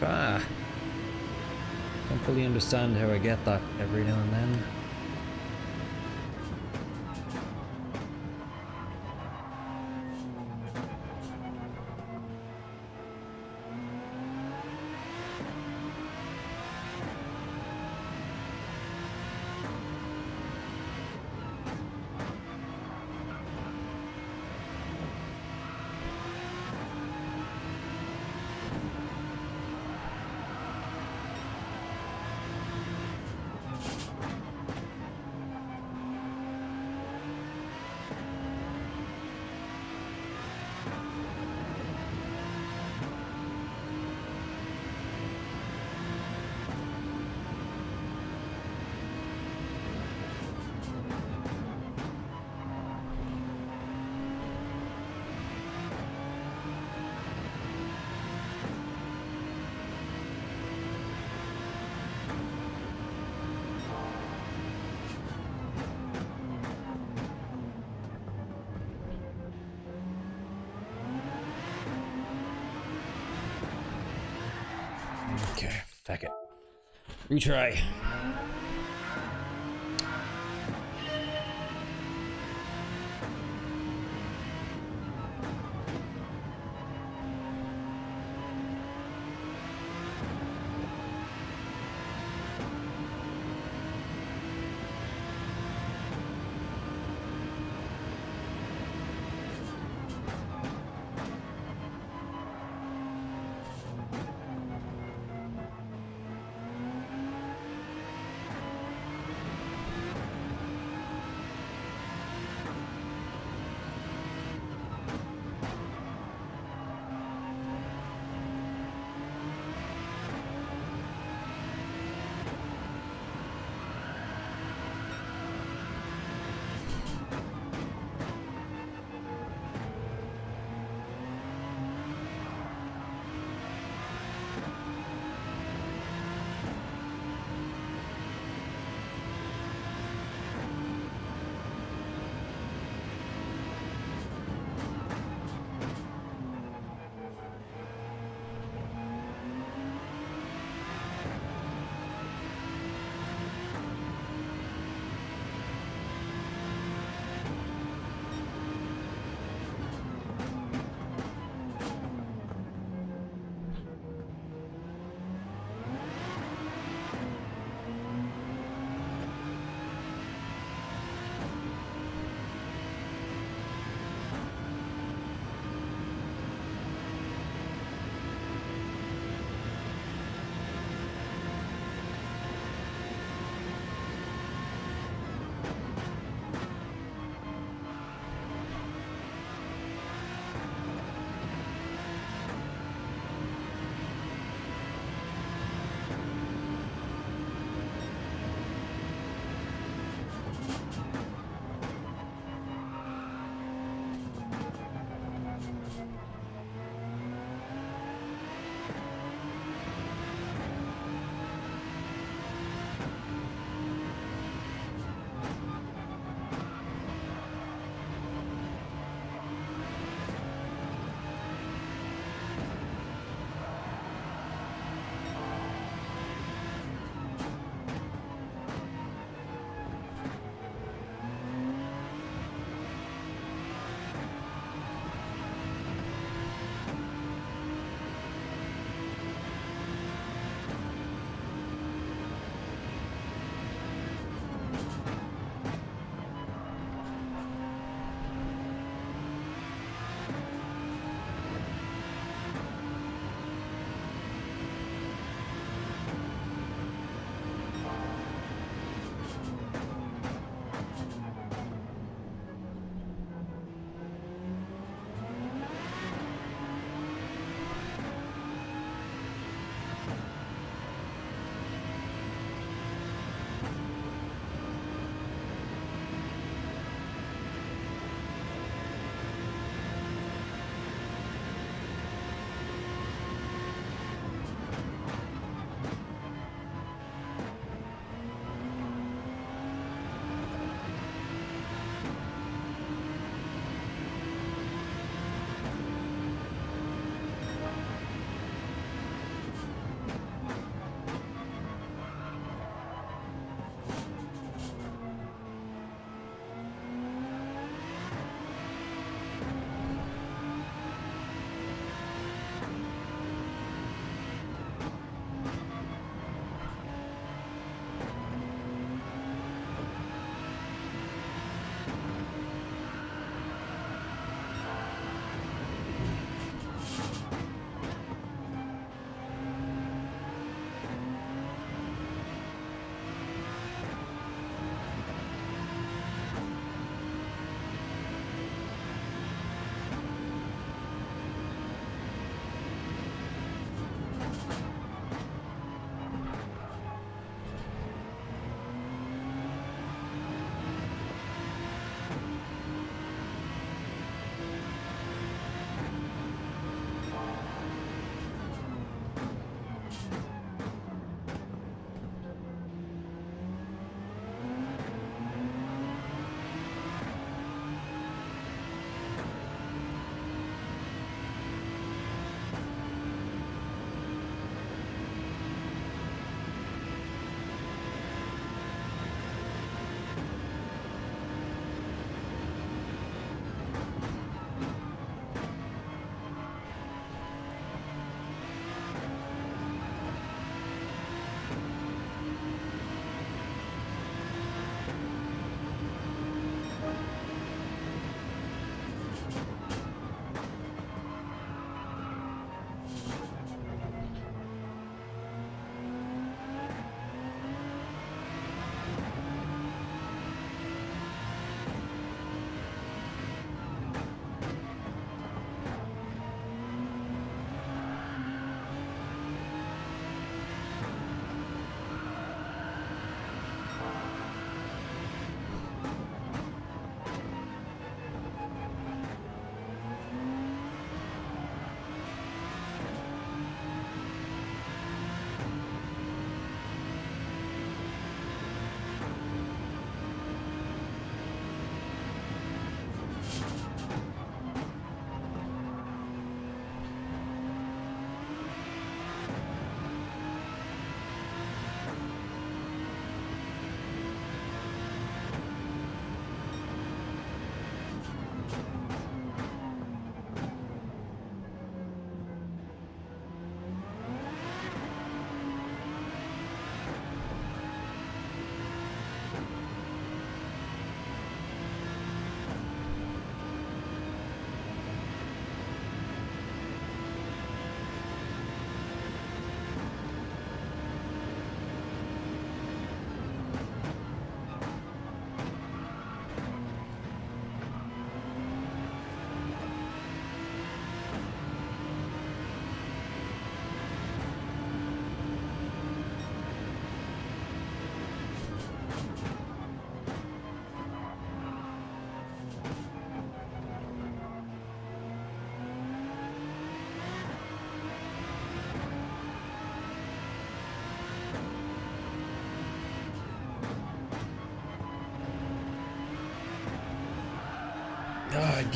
Don't fully understand how I get that every now and then. Okay, fuck it. Retry.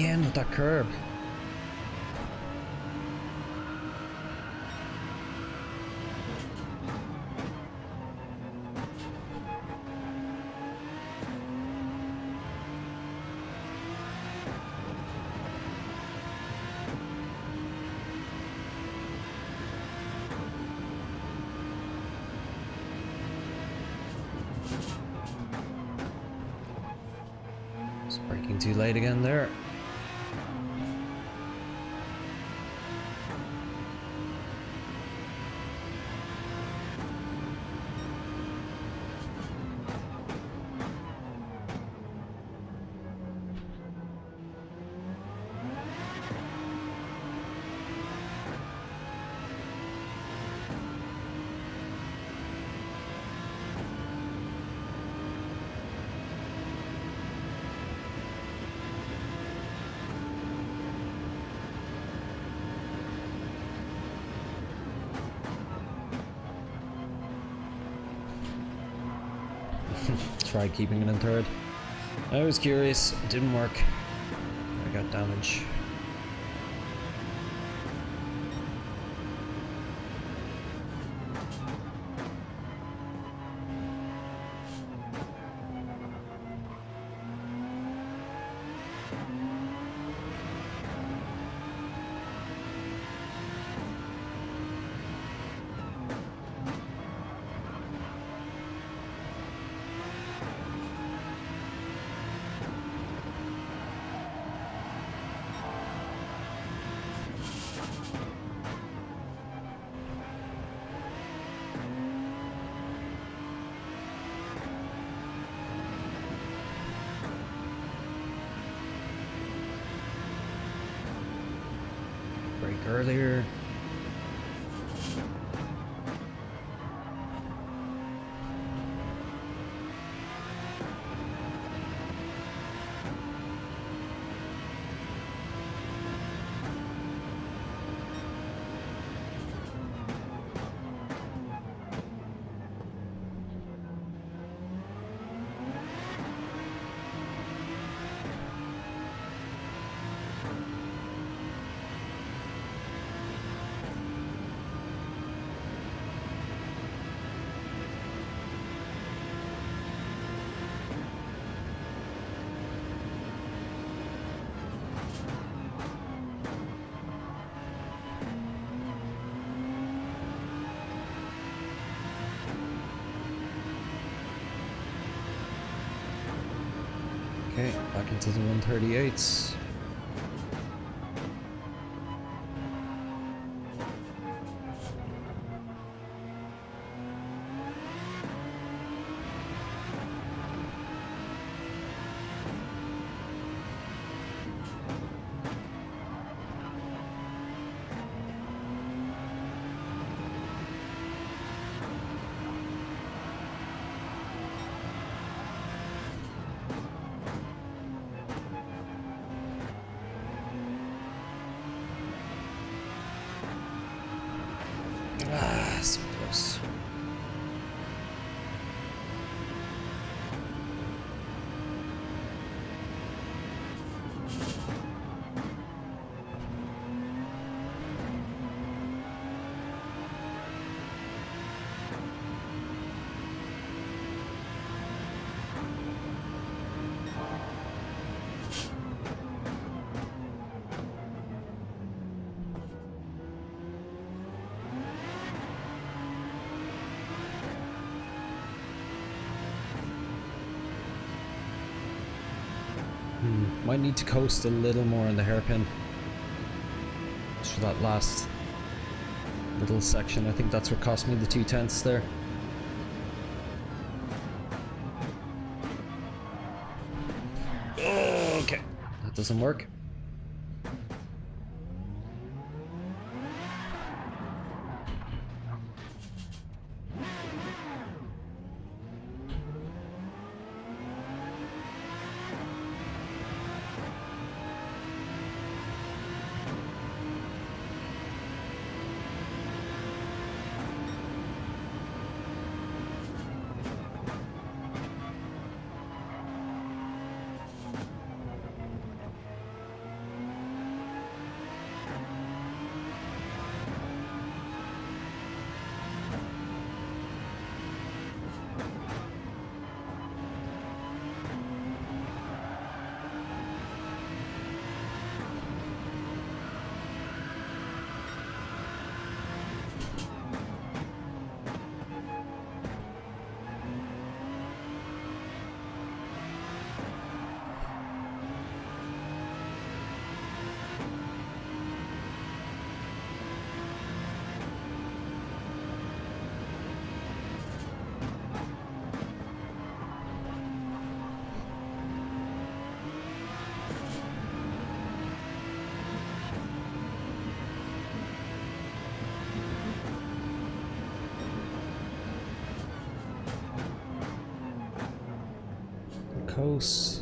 again with that curb. Braking too late again there. Tried keeping it in third. I was curious, it didn't work. I got damage. Break earlier. Okay, back into the 138s. Ah, so close. Might need to coast a little more in the hairpin. Just for that last little section. I think that's what cost me the 2/10 there. Okay, that doesn't work. coast.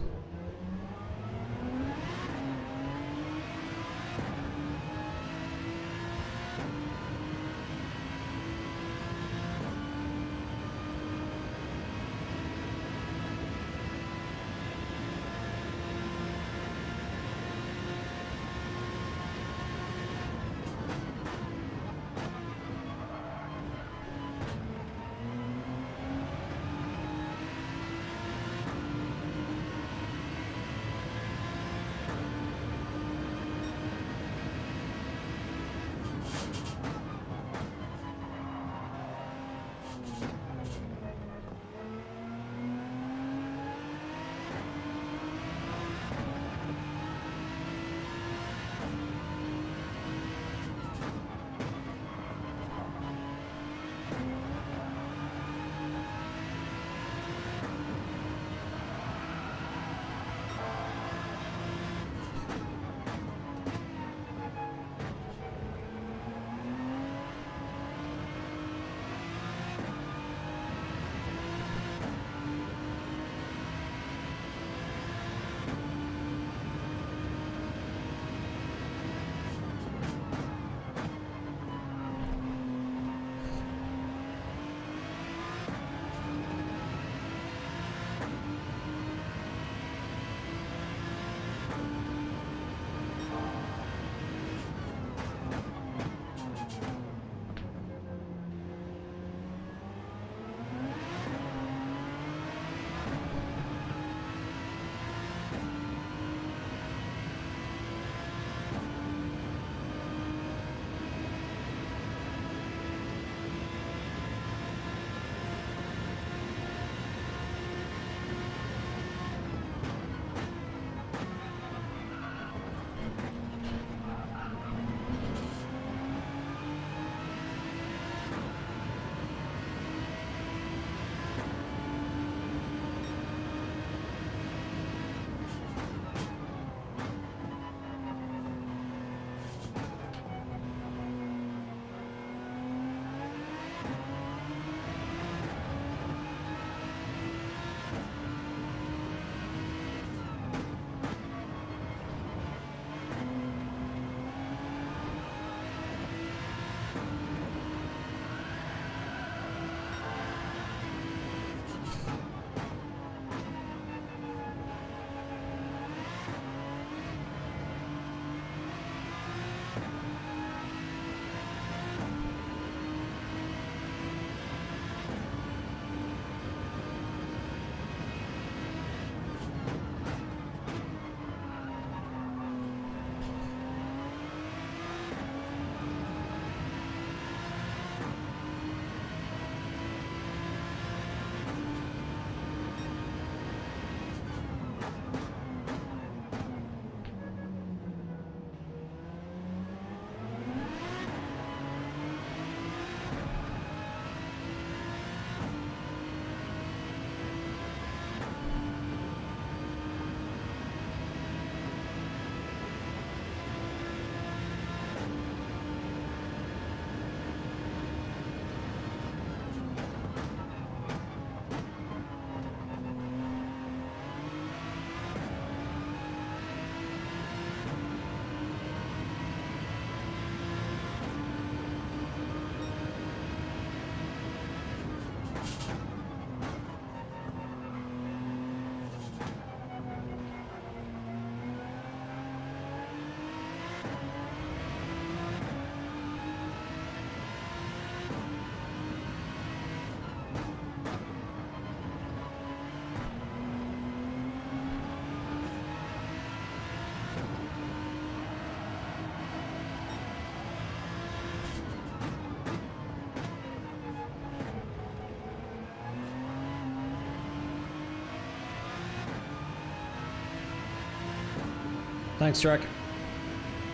Thanks, Track.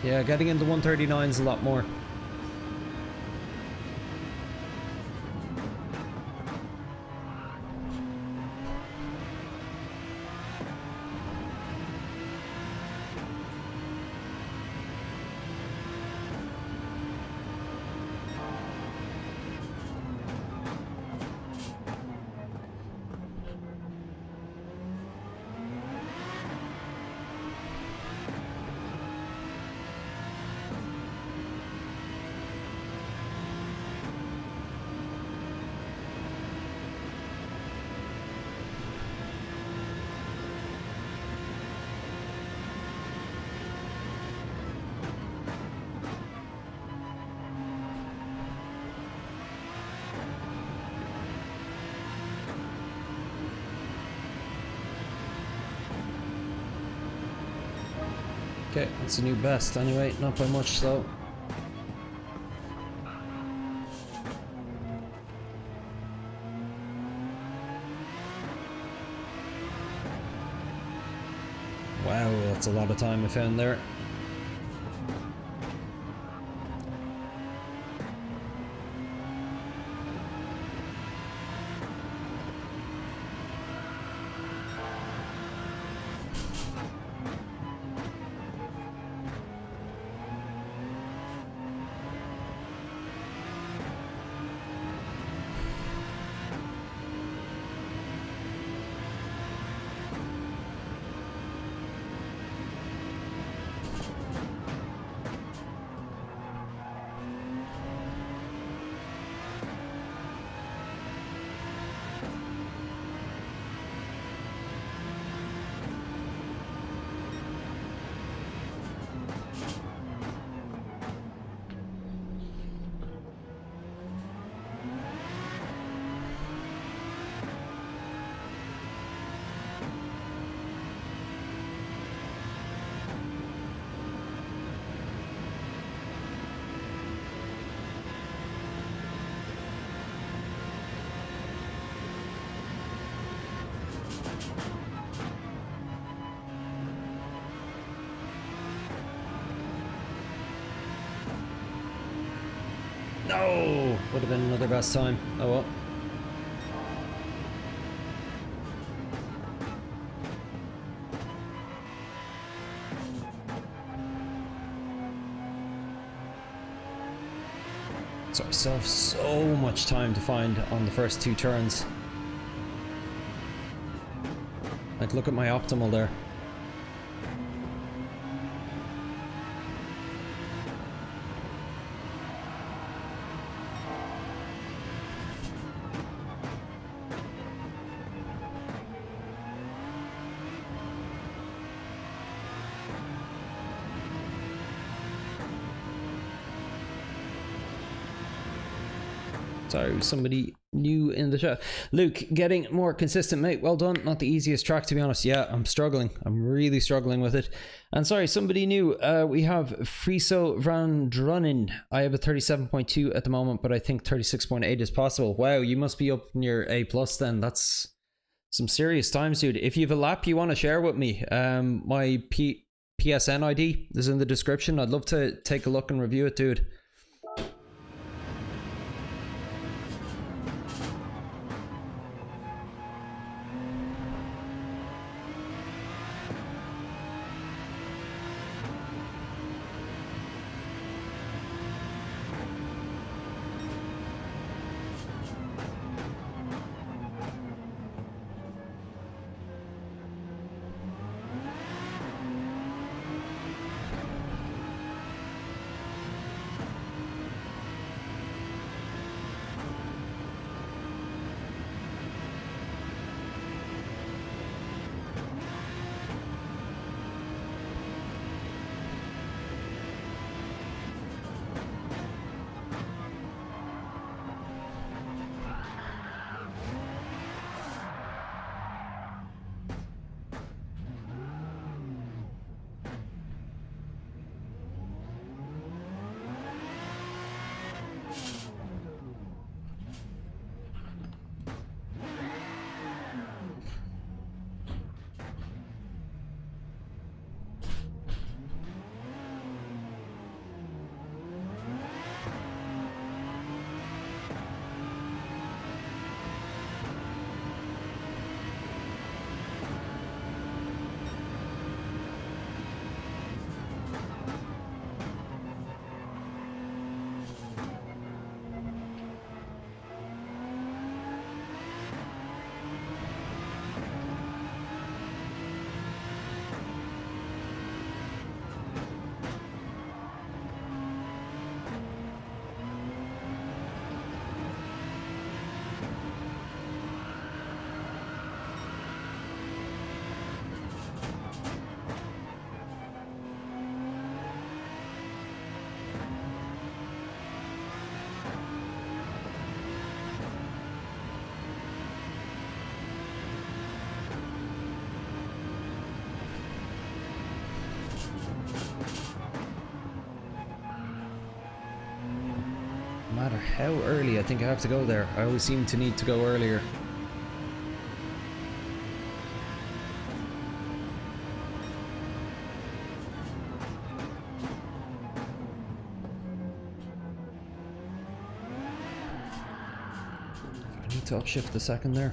Yeah, getting into 139 is a lot more. Okay, that's a new best anyway, not by much though. Wow, that's a lot of time I found there. No! Would have been another best time. Oh well. So I still have so much time to find on the first 2 turns. Like, look at my optimal there. Sorry, somebody new in the chat. Luke, getting more consistent, mate. Well done. Not the easiest track, to be honest. Yeah, I'm struggling. I'm really struggling with it. And sorry, somebody new. We have Friso Van Drunnen. I have a 37.2 at the moment, but I think 36.8 is possible. Wow, you must be up near A+ then. That's some serious times, dude. If you have a lap you want to share with me, my PSN ID is in the description. I'd love to take a look and review it, dude. matter how early I think I have to go there. I always seem to need to go earlier. I need to upshift a second there.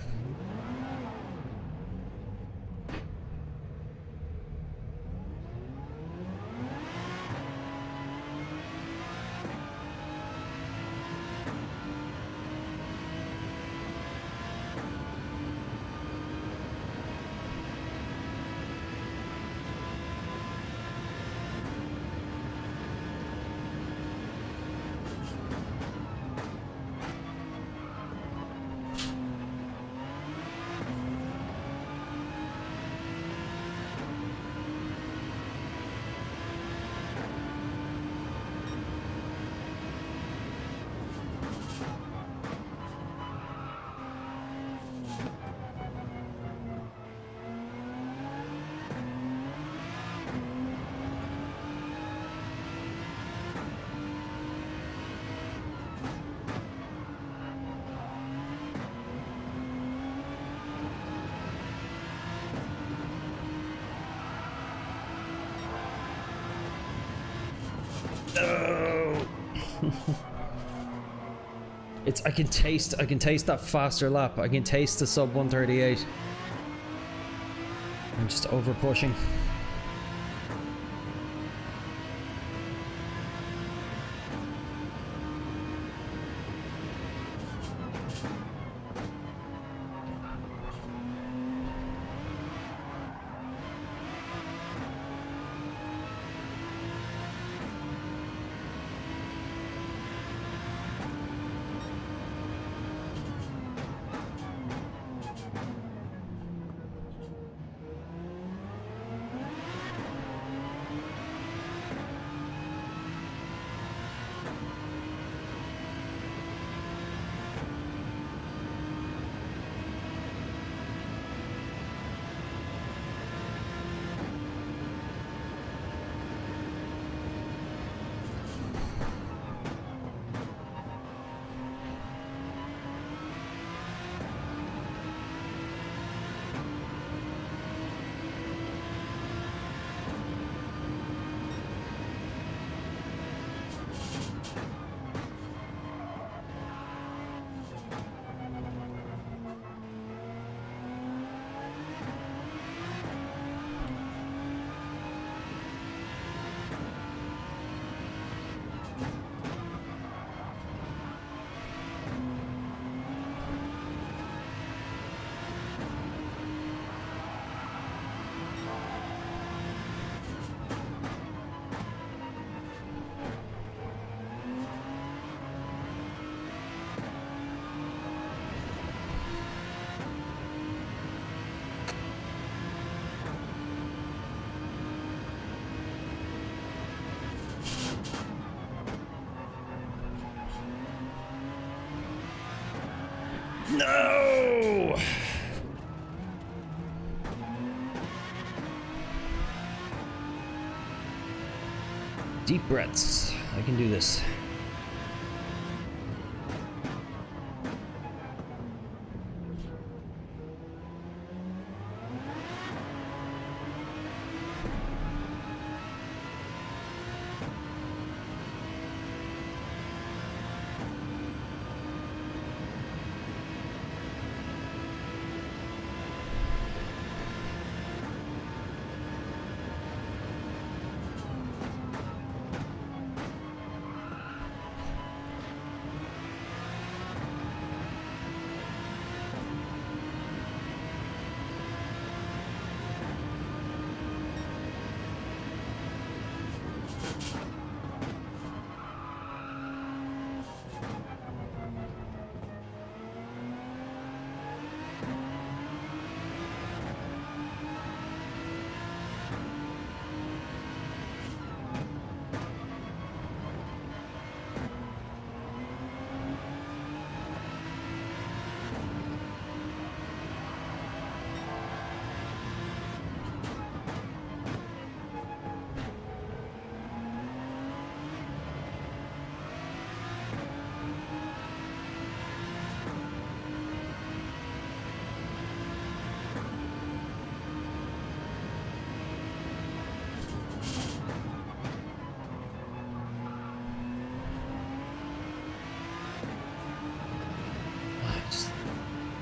No. I can taste that faster lap. I can taste the sub 138. I'm just over pushing. No! Deep breaths. I can do this.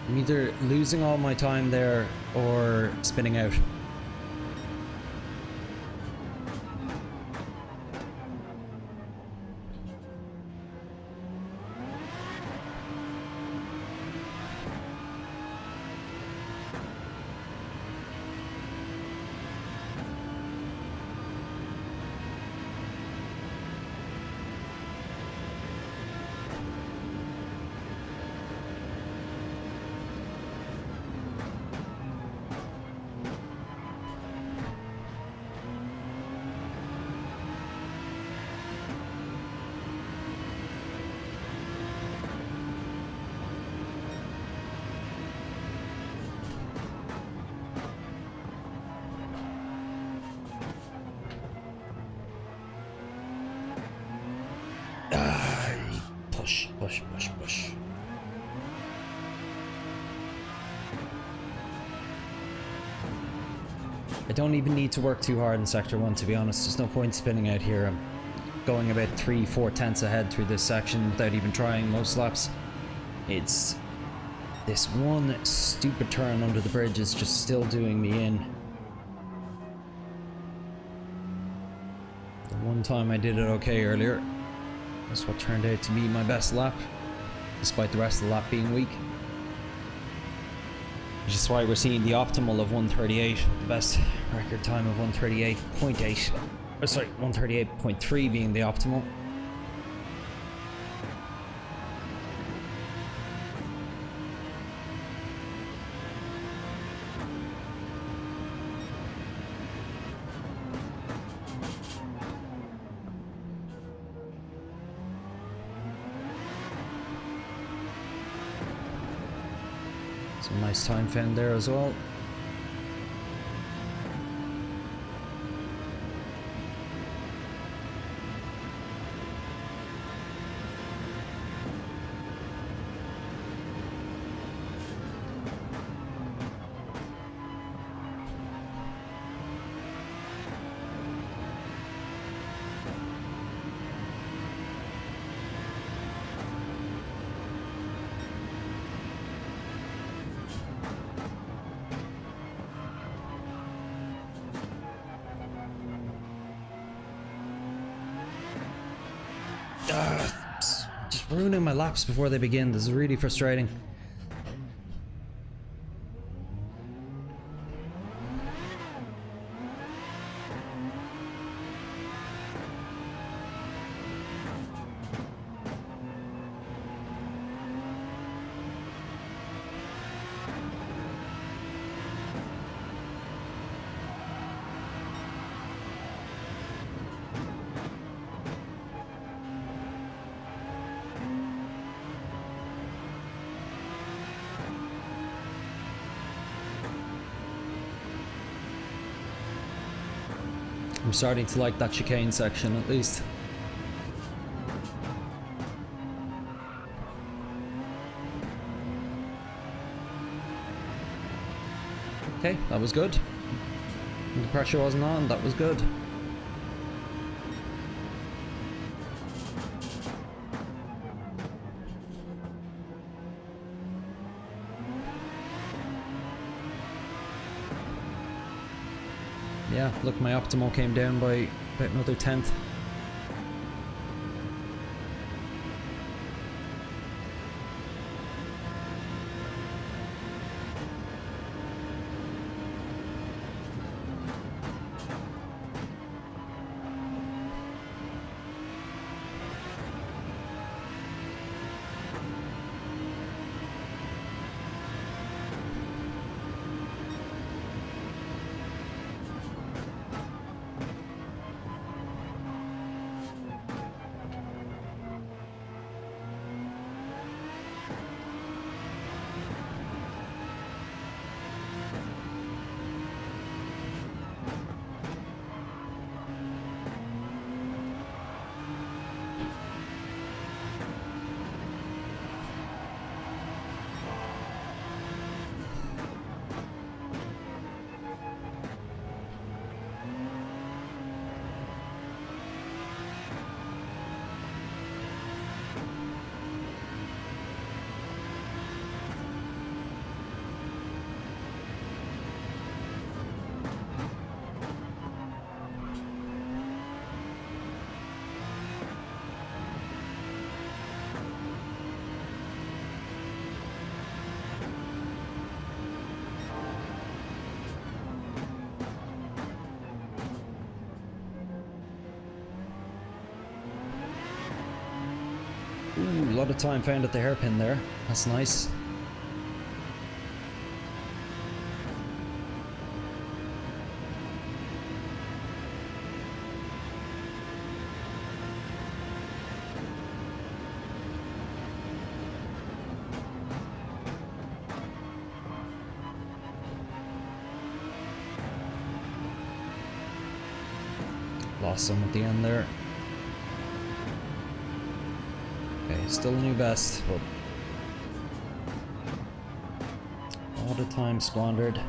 I'm either losing all my time there or spinning out. Push. I don't even need to work too hard in Sector 1, to be honest. There's no point spinning out here. I'm going about 3-4 tenths ahead through this section without even trying most laps. It's this one stupid turn under the bridge is just still doing me in. The one time I did it okay earlier, that's what turned out to be my best lap, despite the rest of the lap being weak. Which is why we're seeing the optimal of 138, the best record time of 138.8. Sorry, 138.3 being the optimal. Some nice time found there as well. Just ruining my laps before they begin. This is really frustrating. I'm starting to like that chicane section at least. Okay, that was good. The pressure wasn't on, that was good. Yeah, look, my optimal came down by about another tenth. Ooh, a lot of time found at the hairpin there. That's nice. Lost some at the end there. Okay, still a new best, but a lot of time squandered.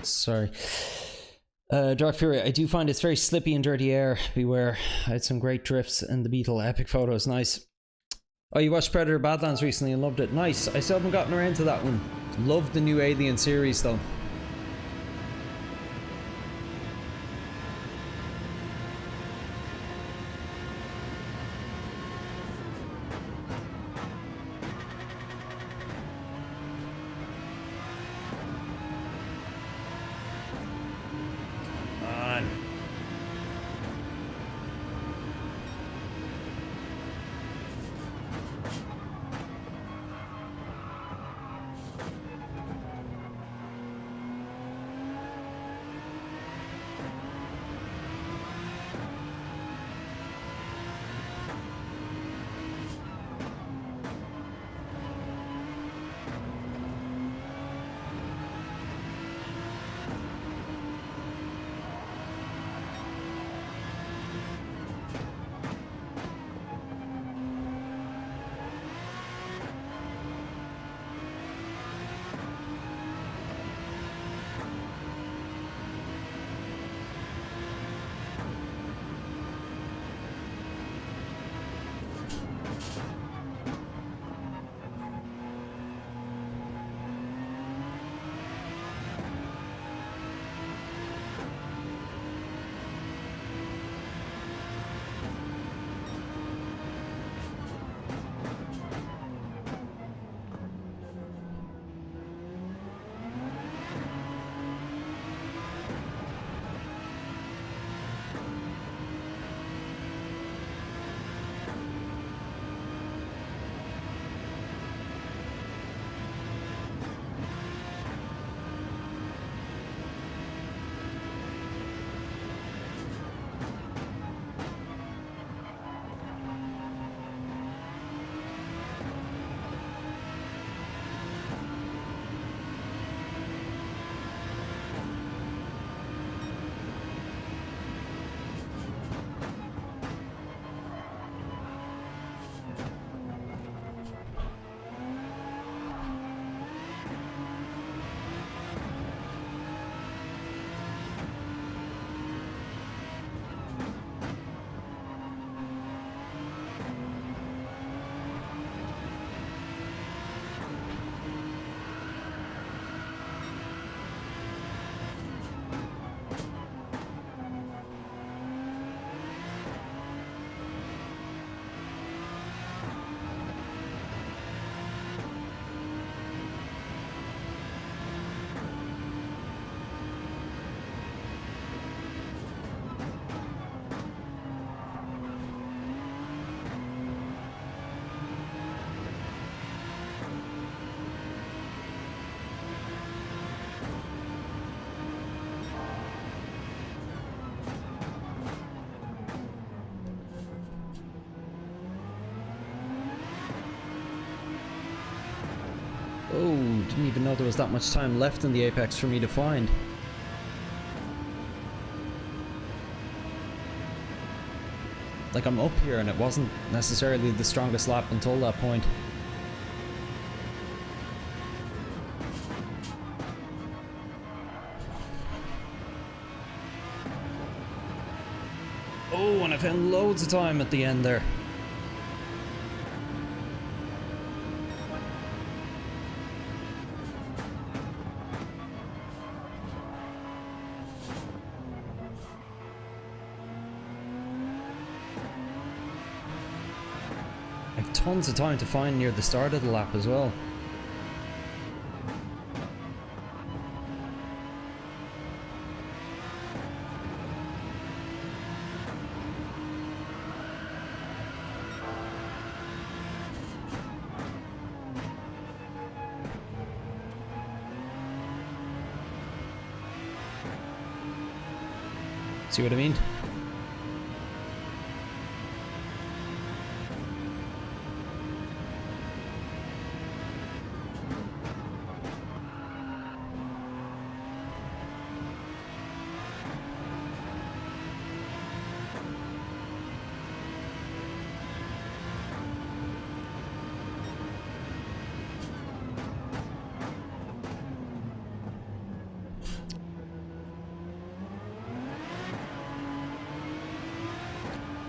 Sorry. Dark Fury, I do find it's very slippy and dirty air. Beware. I had some great drifts in the Beetle. Epic photos. Nice. Oh, you watched Predator Badlands recently and loved it. Nice. I still haven't gotten around to that one. Loved the new Alien series though. Didn't even know there was that much time left in the apex for me to find. Like, I'm up here and it wasn't necessarily the strongest lap until that point. Oh, and I found loads of time at the end there. I've tons of time to find near the start of the lap as well. See what I mean?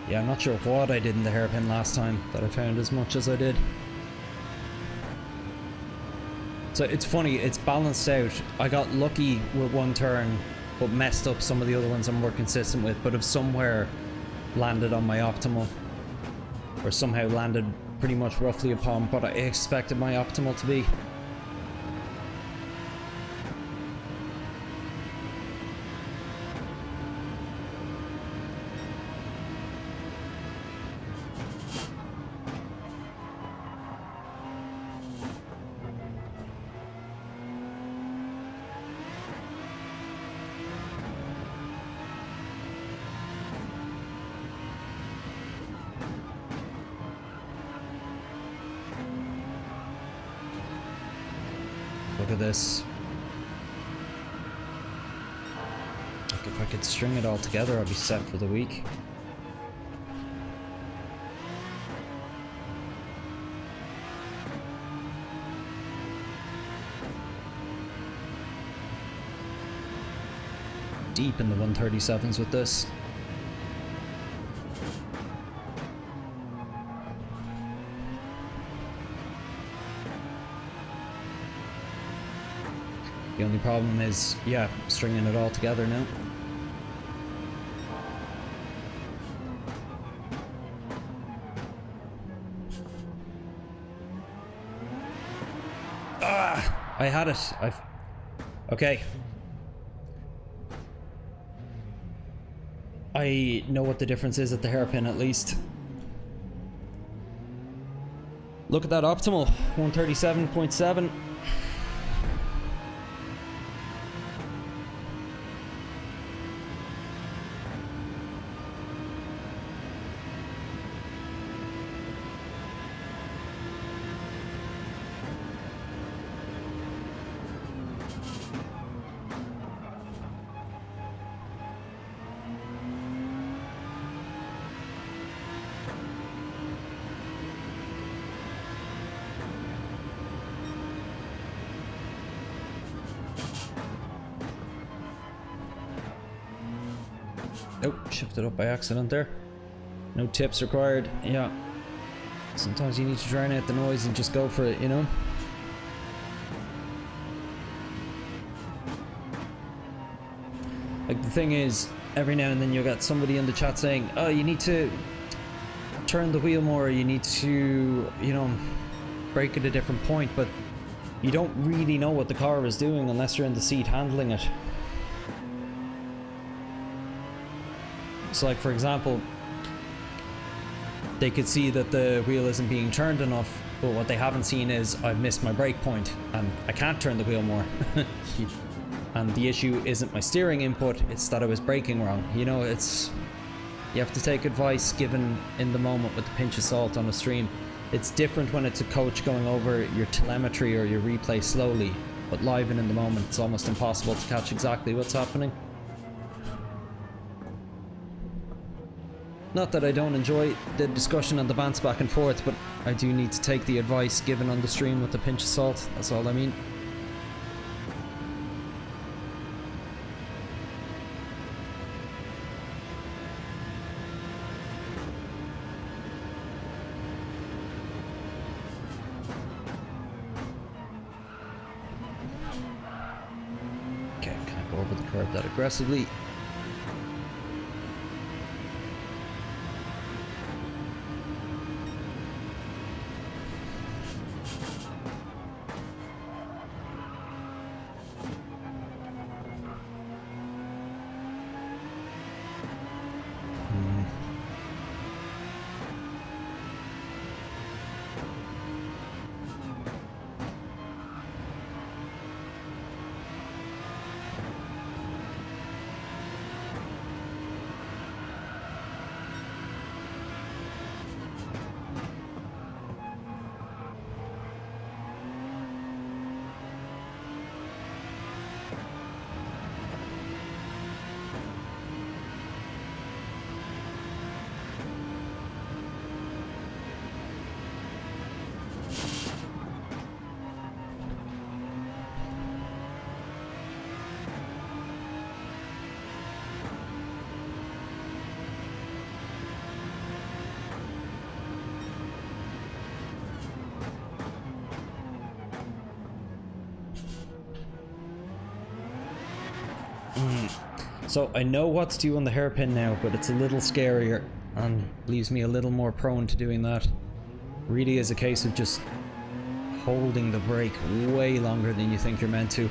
Yeah, I'm not sure what I did in the hairpin last time that I found as much as I did. So it's funny, it's balanced out. I got lucky with one turn, but messed up some of the other ones I'm more consistent with, but have somewhere landed on my optimal. Or somehow landed pretty much roughly upon what I expected my optimal to be. Look at this. Like, if I could string it all together, I'd be set for the week. Deep in the 137s with this. The only problem is, yeah, stringing it all together now. Ah! I had it. Okay. I know what the difference is at the hairpin, at least. Look at that optimal. 137.7. Nope, shifted up by accident there. No tips required. Yeah. Sometimes you need to drown out the noise and just go for it, you know? Like, the thing is, every now and then you'll get somebody in the chat saying, oh, you need to turn the wheel more, you need to, you know, brake at a different point, but you don't really know what the car is doing unless you're in the seat handling it. So, like, for example, they could see that the wheel isn't being turned enough, but what they haven't seen is I've missed my brake point and I can't turn the wheel more. And the issue isn't my steering input, it's that I was braking wrong. You know, it's... You have to take advice given in the moment with a pinch of salt on a stream. It's different when it's a coach going over your telemetry or your replay slowly, but live and in the moment it's almost impossible to catch exactly what's happening. Not that I don't enjoy the discussion and the bants back and forth, but I do need to take the advice given on the stream with a pinch of salt, that's all I mean. Okay, can't go over the curb that aggressively. So I know what's due on the hairpin now, but it's a little scarier and leaves me a little more prone to doing that. Really is a case of just holding the brake way longer than you think you're meant to.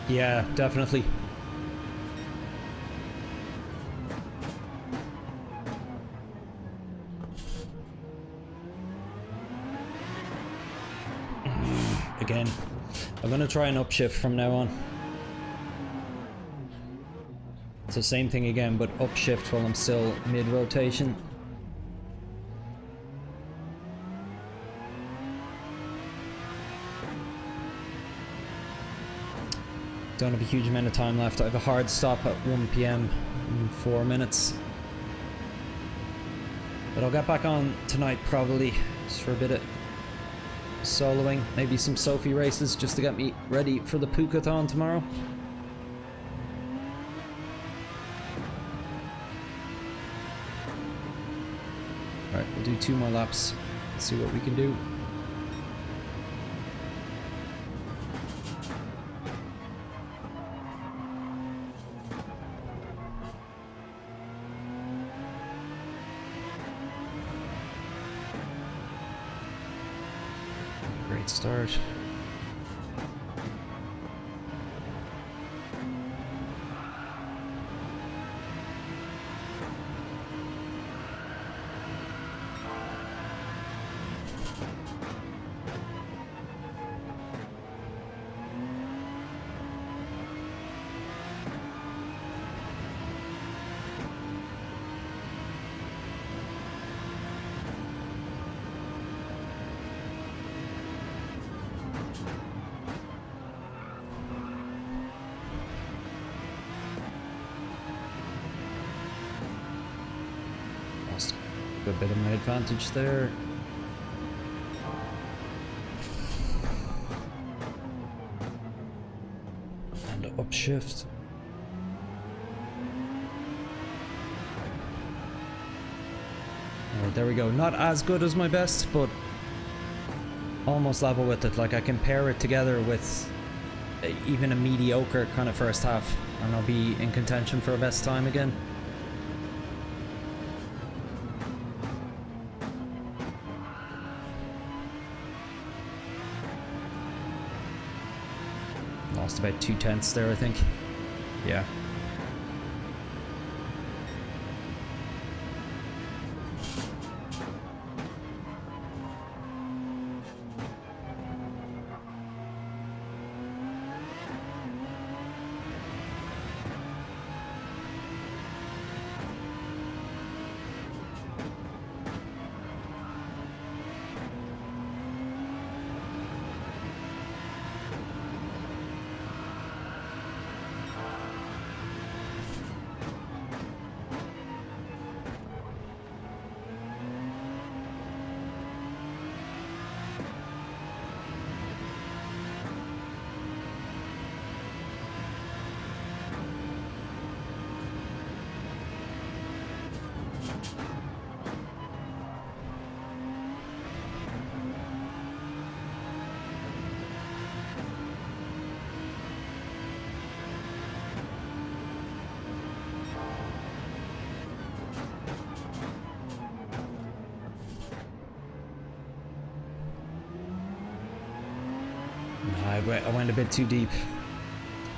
Yeah, definitely. Again, I'm gonna try an upshift from now on. It's the same thing again, but upshift while I'm still mid-rotation. Don't have a huge amount of time left. I have a hard stop at 1 PM in 4 minutes. But I'll get back on tonight probably, just for a bit of soloing. Maybe some Sophie races just to get me ready for the Pukathon tomorrow. Alright, we'll do 2 more laps, see what we can do. Great start. Lost a good bit of my advantage there. And upshift. Alright, there we go. Not as good as my best, but almost level with it. Like, I can pair it together with even a mediocre kind of first half, and I'll be in contention for a best time again. Lost about 2/10 there, I think. Yeah. I went a bit too deep.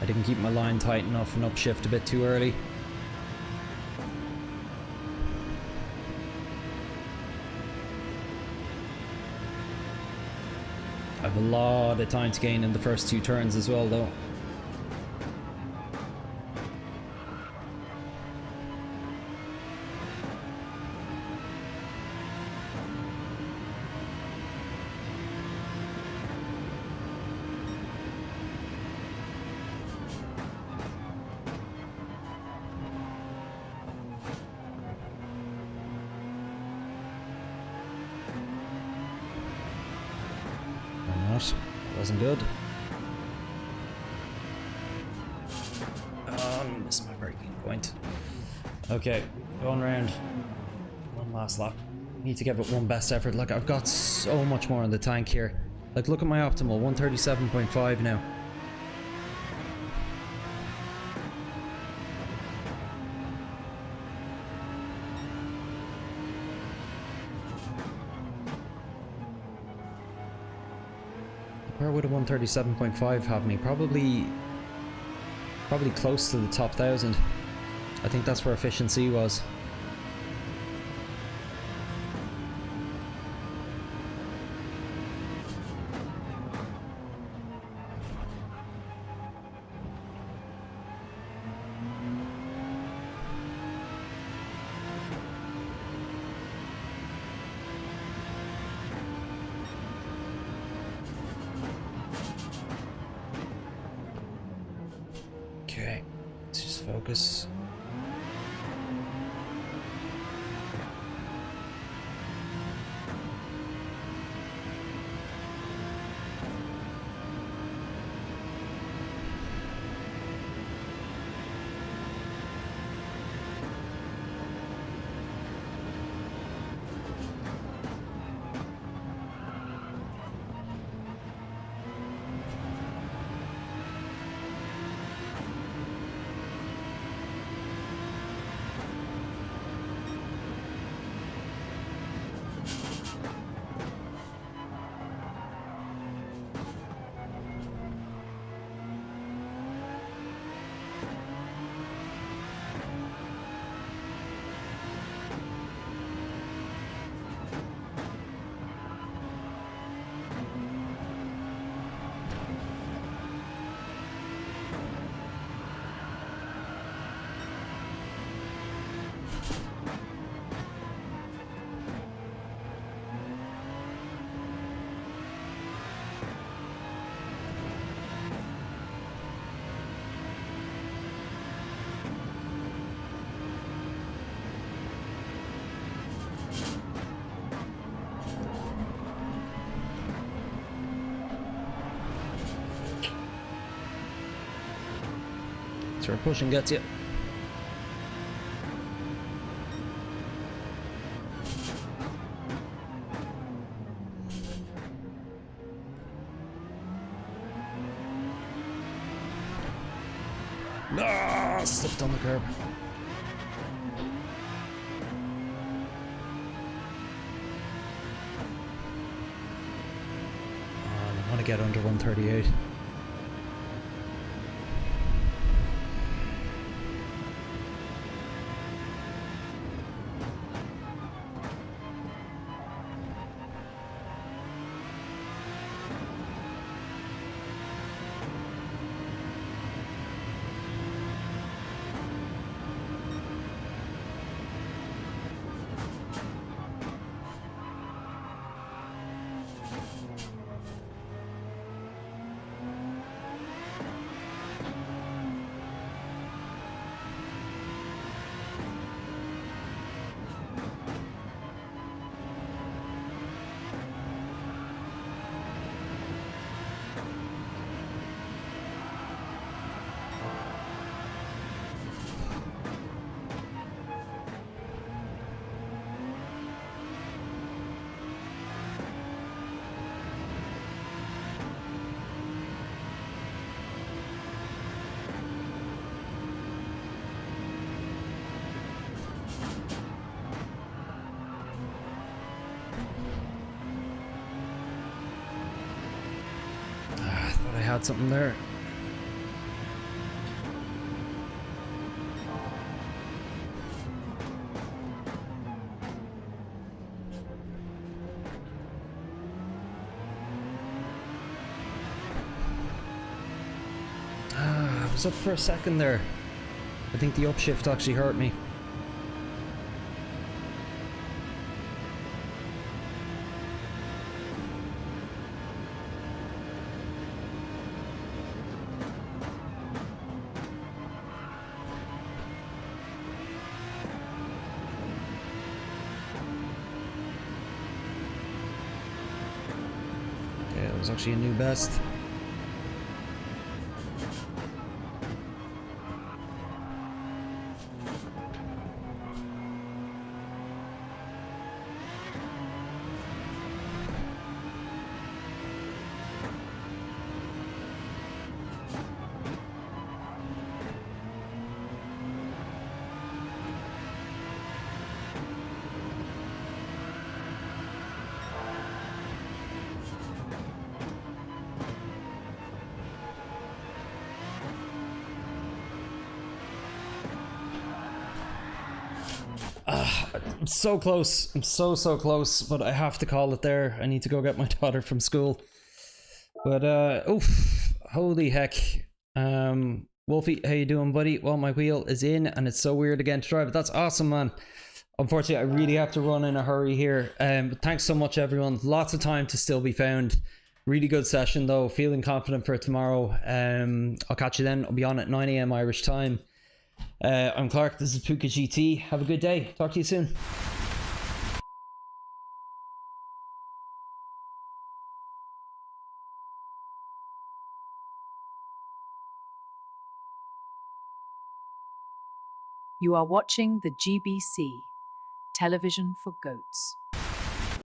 I didn't keep my line tight enough and upshift a bit too early. I have a lot of time to gain in the first 2 turns as well, though. Wasn't good. Missed my braking point. Okay, going around. One last lap. Need to give it one best effort. Like, I've got so much more in the tank here. Like, look at my optimal, 137.5 now. Where would a 137.5 have me? Probably close to the top 1000. I think that's where efficiency was. Okay, let's just focus. That's where pushing gets you. Ah, slipped on the curb. I want to get under 138. I had something there. I was up for a second there. I think the upshift actually hurt me. It was actually a new best. I'm so close. I'm so close, but I have to call it there. I need to go get my daughter from school. But oof, holy heck. Wolfie, how you doing, buddy? Well, my wheel is in and it's so weird again to drive, but that's awesome, man. Unfortunately, I really have to run in a hurry here. But thanks so much, everyone. Lots of time to still be found. Really good session though. Feeling confident for tomorrow. I'll catch you then. I'll be on at 9 AM Irish time. I'm Clark, this is Puka GT. Have a good day. Talk to you soon. You are watching the GBC, Television for Goats.